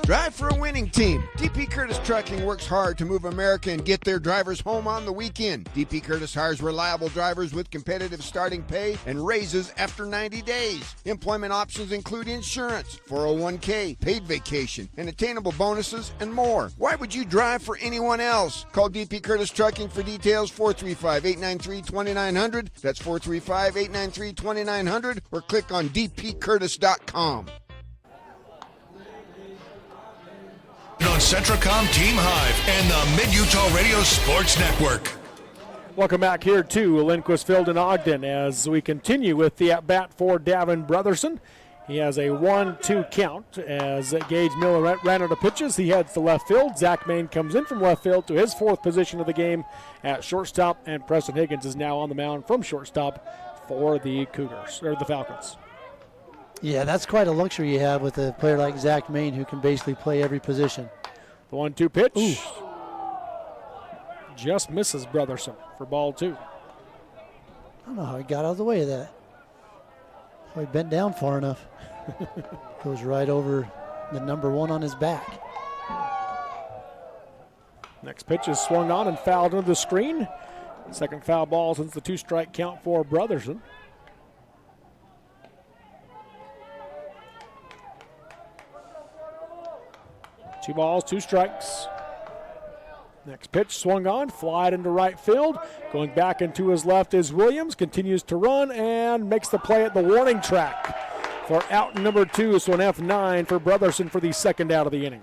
Drive for a winning team. DP Curtis Trucking works hard to move America and get their drivers home on the weekend. DP Curtis hires reliable drivers with competitive starting pay and raises after 90 days. Employment options include insurance, 401k, paid vacation, and attainable bonuses, and more. Why would you drive for anyone else? Call DP Curtis Trucking for details, 435-893-2900. That's 435-893-2900, or click on dpcurtis.com. On Centricom Team Hive and the Mid-Utah Radio Sports Network. Welcome back here to Lindquist Field in Ogden as we continue with the at-bat for Davin Brotherson. He has a 1-2 count as Gage Miller ran out of pitches. He heads to left field. Zach Main comes in from left field to his 4th position of the game at shortstop, and Preston Higgins is now on the mound from shortstop for the Cougars, or the Falcons. Yeah, that's quite a luxury you have with a player like Zach Main who can basically play every position. The 1-2 pitch. Ooh. Just misses Brotherson for ball 2. I don't know how he got out of the way of that. He bent down far enough. Goes right over the number 1 on his back. Next pitch is swung on and fouled into the screen. Second foul ball since the 2-strike count for Brotherson. Two balls, 2 strikes. Next pitch swung on, flied into right field. Going back into his left is Williams. Continues to run and makes the play at the warning track for out number 2. So an F9 for Brotherson for the second out of the inning.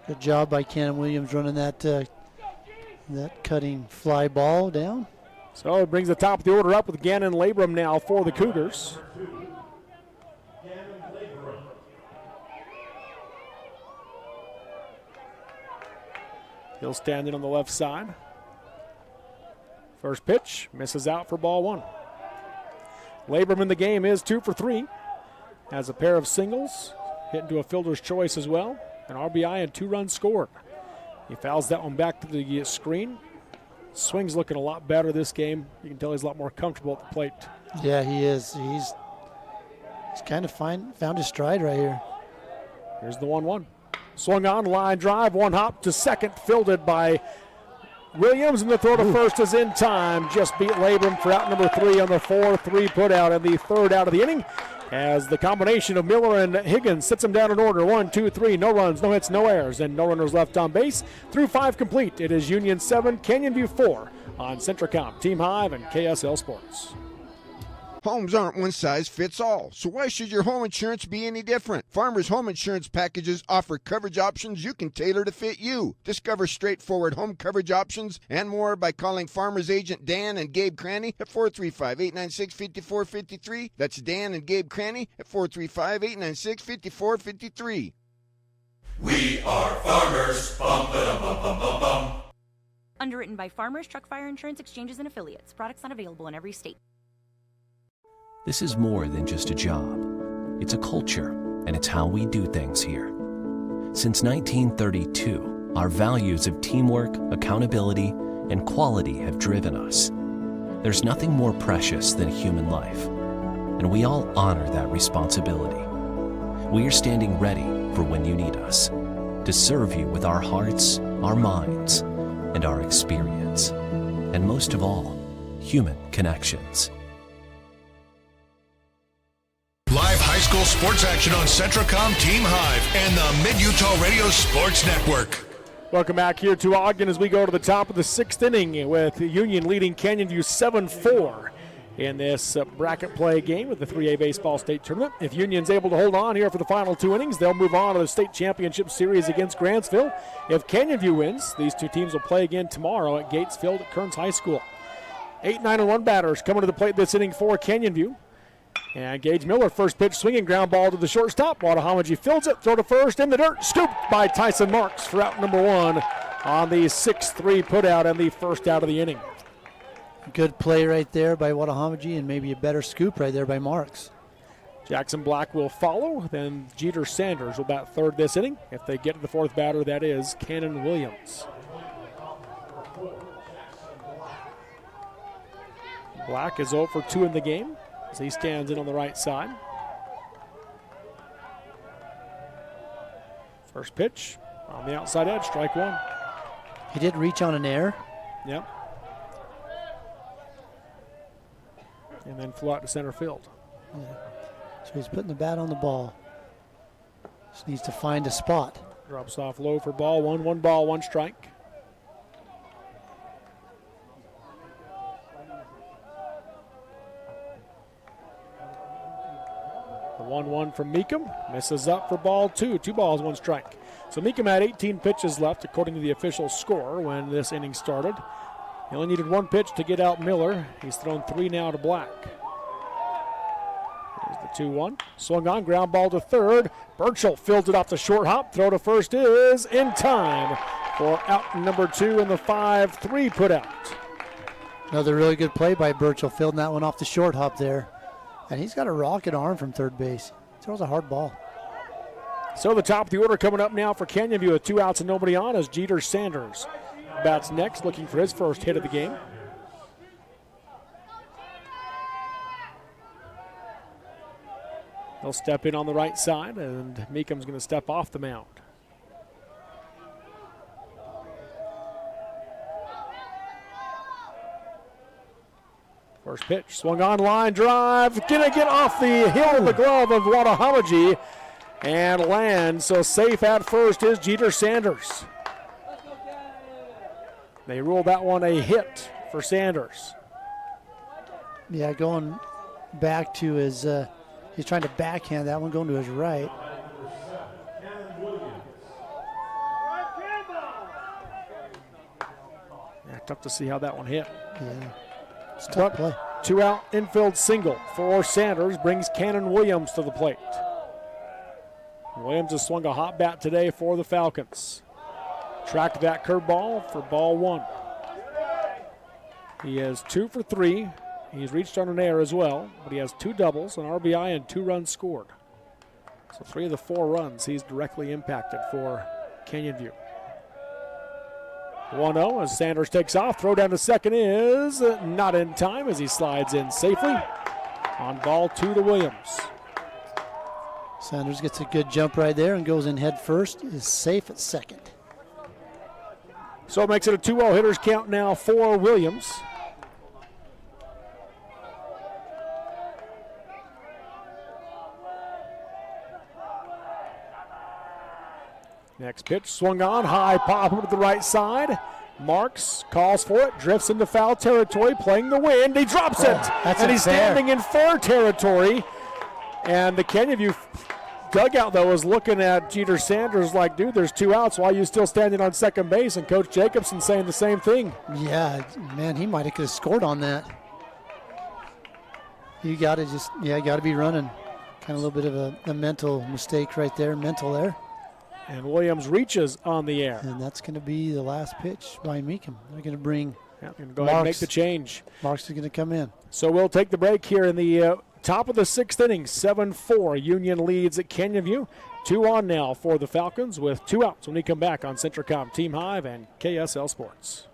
Good job by Cannon Williams running that cutting fly ball down. So it brings the top of the order up with Gannon Labrum now for the Cougars. He'll stand in on the left side. First pitch misses out for ball 1. Labrum in the game is 2 for 3. Has a pair of singles, hit into a fielder's choice as well. An RBI and 2 runs scored. He fouls that one back to the screen. Swing's looking a lot better this game. You can tell he's a lot more comfortable at the plate. Yeah, he is. He's kind of found his stride right here. Here's the 1-1. Swung on, line drive, 1 hop to second, fielded by Williams, and the throw to first is in time. Just beat Labrum for out number 3 on the 4-3 put out and the third out of the inning. As the combination of Miller and Higgins sits them down in order. 1, 2, 3, no runs, no hits, no errors, and no runners left on base. Through 5 complete, it is Union 7, Canyon View 4 on Centricom, Team Hive, and KSL Sports. Homes aren't one size fits all, so why should your home insurance be any different? Farmers Home Insurance packages offer coverage options you can tailor to fit you. Discover straightforward home coverage options and more by calling Farmers agent Dan and Gabe Cranny at 435-896-5453. That's Dan and Gabe Cranny at 435-896-5453. We are farmers. Bum, ba-dum, bum, bum, bum, bum. Underwritten by Farmers Truck Fire Insurance Exchanges and Affiliates. Products not available in every state. This is more than just a job. It's a culture, and it's how we do things here. Since 1932, our values of teamwork, accountability, and quality have driven us. There's nothing more precious than human life, and we all honor that responsibility. We are standing ready for when you need us, to serve you with our hearts, our minds, and our experience, and most of all, human connections. Live high school sports action on Centricom, Team Hive, and the Mid-Utah Radio Sports Network. Welcome back here to Ogden as we go to the top of the 6th inning with Union leading Canyon View 7-4 in this bracket play game with the 3A Baseball State Tournament. If Union's able to hold on here for the final 2 innings, they'll move on to the state championship series against Grantsville. If Canyon View wins, these 2 teams will play again tomorrow at Gates Field at Kearns High School. 8, 9, and 1 batters coming to the plate this inning for Canyon View. And Gage Miller, first pitch swinging, ground ball to the shortstop. Watahamaji fields it, throw to first, in the dirt, scooped by Tyson Marks for out number 1 on the 6-3 putout and the first out of the inning. Good play right there by Watahamaji, and maybe a better scoop right there by Marks. Jackson Black will follow, then Jeter Sanders will bat third this inning. If they get to the 4th batter, that is Cannon Williams. Black is 0 for 2 in the game as he stands in on the right side. First pitch on the outside edge, strike 1. He did reach on an error. Yep. And then flew out to center field. Yeah. So he's putting the bat on the ball. Just needs to find a spot. Drops off low for ball 1. 1 ball, 1 strike. The 1-1 from Meekum. Misses up for ball 2. 2 balls, 1 strike. So Meekum had 18 pitches left according to the official score when this inning started. He only needed 1 pitch to get out Miller. He's thrown 3 now to Black. There's the 2-1. Swung on, ground ball to third. Burchell fields it off the short hop. Throw to first is in time for out number 2 in the 5-3 put out. Another really good play by Burchell, fielding that one off the short hop there. And he's got a rocket arm from third base. Throws a hard ball. So the top of the order coming up now for Canyon View with 2 outs and nobody on is Jeter Sanders. bats next, looking for his first hit of the game. He'll step in on the right side, and Meekham's going to step off the mound. First pitch, swung on, line drive, gonna get off the heel of the glove of Wadahamaji and land. So safe at first is Jeter Sanders. They rule that one a hit for Sanders. Yeah, going back to his, he's trying to backhand that one, going to his right. Yeah, tough to see how that one hit. Yeah. It's a tough play. 2-out infield single for Sanders brings Cannon Williams to the plate. Williams has swung a hot bat today for the Falcons. Tracked that curveball for ball one. He is 2 for 3. He's reached on an error as well, but he has 2 doubles, an RBI, and 2 runs scored. So 3 of the 4 runs he's directly impacted for Canyon View. 1-0 as Sanders takes off. Throw down to second is not in time as he slides in safely. On ball 2 to Williams. Sanders gets a good jump right there and goes in head first. Is safe at second. So it makes it a 2-0 hitters count now for Williams. Next pitch swung on, high pop up to the right side. Marks calls for it, drifts into foul territory, playing the wind. He drops it, and he's standing in fair territory. And the Canyon View dugout, though, is looking at Jeter Sanders like, dude, there's 2 outs. Why are you still standing on second base? And Coach Jacobson saying the same thing. Yeah, man, he might have scored on that. You got to just, got to be running. Kind of a little bit of a mental mistake right there, mental. And Williams reaches on the air. And that's going to be the last pitch by Meekham. They're going to bring go ahead and make the change. Marks is going to come in. So we'll take the break here in the top of the 6th inning. 7-4. Union leads at Canyon View. 2 on now for the Falcons with 2 outs when we come back on Centricom Team Hive and KSL Sports.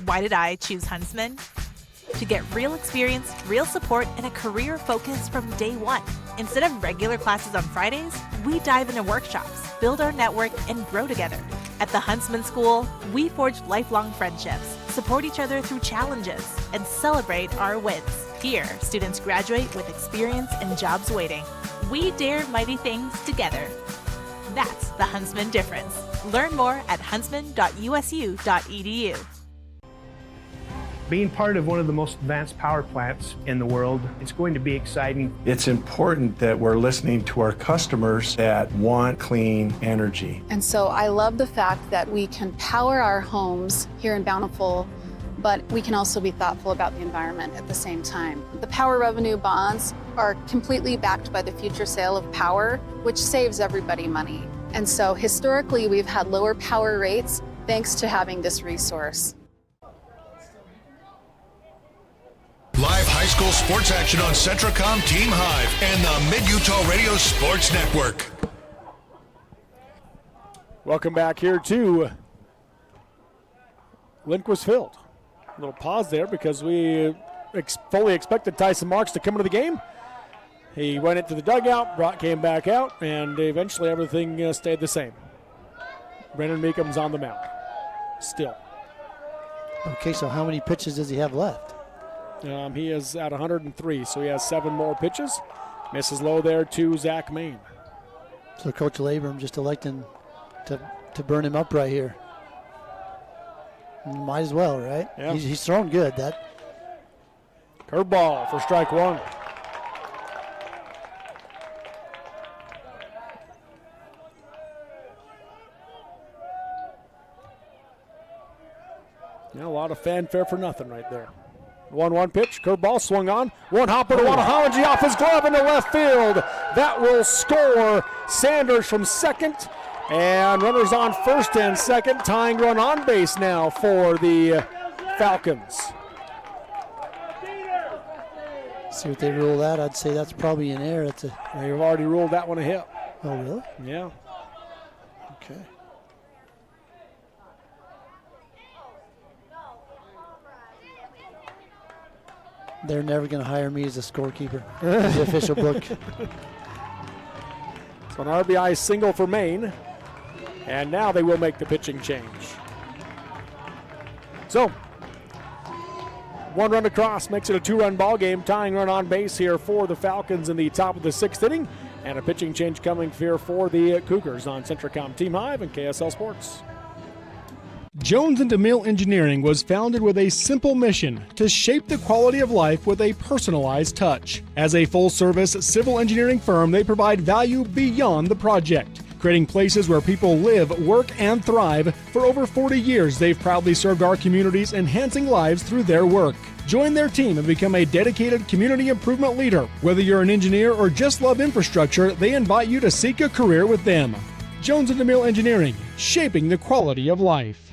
Why did I choose Huntsman? To get real experience, real support, and a career focus from day one. Instead of regular classes on Fridays, we dive into workshops, build our network, and grow together. At the Huntsman School, we forge lifelong friendships, support each other through challenges, and celebrate our wins. Here, students graduate with experience and jobs waiting. We dare mighty things together. That's the Huntsman difference. Learn more at huntsman.usu.edu. Being part of one of the most advanced power plants in the world, it's going to be exciting. It's important that we're listening to our customers that want clean energy. And so I love the fact that we can power our homes here in Bountiful, but we can also be thoughtful about the environment at the same time. The power revenue bonds are completely backed by the future sale of power, which saves everybody money. And so historically, we've had lower power rates thanks to having this resource. Live high school sports action on Centricom Team Hive and the Mid-Utah Radio Sports Network. Welcome back here to Lindquist Field. A little pause there because we fully expected Tyson Marks to come into the game. He went into the dugout, came back out, and eventually everything stayed the same. Brennan Meekham's on the mound still. Okay, so how many pitches does he have left? He is at 103, so he has 7 more pitches. Misses low there to Zach Main. So Coach Labrum just electing to burn him up right here. Might as well, right? Yeah. He's thrown good. That curveball for strike 1. Yeah, a lot of fanfare for nothing right there. 1-1 pitch, curveball swung on. One hopper to Wadahamaji off his glove into left field. That will score. Sanders from second. And runners on first and second. Tying run on base now for the Falcons. See what they rule that. I'd say that's probably an error. They've already ruled that one a hit. Oh, really? Yeah. Okay. They're never going to hire me as a scorekeeper. The official book. So an RBI single for Maine. And now they will make the pitching change. So, 1 run across makes it a 2-run ball game. Tying run on base here for the Falcons in the top of the 6th inning. And a pitching change coming here for the Cougars on Centricom Team Hive and KSL Sports. Jones & DeMille Engineering was founded with a simple mission to shape the quality of life with a personalized touch. As a full-service civil engineering firm, they provide value beyond the project, creating places where people live, work, and thrive. For over 40 years, they've proudly served our communities, enhancing lives through their work. Join their team and become a dedicated community improvement leader. Whether you're an engineer or just love infrastructure, they invite you to seek a career with them. Jones & DeMille Engineering, shaping the quality of life.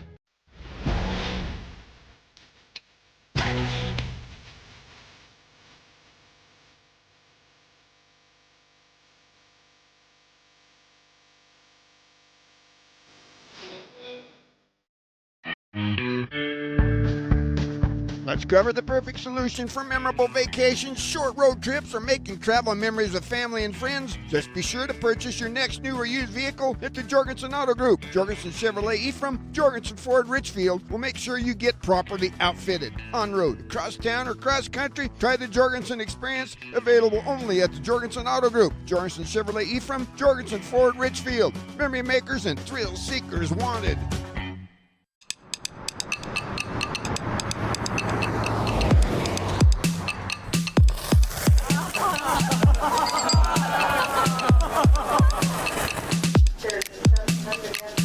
Let's cover the perfect solution for memorable vacations, short road trips, or making travel memories with family and friends. Just be sure to purchase your next new or used vehicle at the Jorgensen Auto Group. Jorgensen Chevrolet Ephraim, Jorgensen Ford Richfield will make sure you get properly outfitted. On road, across town, or cross country, try the Jorgensen experience, available only at the Jorgensen Auto Group. Jorgensen Chevrolet Ephraim, Jorgensen Ford Richfield. Memory makers and thrill seekers wanted.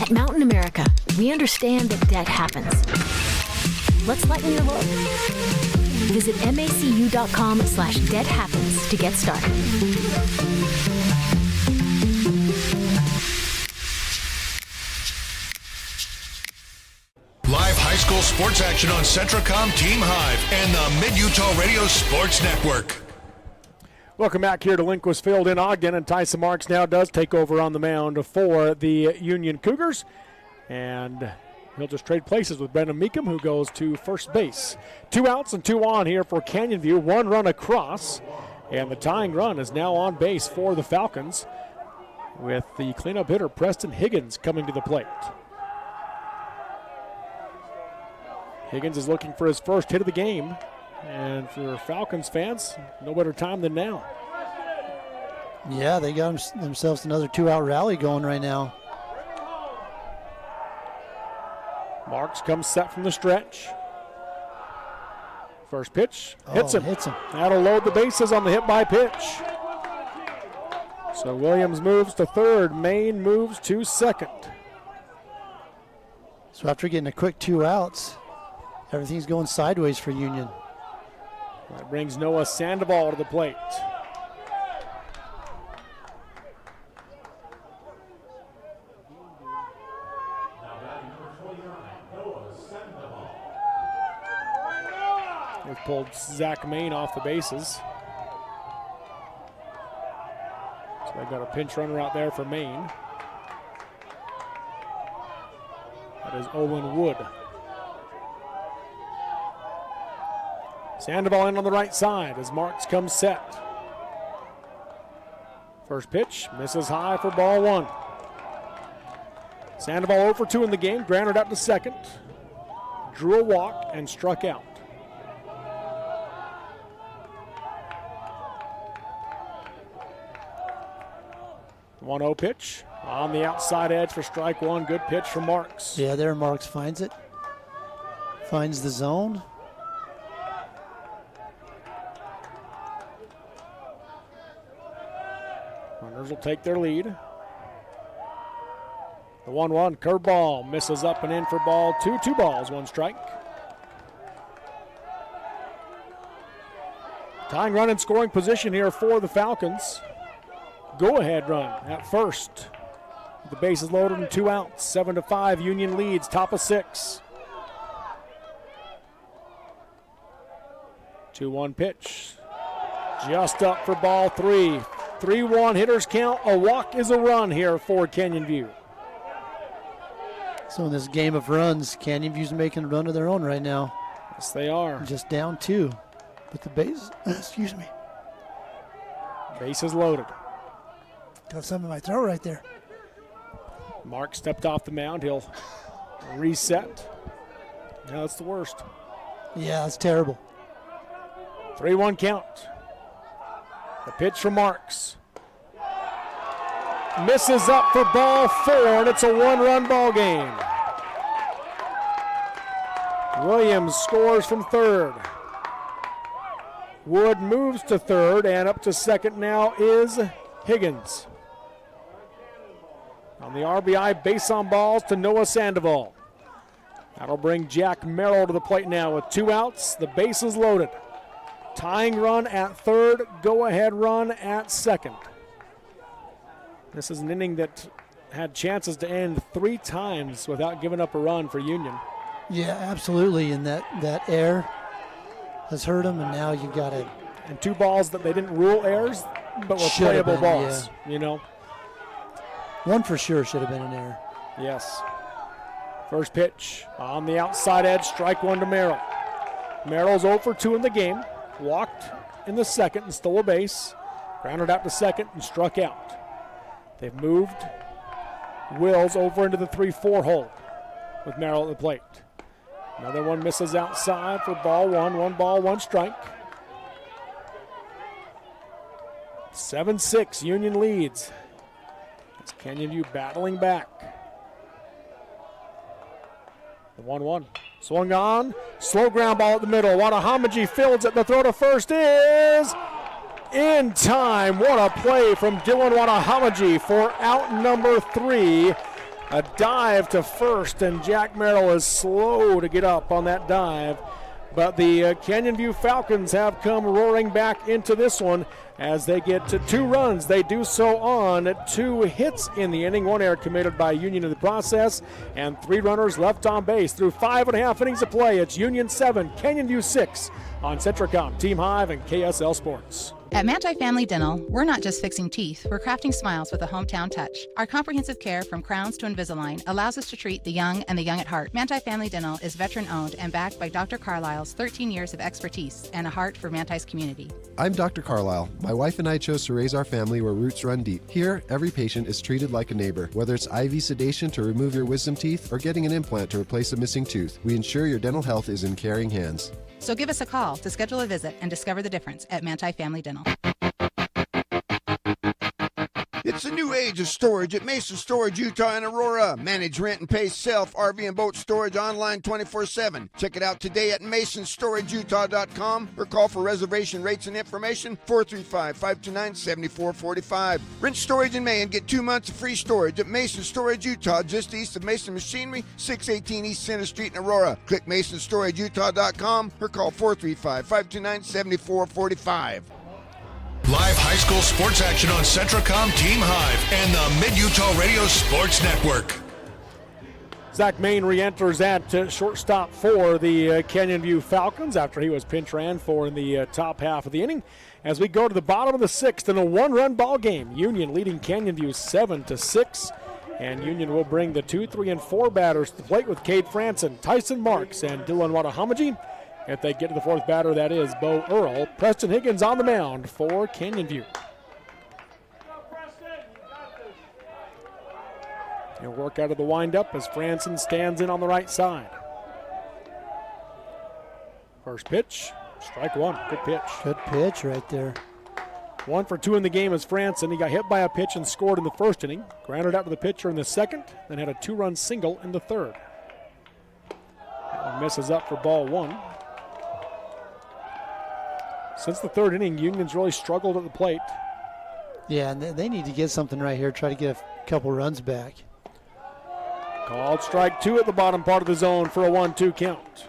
At Mountain America, we understand that debt happens. Let's lighten your load. Visit macu.com/debt happens to get started. Live high school sports action on Centricom Team Hive and the Mid-Utah Radio Sports Network. Welcome back here to Lindquist Field in Ogden, and Tyson Marks now does take over on the mound for the Union Cougars, and he'll just trade places with Brendan Meekum, who goes to first base. 2 outs and 2 on here for Canyon View, 1 run across, and the tying run is now on base for the Falcons with the cleanup hitter Preston Higgins coming to the plate. Higgins is looking for his first hit of the game. And for Falcons fans, no better time than now. Yeah, they got themselves another 2-out rally going right now. Marks comes set from the stretch. First pitch, hits him. That'll load the bases on the hit by pitch. So Williams moves to third. Maine moves to second. So after getting a quick 2 outs, everything's going sideways for Union. That brings Noah Sandoval to the plate. They've pulled Zach Main off the bases. So they've got a pinch runner out there for Maine. That is Owen Wood. Sandoval in on the right side as Marks comes set. First pitch, misses high for ball 1. Sandoval 0 for 2 in the game, grounded out to second. Drew a walk and struck out. The 1-0 pitch on the outside edge for strike 1. Good pitch from Marks. Yeah, there Marks finds it. Finds the zone. Runners will take their lead. The 1-1 curveball misses up and in for ball 2. 2 balls, 1 strike. Tying run in scoring position here for the Falcons. Go-ahead run at first. The bases loaded and 2 outs. 7-5, Union leads, top of 6. 2-1 pitch. Just up for ball 3. 3-1 hitters count. A walk is a run here for Canyon View. So in this game of runs, Canyon View's making a run of their own right now. Yes, they are. Just down 2. But the base, excuse me. Base is loaded. Got something in my throat right there. Mark stepped off the mound. He'll reset. No, that's the worst. Yeah, that's terrible. 3-1 count. The pitch from Marks. Misses up for ball 4, and it's a 1-run ball game. Williams scores from third. Wood moves to third, and up to second now is Higgins. On the RBI, base on balls to Noah Sandoval. That'll bring Jack Merrill to the plate now with 2 outs. The base is loaded. Tying run at third, go-ahead run at second. This is an inning that had chances to end 3 times without giving up a run for Union. Yeah, absolutely, and that error has hurt him, and now you've got it. And 2 balls that they didn't rule errors, but were playable balls, you know. One for sure should have been an error. Yes. First pitch on the outside edge, strike 1 to Merrill. Merrill's 0 for 2 in the game. Walked in the second and stole a base. Grounded out to second and struck out. They've moved Wills over into the 3-4 hole with Merrill at the plate. Another one misses outside for ball 1. 1 ball, 1 strike. 7-6, Union leads. It's Canyon View battling back. The 1-1. Swung on. Slow ground ball at the middle. Watahamaji fields it. The throw to first is in time. What a play from Dylan Watahamaji for out number 3. A dive to first, and Jack Merrill is slow to get up on that dive. But the Canyon View Falcons have come roaring back into this one as they get to 2 runs. They do so on 2 hits in the inning, 1 error committed by Union in the process, and 3 runners left on base. Through 5.5 innings of play, it's Union 7, Canyon View 6 on Centricom, Team Hive, and KSL Sports. At Manti Family Dental, we're not just fixing teeth, we're crafting smiles with a hometown touch. Our comprehensive care from crowns to Invisalign allows us to treat the young and the young at heart. Manti Family Dental is veteran-owned and backed by Dr. Carlisle's 13 years of expertise and a heart for Manti's community. I'm Dr. Carlisle. My wife and I chose to raise our family where roots run deep. Here, every patient is treated like a neighbor. Whether it's IV sedation to remove your wisdom teeth or getting an implant to replace a missing tooth, we ensure your dental health is in caring hands. So give us a call to schedule a visit and discover the difference at Manti Family Dental. It's a new age of storage at Mason Storage Utah and Aurora. Manage, rent, and pay self, RV, and boat storage online 24/7. Check it out today at masonstorageutah.com or call for reservation rates and information 435-529-7445. Rent storage in May and get 2 months of free storage at Mason Storage Utah, just east of Mason Machinery, 618 East Center Street in Aurora. Click masonstorageutah.com or call 435-529-7445. Live high school sports action on Centricom, Team Hive, and the Mid-Utah Radio Sports Network. Zach Main re-enters at shortstop for the Canyon View Falcons after he was pinch ran for in the top half of the inning. As we go to the bottom of the 6th in a 1-run ball game, Union leading Canyon View 7-6. And Union will bring the 2, 3, and 4 batters to the plate with Cade Franson, Tyson Marks, and Dylan Watahamaji. If they get to the 4th batter, that is Bo Earl. Preston Higgins on the mound for Canyon View. He'll work out of the windup as Franson stands in on the right side. First pitch, strike 1. Good pitch. Good pitch right there. 1 for 2 in the game as Franson. He got hit by a pitch and scored in the first inning. Grounded out to the pitcher in the second, then had a 2-run single in the third. That one misses up for ball 1. Since the third inning, Union's really struggled at the plate. Yeah, and they need to get something right here, try to get a couple runs back. Called strike 2 at the bottom part of the zone for a 1-2 count.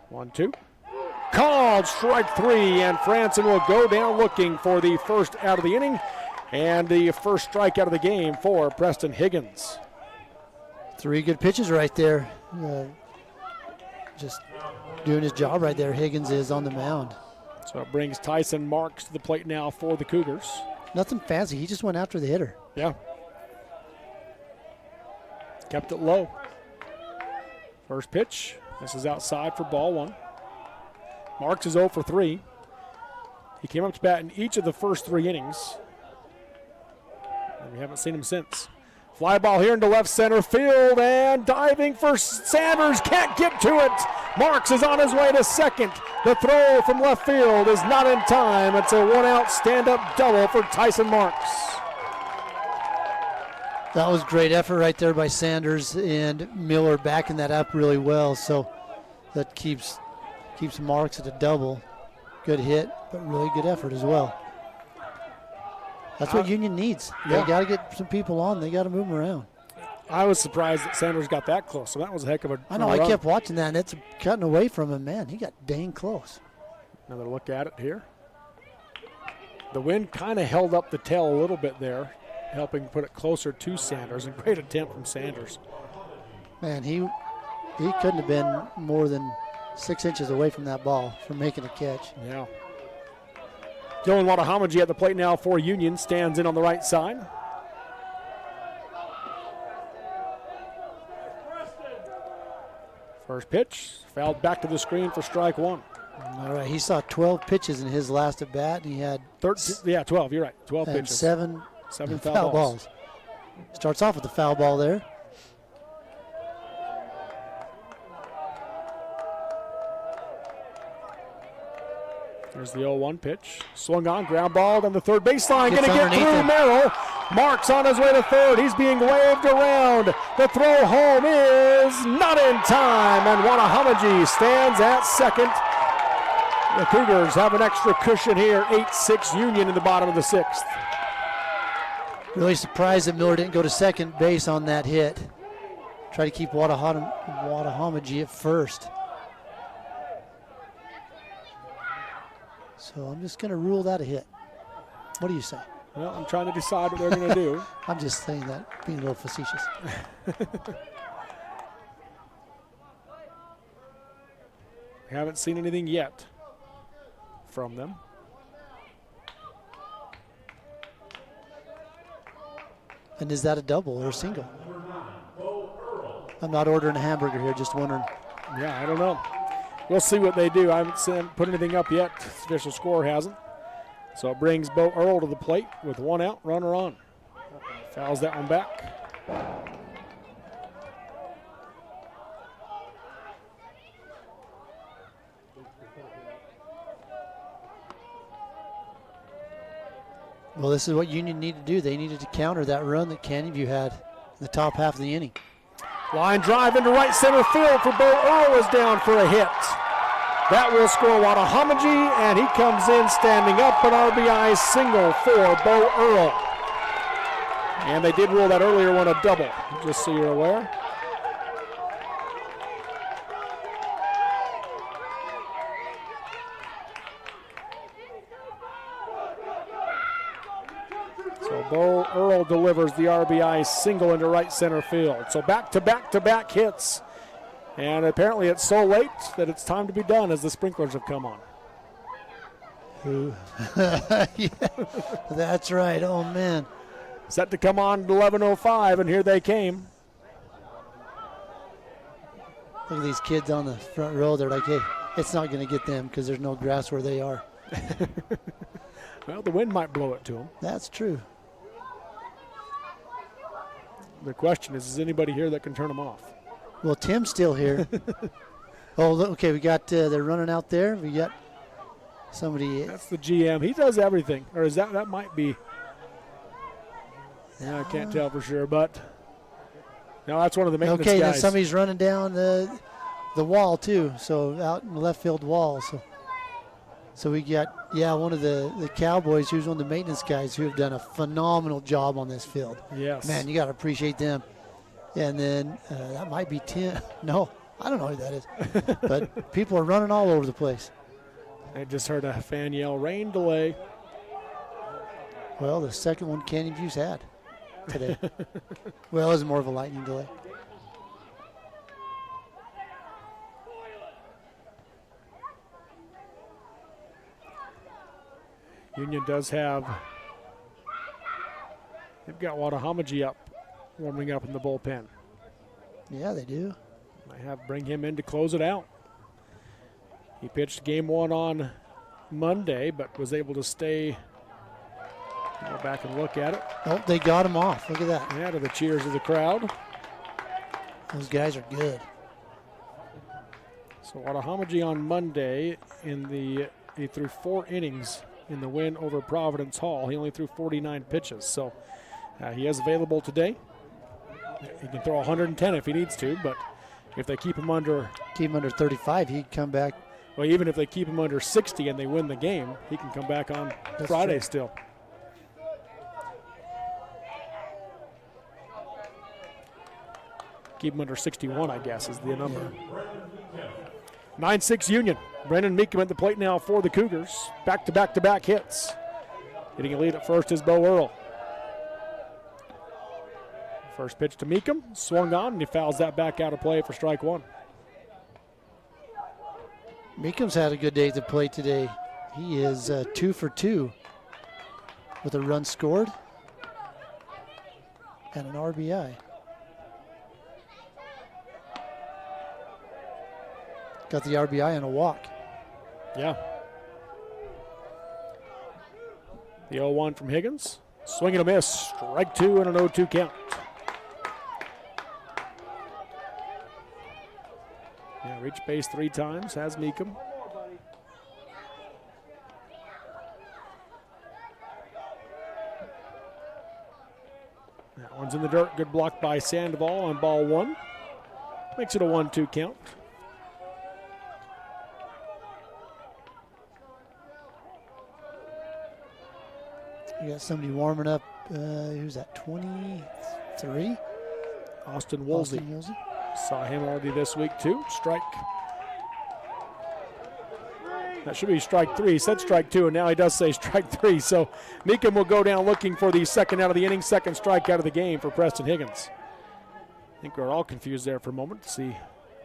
One, 2. Called strike 3, and Franson will go down looking for the first out of the inning and the first strikeout of the game for Preston Higgins. 3 good pitches right there. Just doing his job right there. Higgins is on the mound. So it brings Tyson Marks to the plate now for the Cougars. Nothing fancy. He just went after the hitter. Yeah. Kept it low. First pitch. This is outside for ball one. Marks is 0 for 3. He came up to bat in each of the first 3 innings. And we haven't seen him since. Fly ball here into left center field, and diving for Sanders, can't get to it. Marks is on his way to second. The throw from left field is not in time. It's a 1-out stand-up double for Tyson Marks. That was great effort right there by Sanders, and Miller backing that up really well. So that keeps Marks at a double. Good hit, but really good effort as well. That's what Union needs. Yeah. They got to get some people on. They got to move them around. I was surprised that Sanders got that close, so that was a heck of a I know. run. I kept watching that, and it's cutting away from him. Man, he got dang close. Another look at it here. The wind kind of held up the tail a little bit there, helping put it closer to Sanders. And great attempt from Sanders. Man, he couldn't have been more than 6 inches away from that ball from making a catch. Yeah. Dylan Wadahamaji at the plate now for Union. Stands in on the right side. First pitch, fouled back to the screen for strike one. All right, he saw 12 pitches in his last at bat, and he had 12. You're right, 12 and pitches. Seven foul balls. Starts off with the foul ball there. There's the 0-1 pitch. Swung on, ground ball down the third baseline. Gets Going to get through underneath him. Merrill. Marks on his way to third. He's being waved around. The throw home is not in time, and Wadahamaji stands at second. The Cougars have an extra cushion here. 8-6 Union in the bottom of the sixth. Really surprised that Miller didn't go to second base on that hit. Try to keep Wadahamaji at first. So I'm just going to rule that a hit. What do you say? Well, I'm trying to decide what they're going to do. I'm just saying that, being a little facetious. Haven't seen anything yet from them. And is that a double or a single? I'm not ordering a hamburger here, just wondering. Yeah, I don't know. We'll see what they do. I haven't put anything up yet. Official score hasn't. So it brings Bo Earl to the plate with 1 out, runner on. Fouls that one back. Well, this is what Union needed to do. They needed to counter that run that Canyon View had in the top half of the inning. Line drive into right center field for Bo Earl is down for a hit. That will score Wadahamaji, and he comes in standing up, an RBI single for Bo Earl. And they did rule that earlier one a double, just so you're aware. So Bo Earl delivers the RBI single into right center field. So back-to-back hits. And apparently it's so late that it's time to be done as the sprinklers have come on. Yeah, that's right. Oh, man. Set to come on at 11:05, and here they came. Look at these kids on the front row. They're like, hey, it's not going to get them because there's no grass where they are. Well, the wind might blow it to them. That's true. The question is anybody here that can turn them off? Well, Tim's still here. Oh, look, okay, we got, they're running out there. We got somebody. That's the GM. He does everything. Or is that might be. Yeah, I can't tell for sure, but no, that's one of the maintenance guys. Okay, then somebody's running down the wall too. So out in the left field wall. So we got one of the Cowboys who's one of the maintenance guys who have done a phenomenal job on this field. Yes. Man, you got to appreciate them. And then that might be Tim. No, I don't know who that is. But people are running all over the place. I just heard a fan yell, rain delay. Well, the second one Canyon View's had today. Well, it was more of a lightning delay. Union does have, they've got Wadahamaji up, warming up in the bullpen. Yeah, they do. Might bring him in to close it out. He pitched game 1 on Monday, but was able to stay. Go back and look at it. Oh, they got him off. Look at that. Yeah, to the cheers of the crowd. Those guys are good. So Watahamaji on Monday he threw 4 innings in the win over Providence Hall. He only threw 49 pitches, so he is available today. He can throw 110 if he needs to, but if they keep him under 35, he'd come back. Well, even if they keep him under 60 and they win the game, he can come back on Friday true. still. Keep him under 61, I guess, is the number. 9-6 Union. Brendan Meekum at the plate now for the Cougars. Back-to-back-to-back hits. Hitting a lead at first is Bo Earl. First pitch to Meekum. Swung on, and he fouls that back out of play for strike 1. Meekum's had a good day at the plate today. He is 2 for 2 with a run scored and an RBI. Got the RBI and a walk. Yeah. The 0-1 from Higgins. Swing and a miss. Strike 2 and an 0-2 count. Yeah, reached base 3 times. Has Meekum. That one's in the dirt. Good block by Sandoval on ball 1. Makes it a 1-2 count. We got somebody warming up. Who's that, 23? Austin Woolsey. Saw him already this week, too. Strike. That should be strike 3. He said strike 2, and now he does say strike 3. So Meekum will go down looking for the second out of the inning, second strike out of the game for Preston Higgins. I think we're all confused there for a moment to see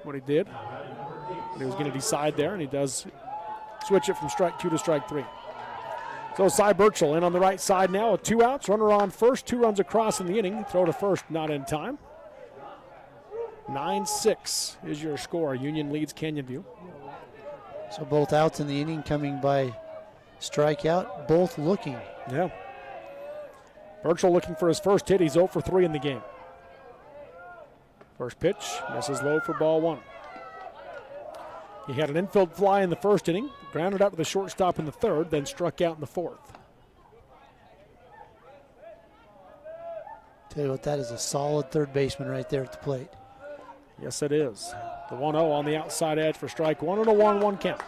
what he did. But he was going to decide there, and he does switch it from strike 2 to strike 3. So Cy Burchell in on the right side now with 2 outs. Runner on first, 2 runs across in the inning. Throw to first, not in time. 9-6 is your score. Union leads Canyon View. So both outs in the inning coming by strikeout, both looking. Yeah. Burchell looking for his first hit. He's 0 for 3 in the game. First pitch, misses low for ball 1. He had an infield fly in the first inning, grounded out to the shortstop in the third, then struck out in the fourth. Tell you what, that is a solid third baseman right there at the plate. Yes, it is. The 1-0 on the outside edge for strike 1 and a 1-1 count.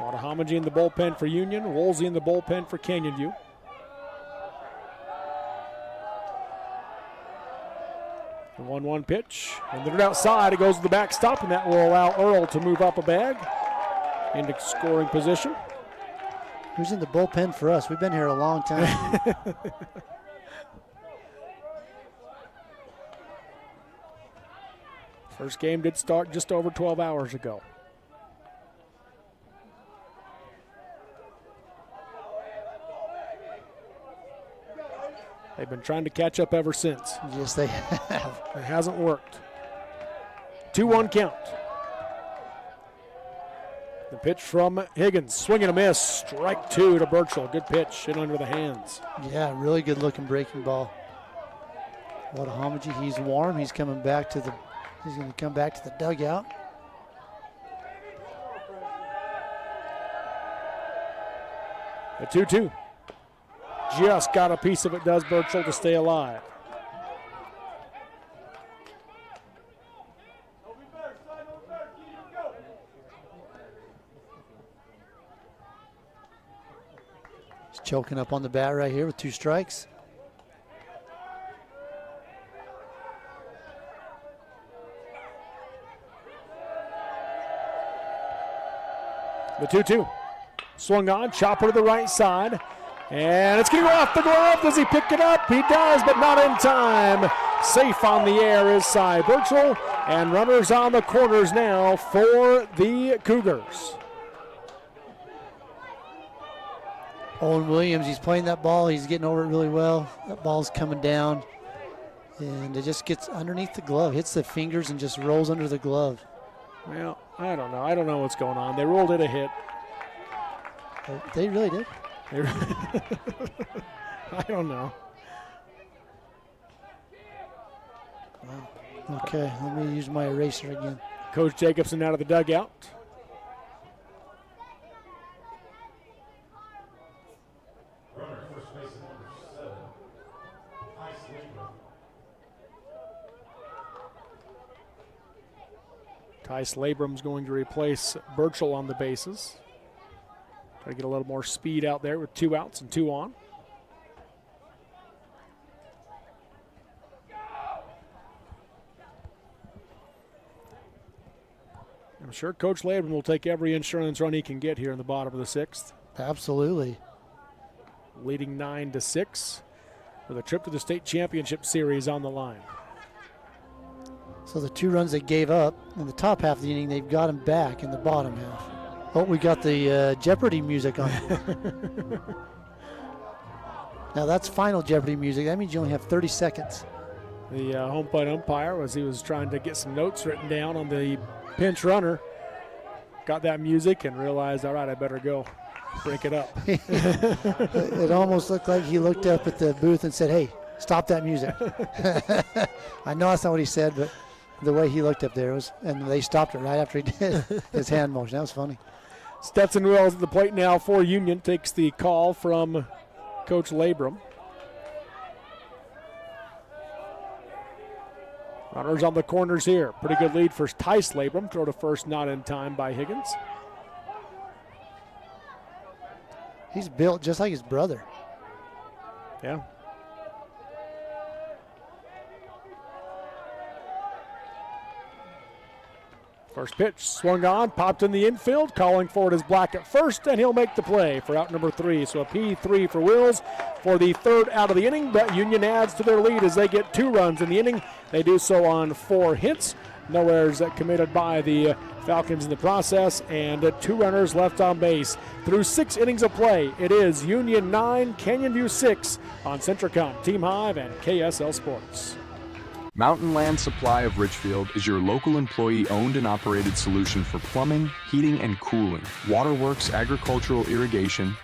Watahamaji in the bullpen for Union, Woolsey in the bullpen for Canyon View. The 1-1 pitch, and then outside, it goes to the backstop, and that will allow Earl to move up a bag into scoring position. Who's in the bullpen for us? We've been here a long time. First game did start just over 12 hours ago. They've been trying to catch up ever since. Yes, they have. It hasn't worked. 2-1 count. The pitch from Higgins. Swing and a miss. Strike 2 to Burchell. Good pitch in under the hands. Yeah, really good looking breaking ball. Watahamaji, he's warm. He's coming back to the, he's going to come back to the dugout. The 2-2. Just got a piece of it, does Burchell, to stay alive. He's choking up on the bat right here with 2 strikes. The 2-2. Swung on, chopper to the right side. And it's going to go off the glove. Does he pick it up? He does, but not in time. Safe on the air is Cy Burchell. And runners on the corners now for the Cougars. Owen Williams, he's playing that ball. He's getting over it really well. That ball's coming down. And it just gets underneath the glove, hits the fingers and just rolls under the glove. Well, I don't know. I don't know what's going on. They ruled it a hit. They really did. I don't know. Wow. Okay, let me use my eraser again. Coach Jacobson out of the dugout. Tice Labram's going to replace Burchell on the bases. Try to get a little more speed out there with 2 outs and 2 on. I'm sure Coach Labram will take every insurance run he can get here in the bottom of the 6th. Absolutely. Leading 9-6 with a trip to the state championship series on the line. So the 2 runs they gave up in the top half of the inning, they've got them back in the bottom half. Oh, we got the Jeopardy music on. Now that's final Jeopardy music. That means you only have 30 seconds. The home plate umpire, as he was trying to get some notes written down on the pinch runner, got that music and realized, all right, I better go break it up. It almost looked like he looked up at the booth and said, hey, stop that music. I know that's not what he said, but the way he looked up there was, and they stopped it right after he did his hand motion. That was funny. Stetson Wells at the plate now for Union, takes the call from Coach Labram. Runners on the corners here. Pretty good lead for Tice Labram. Throw to first, not in time by Higgins. He's built just like his brother. Yeah. First pitch swung on, popped in the infield. Calling for it is Black at first, and he'll make the play for out number 3. So a P3 for Wills for the 3rd out of the inning, but Union adds to their lead as they get 2 runs in the inning. They do so on 4 hits. No errors committed by the Falcons in the process, and 2 runners left on base. Through 6 innings of play, it is Union 9, Canyon View 6 on Centricom, Team Hive, and KSL Sports. Mountain Land Supply of Richfield is your local employee-owned and operated solution for plumbing, heating, and cooling, waterworks, agricultural irrigation,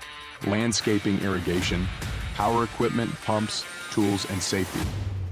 landscaping irrigation, power equipment, pumps, tools, and safety.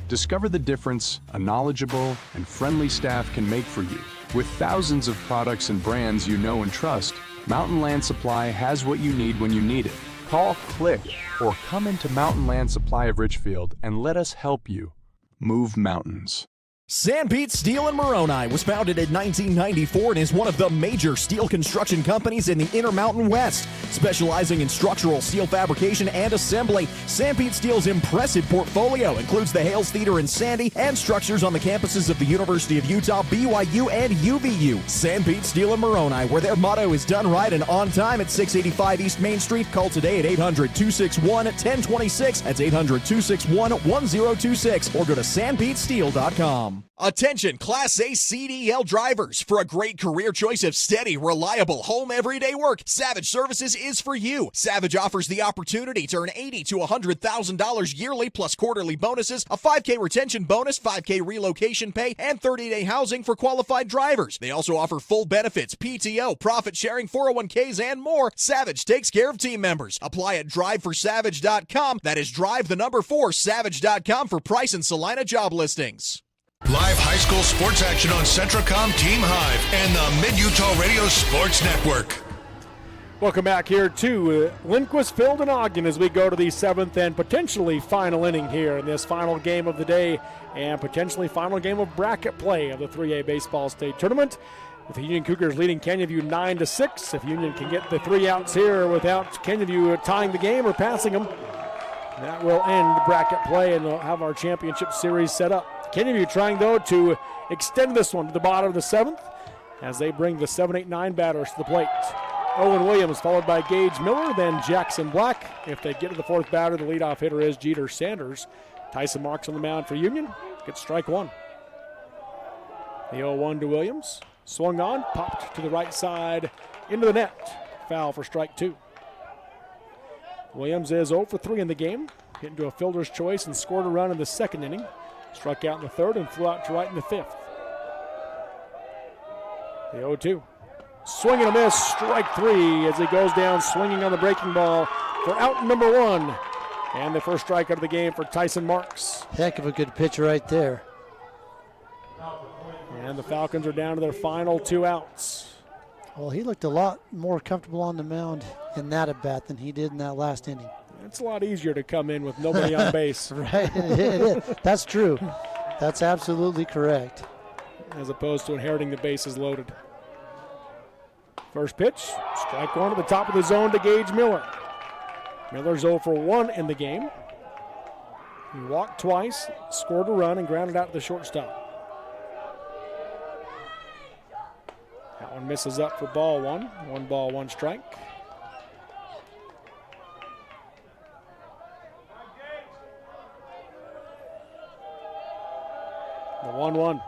Discover the difference a knowledgeable and friendly staff can make for you. With thousands of products and brands you know and trust, Mountain Land Supply has what you need when you need it. Call, click, or come into Mountain Land Supply of Richfield and let us help you move mountains. Sanpete Steel in Moroni was founded in 1994 and is one of the major steel construction companies in the Intermountain West. Specializing in structural steel fabrication and assembly, Sanpete Steel's impressive portfolio includes the Hales Theater in Sandy and structures on the campuses of the University of Utah, BYU, and UVU. Sanpete Steel in Moroni, where their motto is done right and on time at 685 East Main Street. Call today at 800-261-1026. That's 800-261-1026. Or go to sanpetesteel.com. Attention Class A CDL drivers. For a great career choice of steady, reliable, home everyday work, Savage Services is for you. Savage offers the opportunity to earn $80,000 to $100,000 yearly plus quarterly bonuses, a 5K retention bonus, 5K relocation pay, and 30-day housing for qualified drivers. They also offer full benefits, PTO, profit sharing, 401ks, and more. Savage takes care of team members. Apply at driveforsavage.com. That is drive4savage.com for price and Salina job listings. Live high school sports action on Centricom, Team Hive, and the Mid-Utah Radio Sports Network. Welcome back here to Lindquist Field in Ogden as we go to the 7th and potentially final inning here in this final game of the day and potentially final game of bracket play of the 3A Baseball State Tournament. With the Union Cougars leading Canyon View 9-6. If Union can get the 3 outs here without Canyon View tying the game or passing them, that will end bracket play and we'll have our championship series set up. Canyon View trying, though, to extend this one to the bottom of the 7th as they bring the 7-8-9 batters to the plate. Owen Williams followed by Gage Miller, then Jackson Black. If they get to the 4th batter, the leadoff hitter is Jeter Sanders. Tyson Marks on the mound for Union. Gets strike 1. The 0-1 to Williams. Swung on, popped to the right side into the net. Foul for strike 2. Williams is 0 for 3 in the game. Hit into a fielder's choice and scored a run in the 2nd inning. Struck out in the third and flew out to right in the fifth. The 0-2. Swing and a miss, strike three as he goes down swinging on the breaking ball for out number one. And the first strikeout of the game for Tyson Marks. Heck of a good pitch right there. And the Falcons are down to their final 2 outs. Well, he looked a lot more comfortable on the mound in that at-bat than he did in that last inning. It's a lot easier to come in with nobody on base. Right, it is. That's true. That's absolutely correct. As opposed to inheriting the bases loaded. First pitch, strike one at the top of the zone to Gage Miller. Miller's 0 for 1 in the game. He walked twice, scored a run, and grounded out to the shortstop. That one misses up for ball one. 1 ball, 1 strike. The 1-1.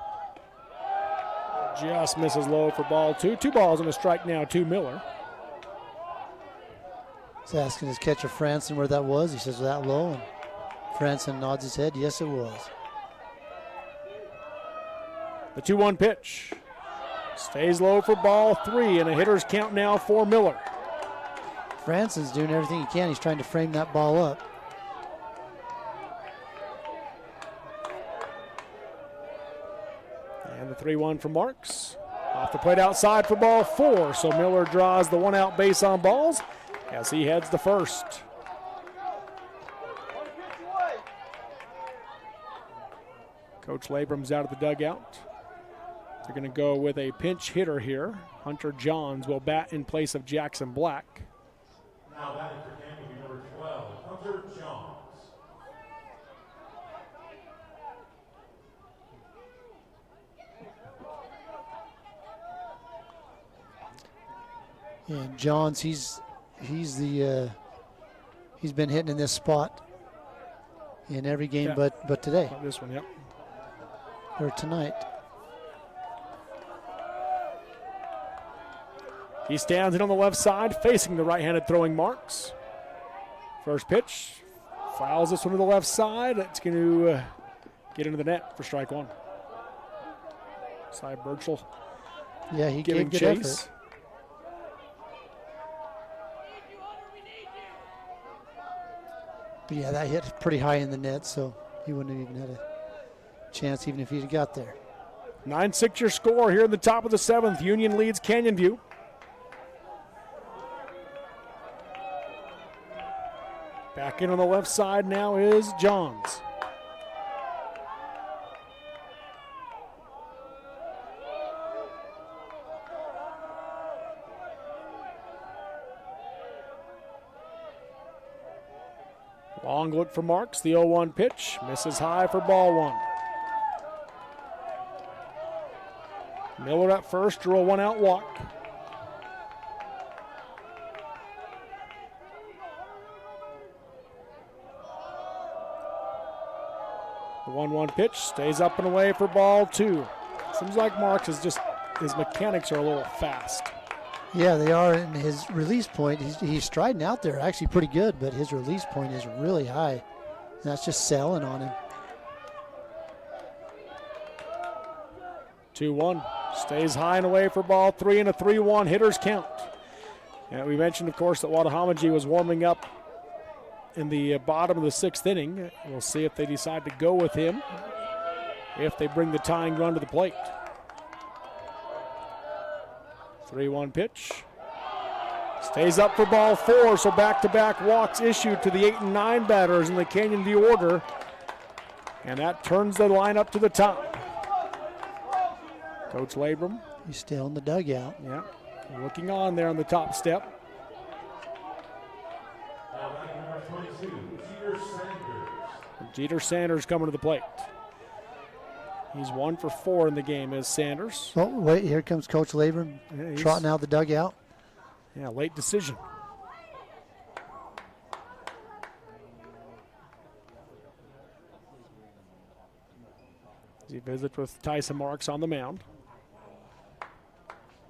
Just misses low for ball 2. 2 balls and a strike now to Miller. He's asking his catcher Franson where that was. He says, that low? And Franson nods his head. Yes, it was. The 2-1 pitch. Stays low for ball 3, and a hitter's count now for Miller. Franson's doing everything he can. He's trying to frame that ball up. And the 3-1 for Marks. Off the plate outside for ball 4, so Miller draws the 1-out base on balls as he heads to first. Coach Labram's out of the dugout. They're going to go with a pinch hitter here. Hunter Johns will bat in place of Jackson Black. Now batting for Canyon number 12, Hunter Johns. Yeah, Johns, he's been hitting in this spot in every game, Yeah. but today. This one, yep. Or tonight. He stands in on the left side, facing the right-handed throwing Marks. First pitch, fouls this one to the left side. It's going to get into the net for strike 1. Cy Burchell. Yeah, he giving gave good chase. effort. But yeah, that hit pretty high in the net, so he wouldn't have even had a chance even if he'd got there. 9-6 your score here in the top of the 7th. Union leads Canyon View. Back in on the left side now is Johns. Long look for Marks. The 0-1 pitch. Misses high for ball 1. Miller at first, drew a 1-out walk. The 1-1 pitch stays up and away for ball 2. Seems like Marks is just, his mechanics are a little fast. Yeah, they are, and his release point, he's striding out there actually pretty good, but his release point is really high. And that's just selling on him. 2-1. Stays high and away for ball 3 and a 3-1 hitter's count. And we mentioned, of course, that Watahamaji was warming up in the bottom of the 6th inning. We'll see if they decide to go with him, if they bring the tying run to the plate. 3-1 pitch. Stays up for ball 4, so back-to-back walks issued to the 8 and 9 batters in the Canyon View order. And that turns the lineup to the top. Coach Labram. He's still in the dugout. Yeah, looking on there on the top step. Now batting number 22, Jeter Sanders. Jeter Sanders coming to the plate. He's 1 for 4 in the game as Sanders. Oh, wait, here comes Coach Labram trotting out the dugout. Yeah, late decision. He visits with Tyson Marks on the mound.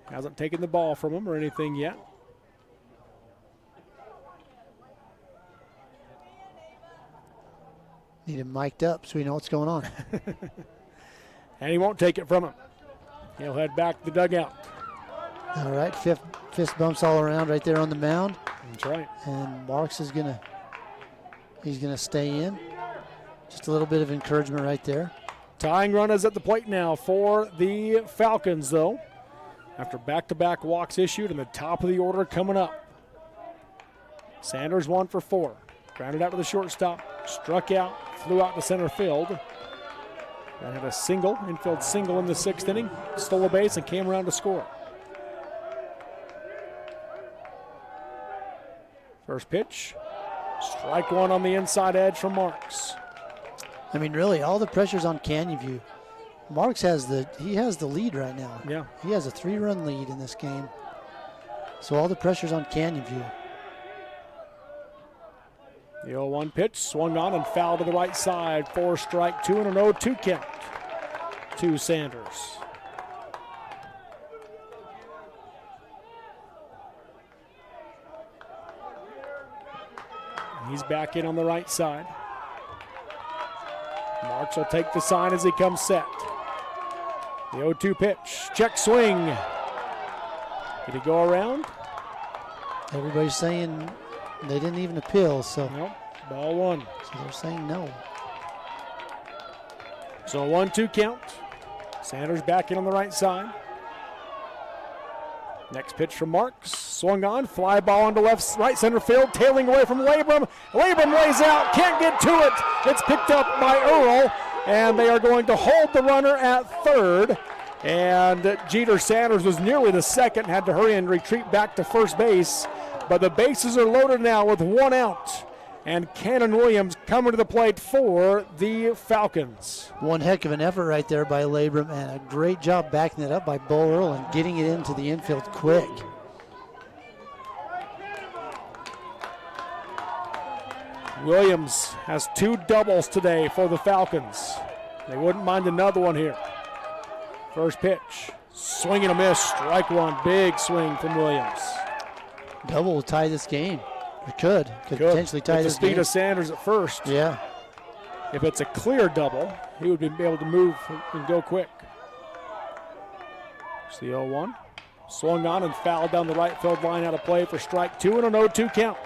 Hasn't taken the ball from him or anything yet. Need him mic'd up so we know what's going on. And he won't take it from him. He'll head back to the dugout. All right, fist bumps all around right there on the mound. That's right. And Marks is he's gonna stay in. Just a little bit of encouragement right there. Tying run is at the plate now for the Falcons, though, after back-to-back walks issued and the top of the order coming up. Sanders 1 for 4. Grounded out to the shortstop, struck out, flew out to center field. Then had a infield single in the 6th inning, stole a base and came around to score. First pitch, strike one on the inside edge from Marks. I mean, really, all the pressure's on Canyon View. Marks has the lead right now. Yeah. He has a 3-run lead in this game. So all the pressure's on Canyon View. The 0-1 pitch swung on and fouled to the right side. 4 strike, 2 and an 0-2 count to Sanders. He's back in on the right side. Marks will take the sign as he comes set. The 0-2 pitch, check swing. Did he go around? Everybody's saying they didn't even appeal, so. Nope, ball 1. So they're saying no. So a 1-2 count. Sanders back in on the right side. Next pitch from Marks, swung on, fly ball into right center field, tailing away from Labrum. Labrum lays out, can't get to it. It's picked up by Earl, and they are going to hold the runner at third. And Jeter Sanders was nearly the second, had to hurry and retreat back to first base. But the bases are loaded now with 1 out. And Cannon Williams coming to the plate for the Falcons. One heck of an effort right there by Labrum, and a great job backing it up by Bo Earl and getting it into the infield quick. Williams has 2 doubles today for the Falcons. They wouldn't mind another one here. First pitch, swing and a miss, strike 1, big swing from Williams. Double will tie this game. It could potentially tie this game. The speed of Sanders at first. Yeah. If it's a clear double, he would be able to move and go quick. It's the 0-1. Swung on and fouled down the right field line out of play for strike 2 and an 0-2 count.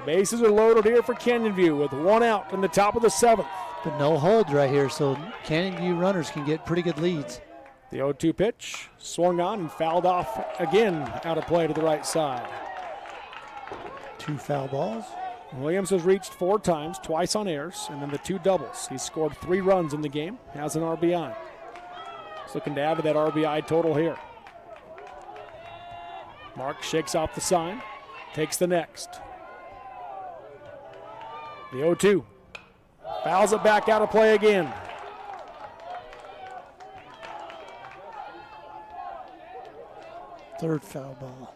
Bases are loaded here for Canyon View with 1 out in the top of the 7th. But no holds right here, so Canyon View runners can get pretty good leads. The 0-2 pitch, swung on and fouled off again out of play to the right side. 2 foul balls. Williams has reached 4 times, twice on airs, and then the 2 doubles. He's scored 3 runs in the game, has an RBI. He's looking to add to that RBI total here. Mark shakes off the sign, takes the next. The 0-2. Fouls it back out of play again. Third foul ball.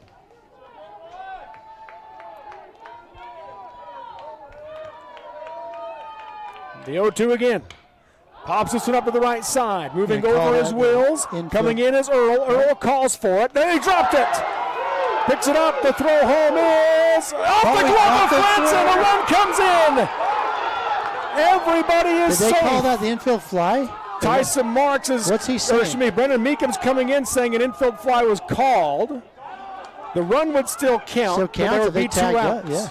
The 0-2 again. Pops this one up to the right side. Moving over his wheels. Coming in is Earl. Earl calls for it. Then he dropped it. Picks it up. The throw home is off the glove of Fletson. A run comes in. Everybody is safe. Did they call that the infield fly? Tyson Marks is. What's he saying? Brendan Meekham's coming in saying an infield fly was called. The run would still count. But there would be 2 outs. Yeah.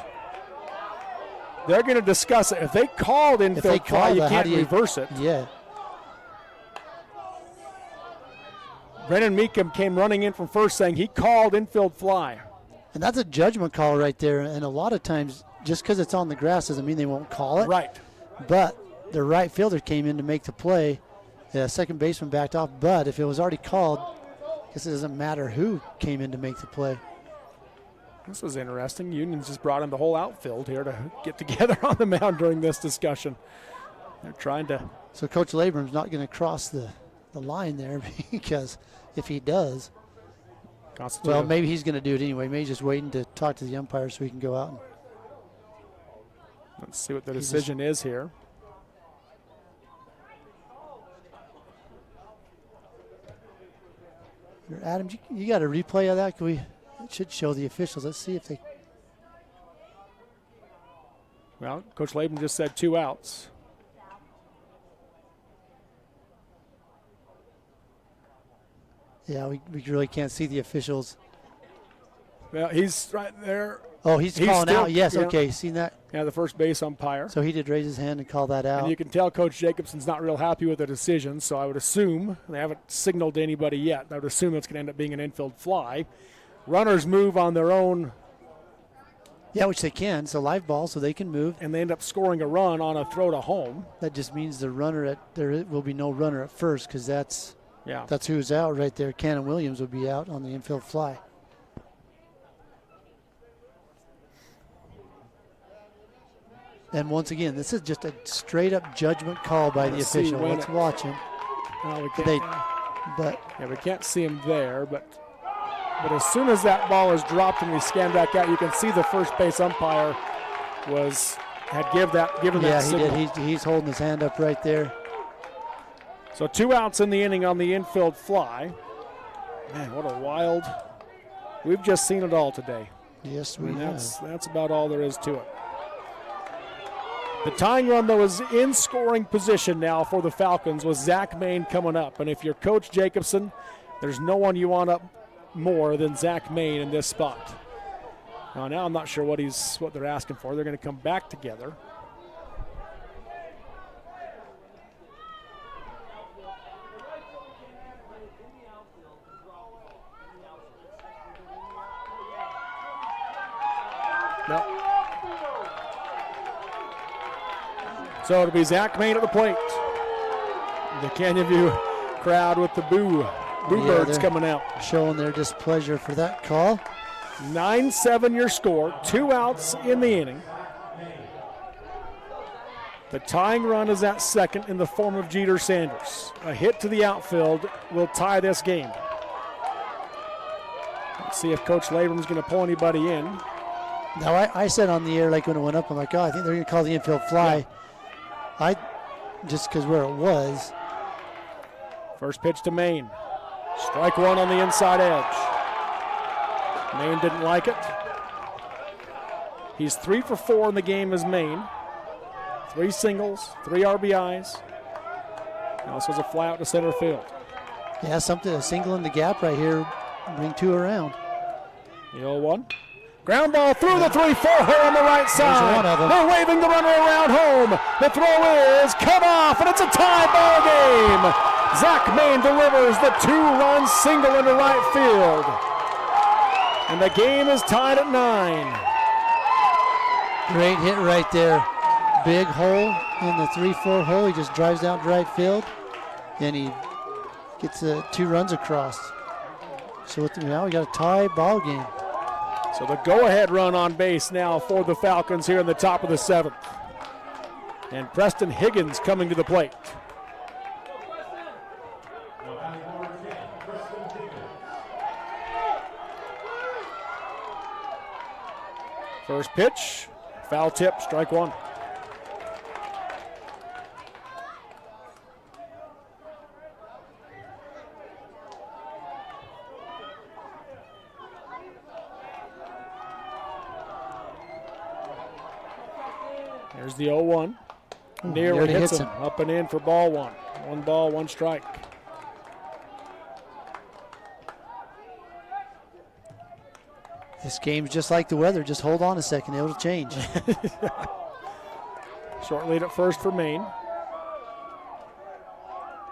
They're going to discuss it. If they called infield fly, you can't reverse it. Yeah. Brendan Meekham came running in from first saying he called infield fly. And that's a judgment call right there. And a lot of times, just because it's on the grass doesn't mean they won't call it. Right. But the right fielder came in to make the play. The second baseman backed off. But if it was already called, I guess it doesn't matter who came in to make the play. This was interesting. Union's just brought in the whole outfield here to get together on the mound during this discussion. They're trying to. So Coach Labrum's not going to cross the line there because if he does, well, maybe he's going to do it anyway. Maybe he's just waiting to talk to the umpire so he can go out. And let's see what the decision is here. Adam, you got a replay of that? Can we? It should show the officials. Let's see if they. Well, Coach Laban just said 2 outs. Yeah, we really can't see the officials. Well, he's right there. Oh, he's calling still, out. Yes, yeah. okay. Seen that? Yeah, the first base umpire. So he did raise his hand and call that out. And you can tell Coach Jacobson's not real happy with the decision, so I would assume, they haven't signaled to anybody yet, I would assume it's going to end up being an infield fly. Runners move on their own. Yeah, which they can. It's a live ball, so they can move. And they end up scoring a run on a throw to home. That just means there will be no runner at first, because that's who's out right there. Cannon Williams will be out on the infield fly. And once again, this is just a straight-up judgment call by the official. Let's watch him. Well, we can't see him there, but as soon as that ball is dropped and we scan back out, you can see the first base umpire had given that signal. Yeah, he did. He's holding his hand up right there. So 2 outs in the inning on the infield fly. Man, what a wild. We've just seen it all today. Yes, we have. That's about all there is to it. The tying run, though, is in scoring position now for the Falcons with Zach Main coming up. And if you're Coach Jacobson, there's no one you want up more than Zach Main in this spot. Now I'm not sure what they're asking for. They're going to come back together. No. So it'll be Zach Main at the plate. The Canyon View crowd with the boo birds coming out. Showing their displeasure for that call. 9-7 your score. 2 outs in the inning. The tying run is at second in the form of Jeter Sanders. A hit to the outfield will tie this game. Let's see if Coach Laban's going to pull anybody in. Now, I said on the air, like when it went up, I'm like, I think they're going to call the infield fly. Yeah. Just because where it was. First pitch to Main. Strike 1 on the inside edge. Main didn't like it. He's 3 for 4 in the game as Main. 3 singles, 3 RBIs. Now this was a fly out to center field. Yeah, a single in the gap right here. Bring 2 around. The 0-1. Ground ball through the 3-4 hole on the right side. They're waving the runner around home. The throw is cut off, and it's a tie ball game. Zach Main delivers the 2-run single into right field. And the game is tied at 9. Great hit right there. Big hole in the 3-4 hole. He just drives out to right field, and he gets 2 runs across. So now we got a tie ball game. So the go-ahead run on base now for the Falcons here in the top of the 7th. And Preston Higgins coming to the plate. First pitch, foul tip, strike 1. There's the 0-1. Nearly hits him. Up and in for ball 1. 1 ball, 1 strike. This game's just like the weather. Just hold on a second. It'll change. Short lead at first for Maine.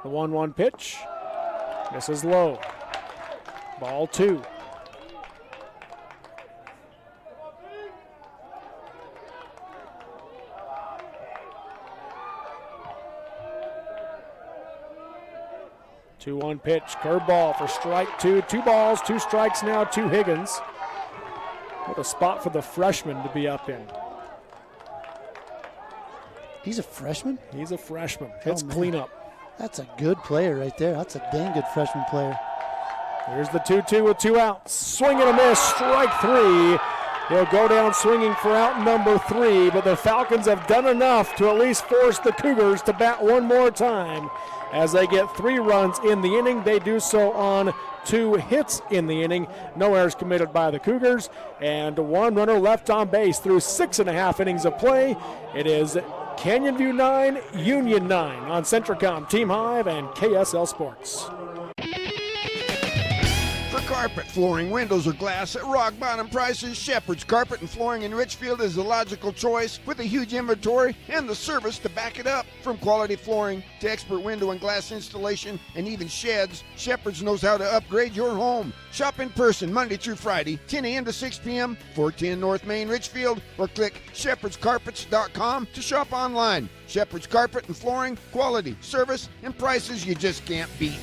The 1-1 pitch. This is low. Ball 2. Two-one pitch, curveball for strike 2. 2 balls, 2 strikes now to Higgins. What a spot for the freshman to be up in. He's a freshman? He's a freshman. It's cleanup. That's a good player right there. That's a dang good freshman player. Here's the 2-2 with 2 outs. Swing and a miss, strike 3. He'll go down swinging for out number 3, but the Falcons have done enough to at least force the Cougars to bat one more time. As they get 3 runs in the inning, they do so on 2 hits in the inning. No errors committed by the Cougars, and 1 runner left on base through 6.5 innings of play. It is Canyon View 9, Union 9 on Centricom, Team Hive, and KSL Sports. For carpet, flooring, windows, or glass at rock bottom prices, Shepherd's Carpet and Flooring in Richfield is the logical choice with a huge inventory and the service to back it up. From quality flooring to expert window and glass installation and even sheds, Shepherd's knows how to upgrade your home. Shop in person Monday through Friday, 10 a.m. to 6 p.m., 410 North Main, Richfield, or click shepherdscarpets.com to shop online. Shepherd's Carpet and Flooring, quality, service, and prices you just can't beat.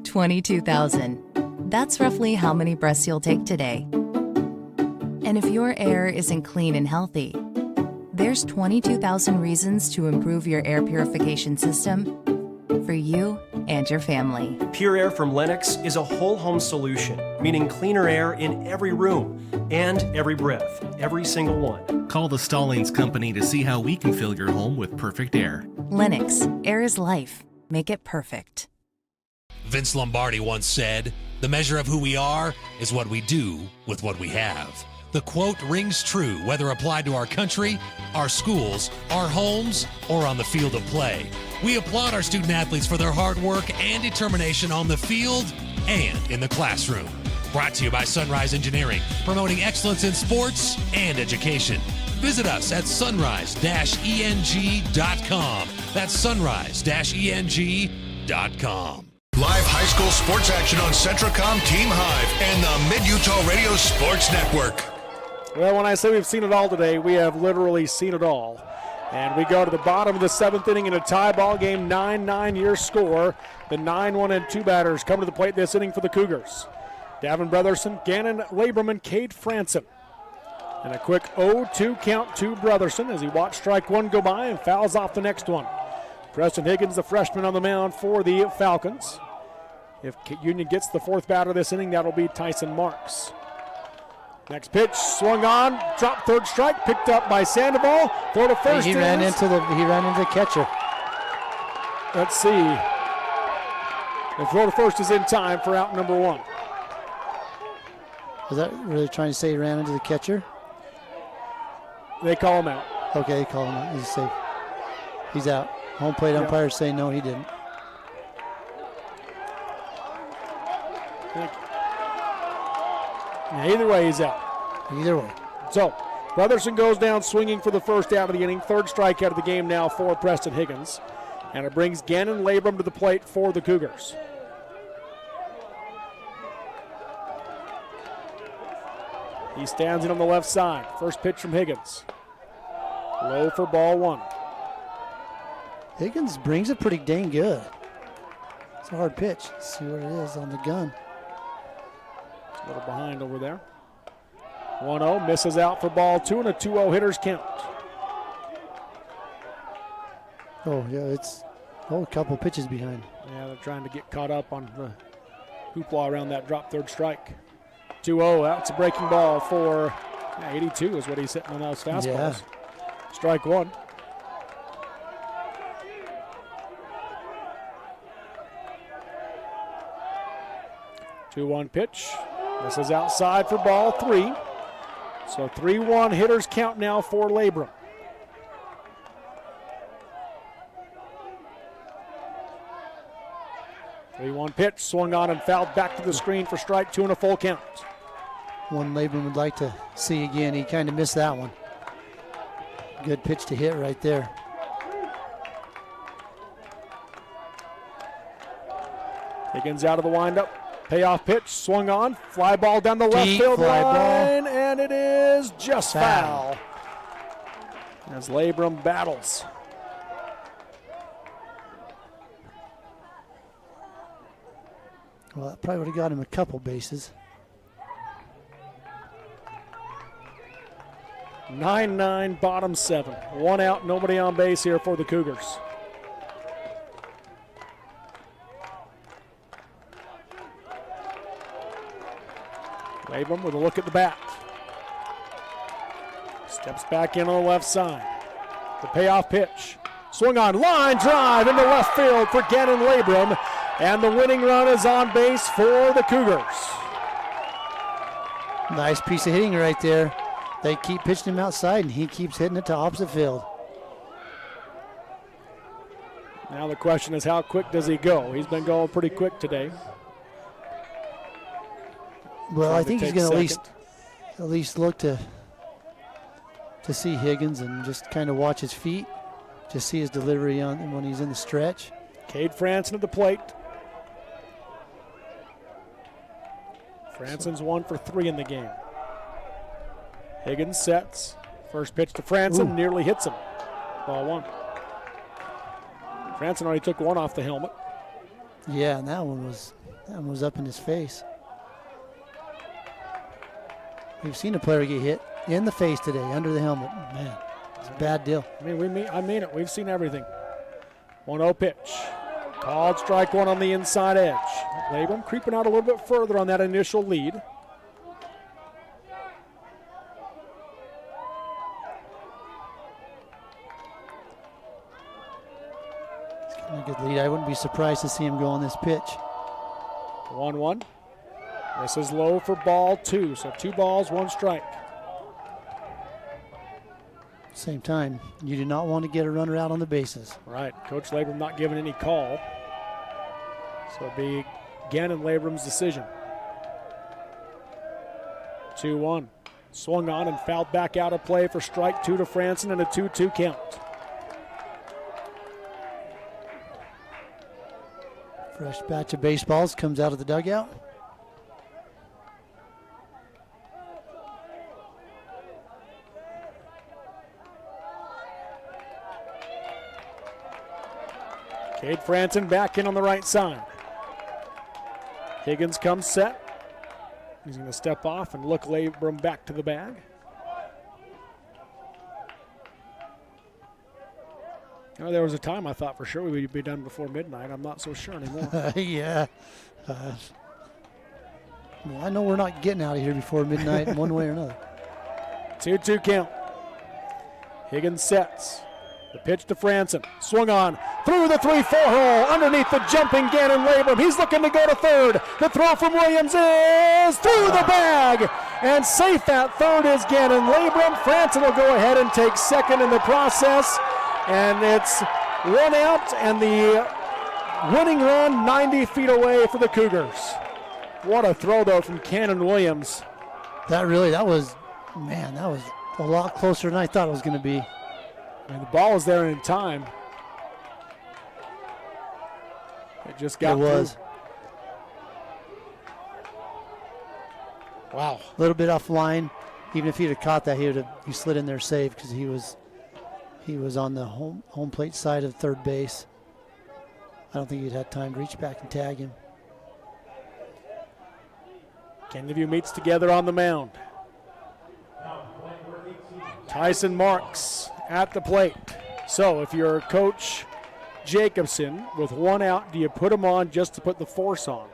22,000. That's roughly how many breaths you'll take today. And if your air isn't clean and healthy, there's 22,000 reasons to improve your air purification system for you and your family. Pure Air from Lennox is a whole home solution, meaning cleaner air in every room and every breath, every single one. Call the Stallings Company to see how we can fill your home with perfect air. Lennox, air is life. Make it perfect. Vince Lombardi once said, "The measure of who we are is what we do with what we have." The quote rings true whether applied to our country, our schools, our homes, or on the field of play. We applaud our student athletes for their hard work and determination on the field and in the classroom. Brought to you by Sunrise Engineering, promoting excellence in sports and education. Visit us at sunrise-eng.com. That's sunrise-eng.com. Live high school sports action on Centricom, Team Hive, and the Mid-Utah Radio Sports Network. Well, when I say we've seen it all today, we have literally seen it all. And we go to the bottom of the 7th inning in a tie ball game, 9-9 your score. The 9-1 and 2 batters come to the plate this inning for the Cougars. Davin Brotherson, Gannon Labrum, and Cade Franson. And a quick 0-2 count to Brotherson as he watched strike 1 go by and fouls off the next one. Preston Higgins, the freshman, on the mound for the Falcons. If Union gets the 4th batter this inning, that'll be Tyson Marks. Next pitch, swung on, dropped 3rd strike, picked up by Sandoval. Throw to first. He ran into the catcher. Let's see. The throw to first is in time for out number 1. Is that really trying to say he ran into the catcher? They call him out. Okay, they call him out. He's safe. He's out. Home plate umpire say no, he didn't. Either way, he's out. Either way. So, Brotherson goes down swinging for the first out of the inning. 3rd strikeout of the game now for Preston Higgins. And it brings Gannon Labrum to the plate for the Cougars. He stands in on the left side. First pitch from Higgins. Low for ball 1. Higgins brings it pretty dang good. It's a hard pitch. Let's see what it is on the gun. A little behind over there. 1-0, misses out for ball 2 and a 2-0 hitter's count. Oh, yeah, it's a couple pitches behind. Yeah, they're trying to get caught up on the hoopla around that drop 3rd strike. 2-0, that's a breaking ball for 82 is what he's hitting on those fastballs. Yeah. Strike 1. Two-one pitch. This is outside for ball 3. So 3-1 hitters count now for Labrum. Three-one pitch, swung on and fouled back to the screen for strike 2 and a full count. One Labrum would like to see again. He kind of missed that one. Good pitch to hit right there. Higgins out of the windup. Payoff pitch, swung on, fly ball down the left field line, and it is just foul. As Labrum battles. Well, that probably would have got him a couple bases. 9-9, bottom 7. 1 out, nobody on base here for the Cougars. Labrum with a look at the bat. Steps back in on the left side. The payoff pitch. Swung on, line drive into left field for Gannon Labrum. And the winning run is on base for the Cougars. Nice piece of hitting right there. They keep pitching him outside, and he keeps hitting it to opposite field. Now the question is, how quick does he go? He's been going pretty quick today. Well, I think he's going to at least look to see Higgins and just kind of watch his feet, just see his delivery on when he's in the stretch. Cade Franson at the plate. Franson's 1 for 3 in the game. Higgins sets. First pitch to Franson, nearly hits him. Ball 1. Franson already took one off the helmet. Yeah, and that one was up in his face. We've seen a player get hit in the face today, under the helmet. Man, it's a bad deal. I mean it. We've seen everything. 1-0 pitch. Called strike one on the inside edge. Labrum creeping out a little bit further on that initial lead. He's getting a good lead. I wouldn't be surprised to see him go on this pitch. 1-1. This is low for ball 2, so 2 balls, 1 strike. Same time, you do not want to get a runner out on the bases. Right. Coach Labrum not giving any call. So it'll be Gannon Labrum's decision. 2-1. Swung on and fouled back out of play for strike 2 to Franson and a 2-2 count. Fresh batch of baseballs comes out of the dugout. Cade Franson back in on the right side. Higgins comes set. He's going to step off and look Labrum back to the bag. You know, there was a time I thought for sure we would be done before midnight. I'm not so sure anymore. Yeah. Well, I know we're not getting out of here before midnight one way or another. 2-2 count. Higgins sets. The pitch to Franson. Swung on. Through the 3-4 hole. Underneath the jumping Gannon Labrum. He's looking to go to third. The throw from Williams is through the bag. And safe at third is Gannon Labrum. Franson will go ahead and take second in the process. And it's 1 out and the winning run 90 feet away for the Cougars. What a throw, though, from Gannon Williams. That was a lot closer than I thought it was going to be. And the ball was there in time. It just got through. Wow. A little bit offline. Even if he'd have caught that, he slid in there safe because he was on the home plate side of third base. I don't think he'd had time to reach back and tag him. Kenview meets together on the mound. Tyson Marks at the plate. So if you're Coach Jacobson with 1 out, do you put him on just to put the force on?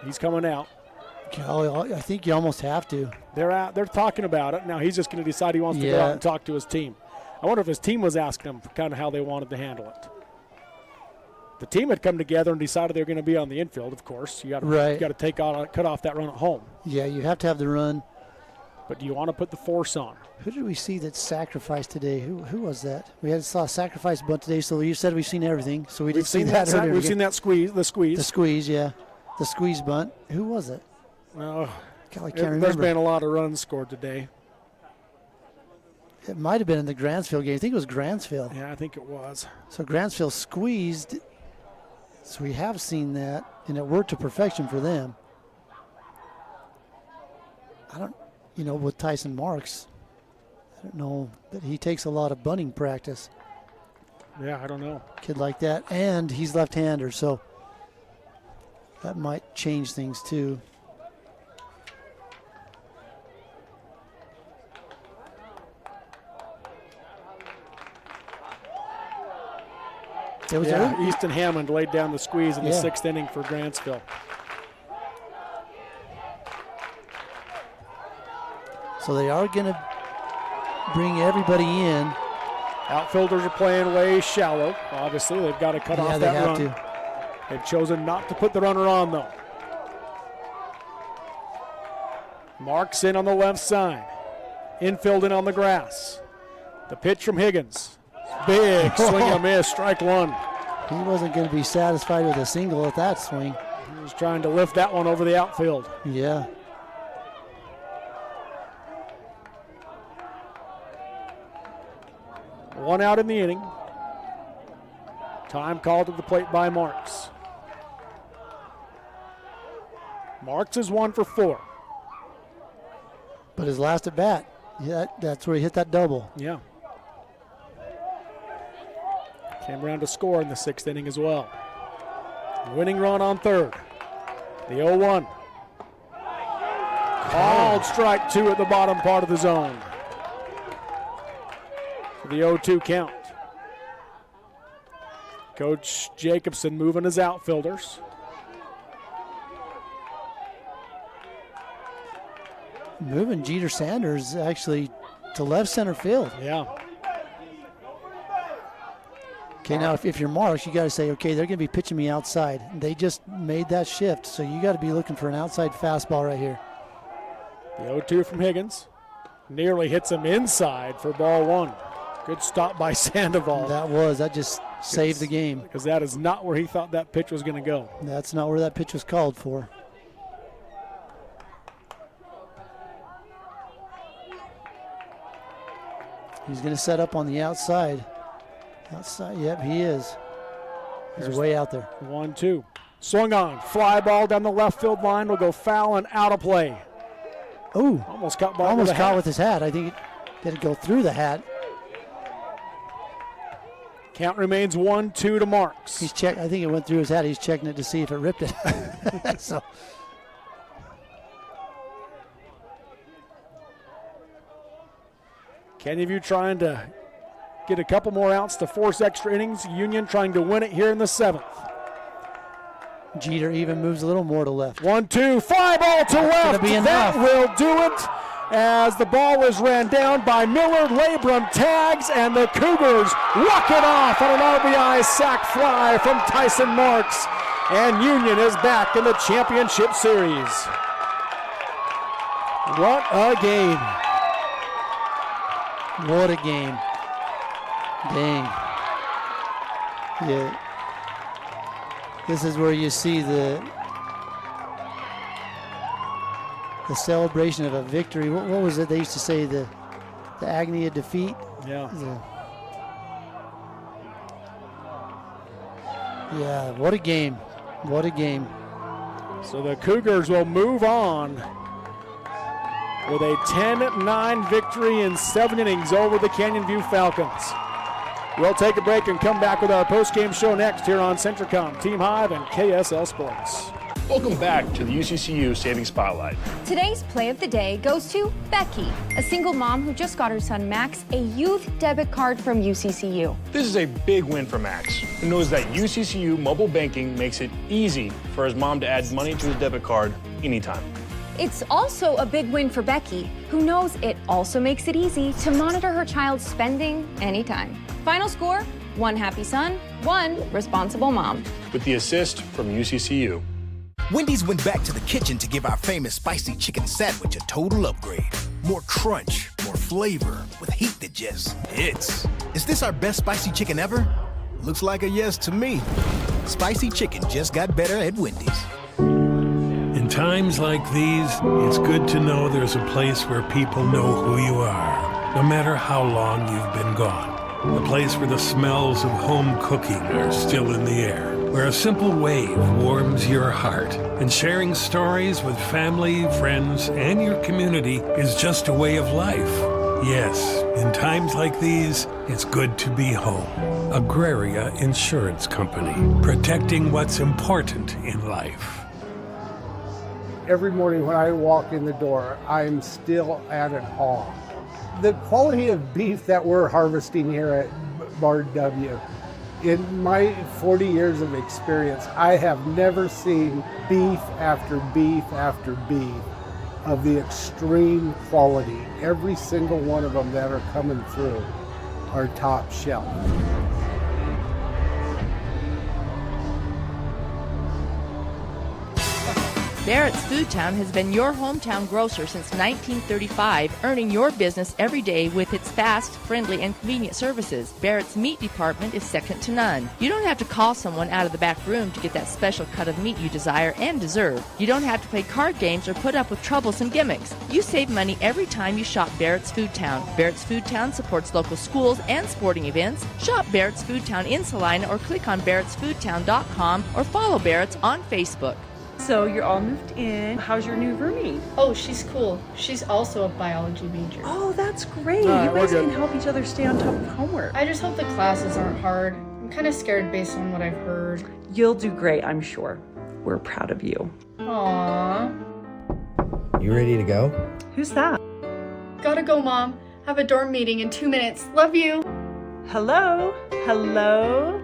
He's coming out. I think you almost have to. They're talking about it. Now he's just going to decide he wants to go out and talk to his team. I wonder if his team was asking him kind of how they wanted to handle it. The team had come together and decided they were going to be on the infield, of course. You got to cut off that run at home. Yeah, you have to have the run. But do you want to put the force on? Who did we see that sacrificed today? Who was that? We saw a sacrifice bunt today, so you said we've seen everything. So we've seen that earlier. We've seen that squeeze. The squeeze, yeah. The squeeze bunt. Who was it? Well, I can't remember. There's been a lot of runs scored today. It might have been in the Grantsville game. I think it was Grantsville. Yeah, I think it was. So Grantsville squeezed. So we have seen that, and it worked to perfection for them. With Tyson Marks, I don't know that he takes a lot of bunting practice. Yeah, I don't know. Kid like that, and he's left-hander, so that might change things too. Easton Hammond laid down the squeeze in the 6th inning for Grantsville. So they are going to bring everybody in. Outfielders are playing way shallow. Obviously, they've got to cut off that run. They've chosen not to put the runner on, though. Marks in on the left side. Infield in on the grass. The pitch from Higgins. Big swing and a miss, strike one. He wasn't going to be satisfied with a single at that swing. He was trying to lift that one over the outfield. Yeah. One out in the inning. Time called at the plate by Marks. Marks is 1 for 4. But his last at bat, that's where he hit that double. Yeah. Came around to score in the 6th inning as well. Winning run on third. The 0-1. Called strike 2 at the bottom part of the zone. For the 0-2 count. Coach Jacobson moving his outfielders. Moving Jeter Sanders actually to left center field. Yeah. Okay, now if you're Marks, you got to say, okay, they're going to be pitching me outside. They just made that shift, so you got to be looking for an outside fastball right here. The 0-2 from Higgins. Nearly hits him inside for ball 1. Good stop by Sandoval. That just saved the game. Because that is not where he thought that pitch was going to go. That's not where that pitch was called for. He's going to set up on the outside. Outside, yep, he is. He's way out there. 1-2. Swung on. Fly ball down the left field line will go foul and out of play. Ooh. Almost caught ball Almost with caught with his hat. I think it did go through the hat. Count remains 1-2 to Marks. I think it went through his hat. He's checking it to see if it ripped it. So. Canyon View trying to get a couple more outs to force extra innings. Union trying to win it here in the 7th. Jeter even moves a little more to left. 1-2, fly ball to left. That will do it as the ball is ran down by Miller. Labrum tags, and the Cougars walk it off on an RBI sac fly from Tyson Marks. And Union is back in the championship series. What a game. What a game. Dang. Yeah. This is where you see the celebration of a victory. What was it they used to say? The agony of defeat? Yeah. Yeah, what a game. What a game. So the Cougars will move on with a 10-9 victory in 7 innings over the Canyon View Falcons. We'll take a break and come back with our post-game show next here on Centricom, Team Hive, and KSL Sports. Welcome back to the UCCU Savings Spotlight. Today's play of the day goes to Becky, a single mom who just got her son Max a youth debit card from UCCU. This is a big win for Max, who knows that UCCU mobile banking makes it easy for his mom to add money to his debit card anytime. It's also a big win for Becky, who knows it also makes it easy to monitor her child's spending anytime. Final score, 1 happy son, 1 responsible mom. With the assist from UCCU. Wendy's went back to the kitchen to give our famous spicy chicken sandwich a total upgrade. More crunch, more flavor, with heat that just hits. Is this our best spicy chicken ever? Looks like a yes to me. Spicy chicken just got better at Wendy's. In times like these, it's good to know there's a place where people know who you are, no matter how long you've been gone. A place where the smells of home cooking are still in the air, where a simple wave warms your heart, and sharing stories with family, friends, and your community is just a way of life. Yes, in times like these, it's good to be home. Agraria Insurance Company, protecting what's important in life. Every morning when I walk in the door, I'm still at awe. The quality of beef that we're harvesting here at Bar W, in my 40 years of experience, I have never seen beef after beef after beef of the extreme quality. Every single one of them that are coming through our top shelf. Barrett's Foodtown has been your hometown grocer since 1935, earning your business every day with its fast, friendly, and convenient services. Barrett's meat department is second to none. You don't have to call someone out of the back room to get that special cut of meat you desire and deserve. You don't have to play card games or put up with troublesome gimmicks. You save money every time you shop Barrett's Foodtown. Barrett's Foodtown supports local schools and sporting events. Shop Barrett's Foodtown in Salina or click on barrettsfoodtown.com or follow Barrett's on Facebook. So you're all moved in. How's your new roomie? Oh, she's cool. She's also a biology major. Oh, that's great. All right, you guys we're can good. help each other stay on top of homework. I just hope the classes aren't hard. I'm kind of scared based on what I've heard. You'll do great, I'm sure. We're proud of you. Aww. You ready to go? Who's that? Gotta go, Mom. Have a dorm meeting in 2 minutes. Love you. Hello? Hello?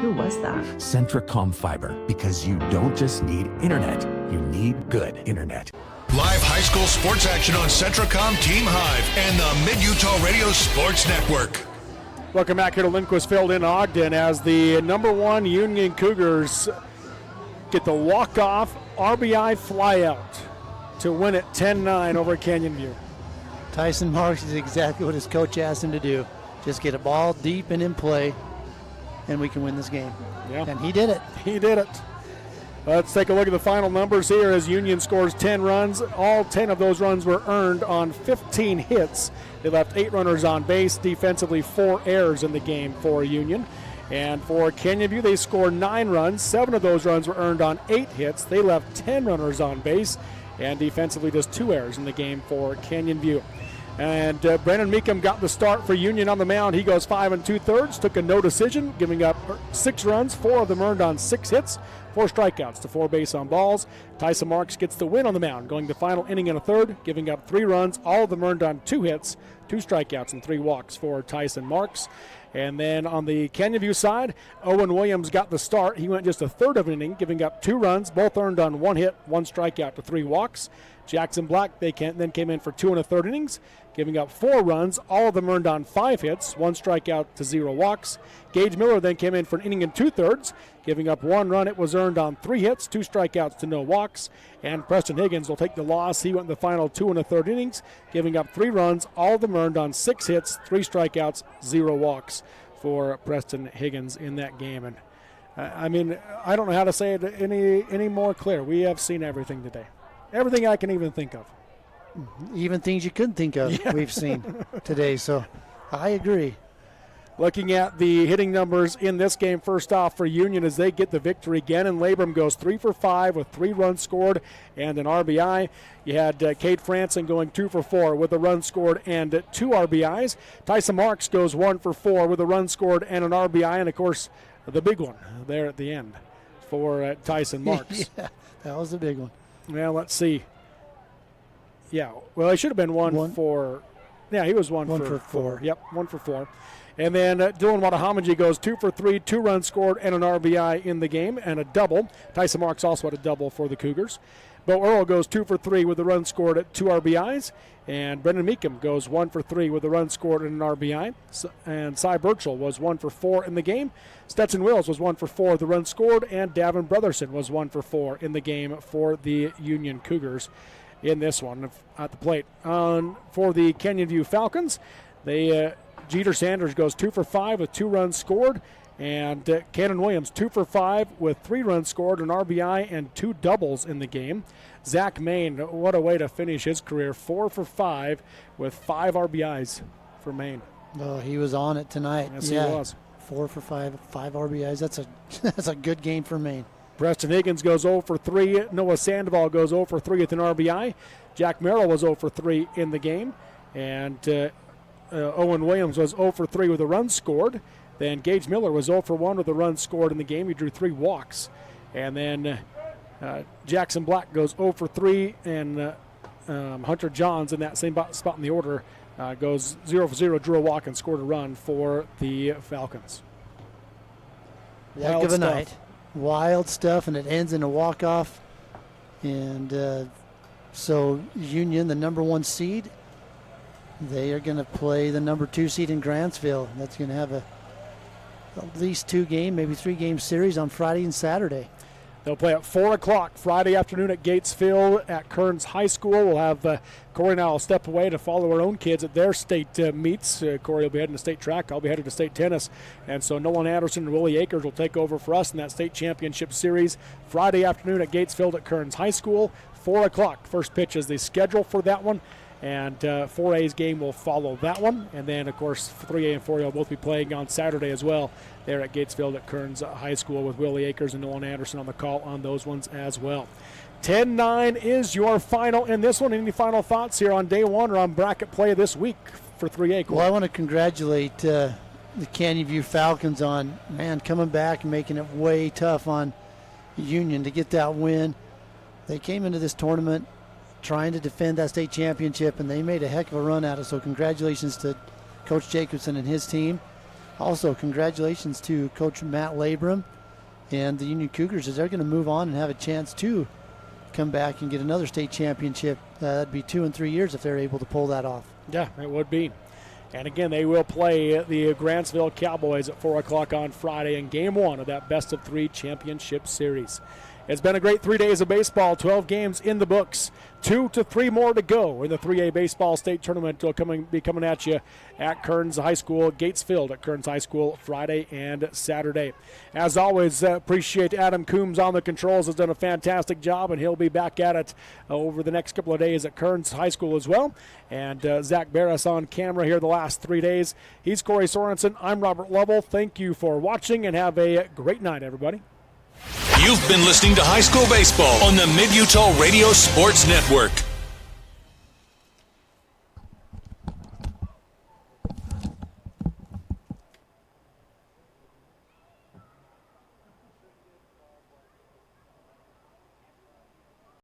Who was that? Centracom Fiber, because you don't just need internet, you need good internet. Live high school sports action on Centracom Team Hive and the Mid-Utah Radio Sports Network. Welcome back here to Lindquist Field in Ogden as the #1 Union Cougars get the walk-off RBI flyout to win it 10-9 over Canyon View. Tyson Marks is exactly what his coach asked him to do. Just get a ball deep and in play, and we can win this game. Yeah. And he did it. He did it. Let's take a look at the final numbers here as Union scores 10 runs. All 10 of those runs were earned on 15 hits. They left 8 runners on base. Defensively, 4 errors in the game for Union. And for Canyon View, they scored 9 runs. 7 of those runs were earned on 8 hits. They left 10 runners on base. And defensively, just 2 errors in the game for Canyon View. And Brandon Meekum got the start for Union on the mound. He goes 5 2/3, took a no decision, giving up 6 runs, 4 of them earned on 6 hits, 4 strikeouts to 4 base on balls. Tyson Marks gets the win on the mound, going the final inning and a third, giving up 3 runs, all of them earned on 2 hits, 2 strikeouts and 3 walks for Tyson Marks. And then on the Canyon View side, Owen Williams got the start. He went just a third of an inning, giving up 2 runs, both earned on 1 hit, 1 strikeout to 3 walks. Jackson Black then came in for 2 1/3 innings, giving up 4 runs, all of them earned on 5 hits, 1 strikeout to 0 walks. Gage Miller then came in for an inning and 2/3, giving up 1 run. It was earned on 3 hits, 2 strikeouts to no walks. And Preston Higgins will take the loss. He went the final 2 1/3 innings, giving up 3 runs, all of them earned on 6 hits, 3 strikeouts, 0 walks for Preston Higgins in that game. And I mean, I don't know how to say it any more clear. We have seen everything today. Everything I can even think of. Even things you couldn't think of, we've seen today. So I agree. Looking at the hitting numbers in this game, first off for Union as they get the victory. Gannon Labrum goes 3 for 5 with 3 runs scored and an RBI. You had Kate Franson going 2 for 4 with a run scored and 2 RBIs. Tyson Marks goes 1 for 4 with a run scored and an RBI. And, of course, the big one there at the end for Tyson Marks. Yeah, that was the big one. Well, let's see. Yeah, well, he should have been one for. Yeah, he was one for 4. Yep, 1 for 4. And then Dylan Watahamanji goes 2 for 3, 2 runs scored and an RBI in the game and a double. Tyson Marks also had a double for the Cougars. Bo Earl goes 2 for 3 with a run scored at 2 RBIs. And Brendan Meekum goes 1 for 3 with a run scored and an RBI. And Cy Burchell was 1 for 4 in the game. Stetson Wills was 1 for 4 with a run scored. And Davin Brotherson was 1 for 4 in the game for the Union Cougars in this one at the plate. For the Canyon View Falcons, Jeter Sanders goes 2 for 5 with 2 runs scored. And Cannon Williams 2 for 5 with 3 runs scored, an RBI, and 2 doubles in the game. Zach Main, what a way to finish his career, 4 for 5 with 5 RBIs for Main. Oh, he was on it tonight. Yes, yeah. he was. 4 for 5, 5 RBIs. That's a good game for Maine. Preston Higgins goes 0 for 3. Noah Sandoval goes 0 for 3 with an RBI. Jack Merrill was 0 for 3 in the game. And Owen Williams was 0 for 3 with a run scored. Then Gage Miller was 0 for 1 with a run scored in the game. He drew 3 walks. And then Jackson Black goes 0 for 3. And Hunter Johns in that same spot in the order goes 0 for 0, drew a walk and scored a run for the Falcons. Heck of a night. Wild stuff, and it ends in a walk-off. And so Union, the #1 seed, They are going to play the number 2 seed in Grantsville. That's going to have at least 2 game, maybe 3 game series on Friday and Saturday. They'll play at 4 o'clock Friday afternoon at Gatesville at Kearns High School. We'll have Corey and I will step away to follow our own kids at their state meets. Corey will be heading to state track. I'll be headed to state tennis. And so Nolan Anderson and Willie Akers will take over for us in that state championship series Friday afternoon at Gatesville at Kearns High School. 4 o'clock. First pitch is the schedule for that one. And 4A's game will follow that one. And then, of course, 3A and 4A will both be playing on Saturday as well there at Gatesville at Kearns High School with Willie Akers and Nolan Anderson on the call on those ones as well. 10-9 is your final in this one. Any final thoughts here on day one or on bracket play this week for 3A? Well, I want to congratulate the Canyon View Falcons on, coming back and making it way tough on Union to get that win. They came into this tournament trying to defend that state championship, and they made a heck of a run at it. So congratulations to Coach Jacobson and his team. Also, congratulations to Coach Matt Labram and the Union Cougars, as they're going to move on and have a chance to come back and get another state championship. That'd be 2 and 3 years if they're able to pull that off. Yeah, it would be. And again, they will play the Grantsville Cowboys at 4 o'clock on Friday in Game 1 of that Best of 3 championship series. It's been a great 3 days of baseball, 12 games in the books, 2 to 3 more to go in the 3A baseball state tournament. Will be coming at you at Kearns High School, Gatesville at Kearns High School Friday and Saturday. As always, appreciate Adam Coombs on the controls. Has done a fantastic job, and he'll be back at it over the next couple of days at Kearns High School as well. And Zach Barris on camera here the last 3 days. He's Corey Sorensen. I'm Robert Lovell. Thank you for watching, and have a great night, everybody. You've been listening to High School Baseball on the Mid-Utah Radio Sports Network.